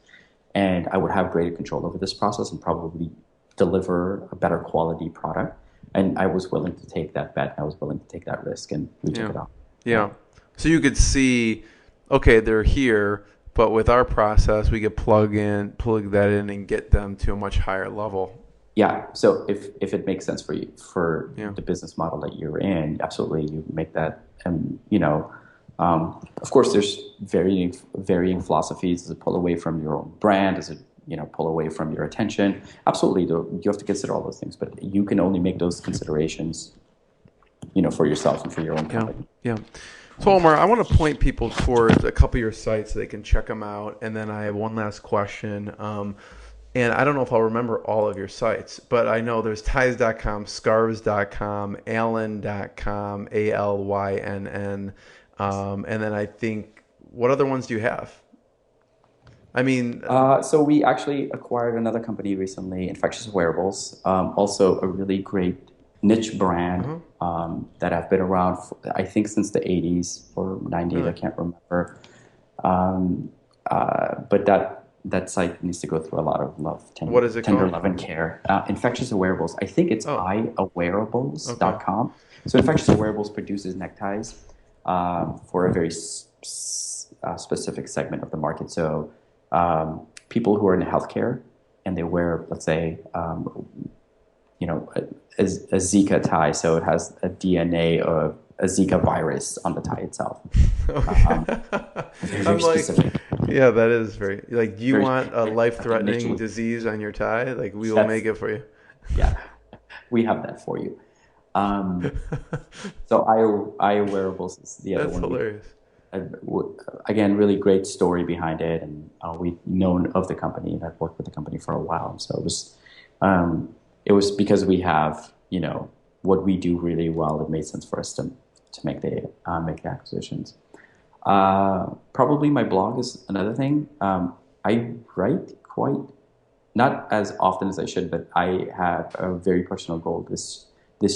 And I would have greater control over this process and probably deliver a better quality product. And I was willing to take that bet. I was willing to take that risk, and we took it on. Yeah. So you could see, okay, they're here, but with our process, we could plug that in and get them to a much higher level. Yeah. So if it makes sense for you, for the business model that you're in, absolutely, you make that. And, of course, there's varying philosophies. Does it pull away from your own brand? Does it, pull away from your attention? Absolutely, you have to consider all those things. But you can only make those considerations, for yourself and for your own company. Yeah. So, Omar, I want to point people towards a couple of your sites so they can check them out. And then I have one last question. And I don't know if I'll remember all of your sites, but I know there's ties.com, scarves.com, alyn.com, ALYNN. And then I think, what other ones do you have? I mean, so we actually acquired another company recently, Infectious Wearables, also a really great niche brand that have been around, I think, since the 80s or 90s. Really? I can't remember. But that site needs to go through a lot of love, what is it tender called? love and care. Infectious Wearables. I think it's iwearables.com. Okay. So Infectious Wearables produces neckties for a very specific segment of the market. So people who are in healthcare and they wear, let's say, a Zika tie, so it has a DNA of a Zika virus on the tie itself. Very specific. Yeah, that is very, like, do you want a life-threatening disease on your tie? Like, we will make it for you. Yeah, we have that for you. So iWearables is the other one. That's hilarious. Again, really great story behind it, and we've known of the company and I've worked with the company for a while. So it was because we have, what we do really well. It made sense for us to make the acquisitions. Probably my blog is another thing. I write not as often as I should, but I have a very personal goal this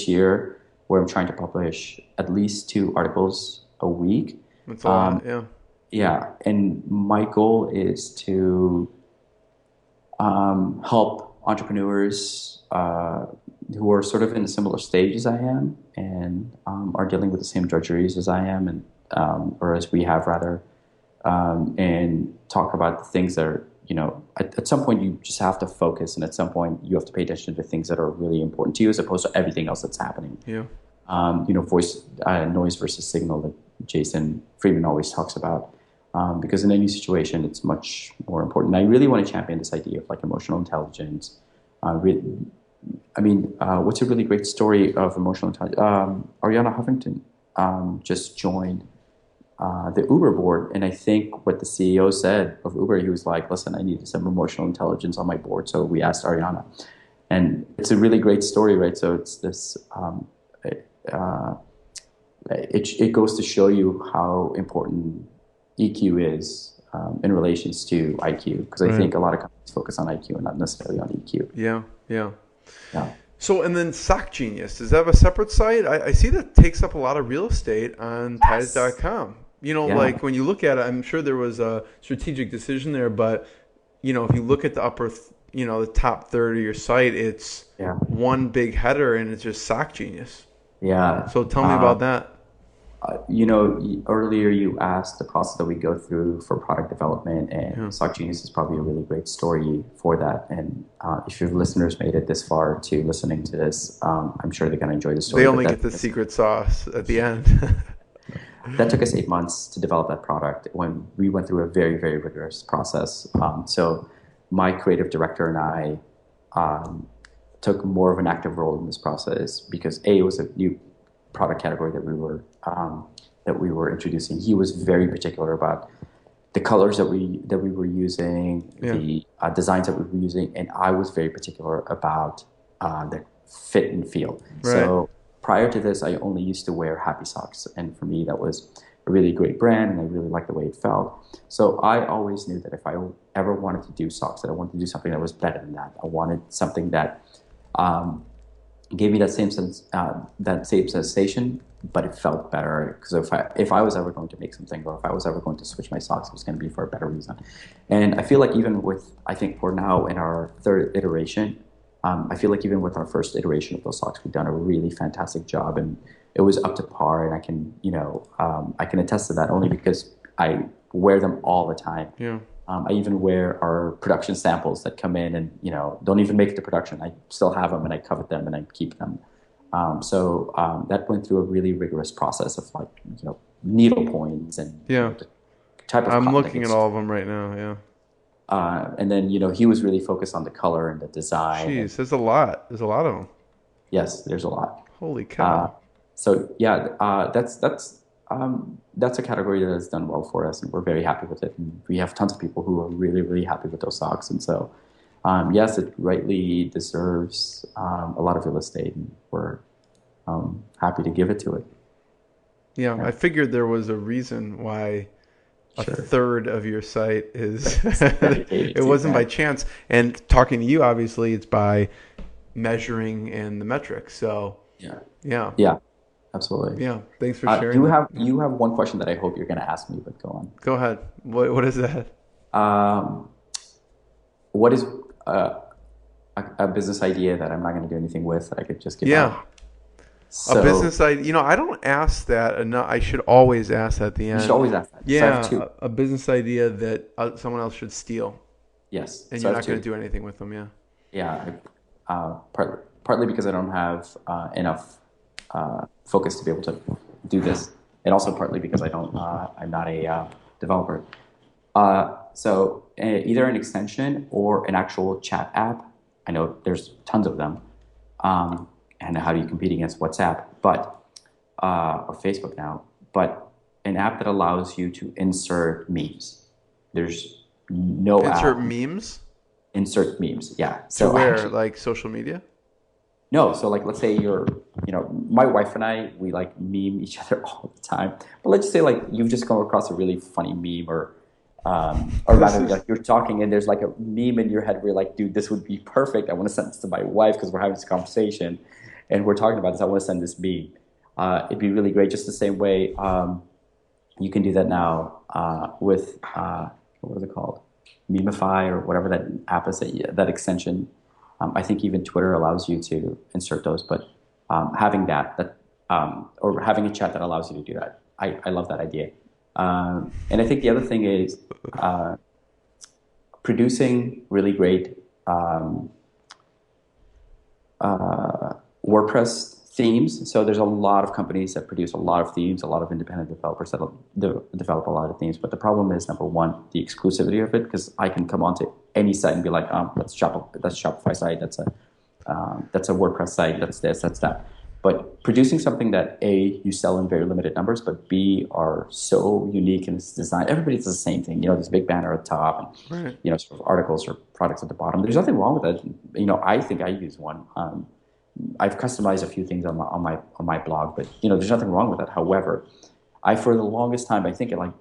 year where I'm trying to publish at least 2 articles a week. That's a lot, yeah. Yeah, and my goal is to help entrepreneurs who are sort of in a similar stage as I am and are dealing with the same drudgeries as I am, and or as we have rather, and talk about the things that are, at some point you just have to focus, and at some point you have to pay attention to things that are really important to you as opposed to everything else that's happening. Yeah. Voice, noise versus signal that Jason Friedman always talks about. Because in any situation, it's much more important. And I really want to champion this idea of like emotional intelligence. What's a really great story of emotional intelligence? Ariana Huffington just joined the Uber board, and I think what the CEO said of Uber, he was like, "Listen, I need some emotional intelligence on my board." So we asked Ariana, and it's a really great story, right? So it's this. It goes to show you how important EQ is in relations to IQ, because I think a lot of companies focus on IQ and not necessarily on EQ. Yeah. Yeah. So, and then Sock Genius, does that have a separate site? I see that takes up a lot of real estate on Tides.com. Like when you look at it, I'm sure there was a strategic decision there, but if you look at the upper, the top third of your site, it's one big header and it's just Sock Genius. Yeah. So tell me about that. Earlier you asked the process that we go through for product development, and Sock Genius is probably a really great story for that. And if your listeners made it this far to listening to this, I'm sure they're going to enjoy the story. They only get the secret sauce at the end. That took us 8 months to develop that product when we went through a very, very rigorous process. So my creative director and I took more of an active role in this process because it was a new product category that we were introducing. He was very particular about the colors that we were using, the designs that we were using, and I was very particular about the fit and feel. Right. So prior to this, I only used to wear Happy Socks, and for me that was a really great brand, and I really liked the way it felt. So I always knew that if I ever wanted to do socks, that I wanted to do something that was better than that. I wanted something that gave me that same sense, that same sensation, but it felt better. Because if I was ever going to make something, or if I was ever going to switch my socks, it was going to be for a better reason. And I feel like I think we're now in our third iteration. I feel like even with our first iteration of those socks, we've done a really fantastic job, and it was up to par. And I can attest to that only because I wear them all the time. Yeah. I even wear our production samples that come in and, don't even make it to production. I still have them and I covet them and I keep them. So that went through a really rigorous process of needle points and the type of. I'm looking at all of them right now. Yeah. And then, he was really focused on the color and the design. Jeez, there's a lot. There's a lot of them. Yes, there's a lot. Holy cow. That's a category that has done well for us, and we're very happy with it. And we have tons of people who are really, really happy with those socks. And so, yes, it rightly deserves a lot of real estate, and we're happy to give it to it. Yeah, I figured there was a reason why a third of your site is it wasn't by chance. And talking to you, obviously, it's by measuring and the metrics. So yeah. Absolutely. Yeah. Thanks for sharing. You have one question that I hope you're going to ask me, but go on. Go ahead. What is that? What is a business idea that I'm not going to do anything with that I could just give out? So, a business idea. I don't ask that enough. I should always ask that at the end. You should always ask that. Yeah. So a business idea that someone else should steal. Yes. And you're not going to do anything with them. Yeah. Yeah. Partly because I don't have enough focus to be able to do this, and also partly because I'm not a developer. So either an extension or an actual chat app. I know there's tons of them, and how do you compete against WhatsApp, or Facebook now? But an app that allows you to insert memes. There's no insert app. Memes. Insert memes. Yeah. So to where, like social media? No, so let's say my wife and I, we meme each other all the time. But let's just say you've just come across a really funny meme, or rather you're talking and there's a meme in your head where you're like, dude, this would be perfect. I want to send this to my wife because we're having this conversation and we're talking about this. I want to send this meme. It'd be really great. Just the same way you can do that now with what was it called? Memeify or whatever that app is, that extension. I think even Twitter allows you to insert those, but having or having a chat that allows you to do that, I love that idea. And I think the other thing is producing really great WordPress themes. So there's a lot of companies that produce a lot of themes, a lot of independent developers that develop a lot of themes. But the problem is, number one, the exclusivity of it, because I can come onto any site and be like, that's a Shopify site, that's a WordPress site, that's this, that's that. But producing something that A, you sell in very limited numbers, but B, are so unique in its design. Everybody does the same thing. This big banner at the top and, Right. Sort of articles or products at the bottom. There's nothing wrong with it. I think I use one. I've customized a few things on my blog, but there's nothing wrong with that. However, for the longest time, I think at like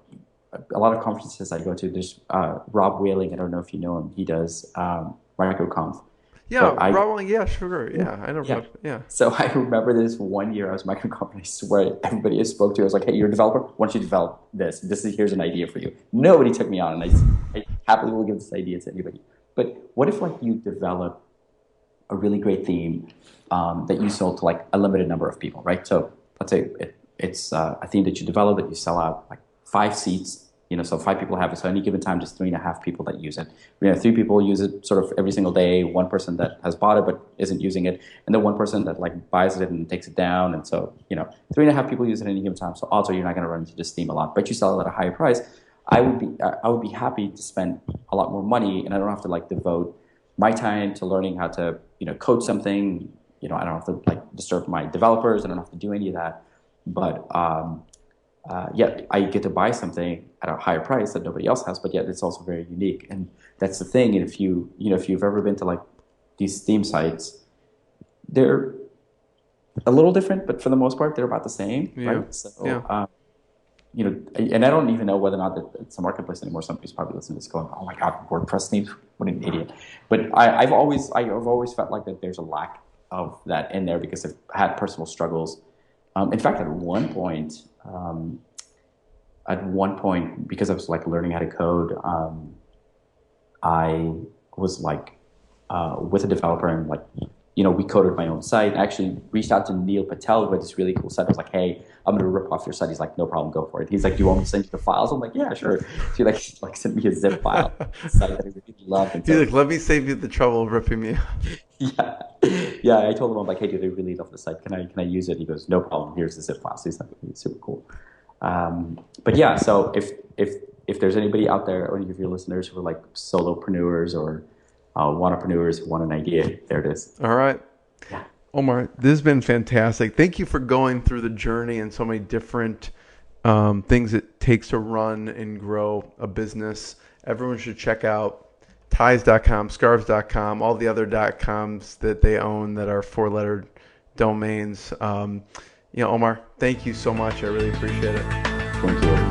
a lot of conferences I go to, there's Rob Whaling. I don't know if you know him. He does MicroConf. Yeah, Rob, yeah, sure. Yeah, I know. Yeah. Rob, yeah. So I remember this one year I was MicroConf, and I swear everybody I spoke to, I was like, "Hey, you're a developer. Why don't you develop this? Here's an idea for you." Nobody took me on, and I happily will give this idea to anybody. But what if like you develop a really great theme that you sold to like a limited number of people, right? So let's say it's a theme that you develop that you sell out like 5 seats, so 5 people have it. So any given time, just 3.5 people that use it. 3 people use it sort of every single day. 1 person that has bought it but isn't using it, and then 1 person that like buys it and takes it down. And so 3.5 people use it at any given time. So also you're not going to run into this theme a lot, but you sell it at a higher price. I would be happy to spend a lot more money, and I don't have to like devote my time to learning how to code something. I don't have to like disturb my developers. I don't have to do any of that. But yet I get to buy something at a higher price that nobody else has. But yet it's also very unique, and that's the thing. And if you've ever been to like these theme sites, they're a little different, but for the most part, they're about the same, right? So, and I don't even know whether or not that it's a marketplace anymore. Somebody's probably listening to this going, "Oh my God, WordPress themes! What an idiot!" But I've always felt like that there's a lack of that in there because I've had personal struggles. In fact, at one point, because I was like learning how to code, I was like with a developer and like, we coded my own site. I actually reached out to Neil Patel, who had this really cool site. I was like, "Hey, I'm going to rip off your site." He's like, "No problem, go for it." He's like, "Do you want me to send you the files?" I'm like, "Yeah, sure." He like sent me a zip file, site that I really loved. And He's like, "Let me save you the trouble of ripping me yeah. Yeah, I told him, I'm like, "Hey, dude, I really love the site. Can I use it?" He goes, "No problem. Here's the zip file." So he's like, it's super cool. But yeah, so if there's anybody out there, or any of your listeners who are like solopreneurs or wantrepreneurs who want an idea, there it is. All right. Yeah. Omar, this has been fantastic. Thank you for going through the journey and so many different things it takes to run and grow a business. Everyone should check out ties.com, scarves.com, all the other .coms that they own that are 4-letter domains. Omar, thank you so much. I really appreciate it. Thank you.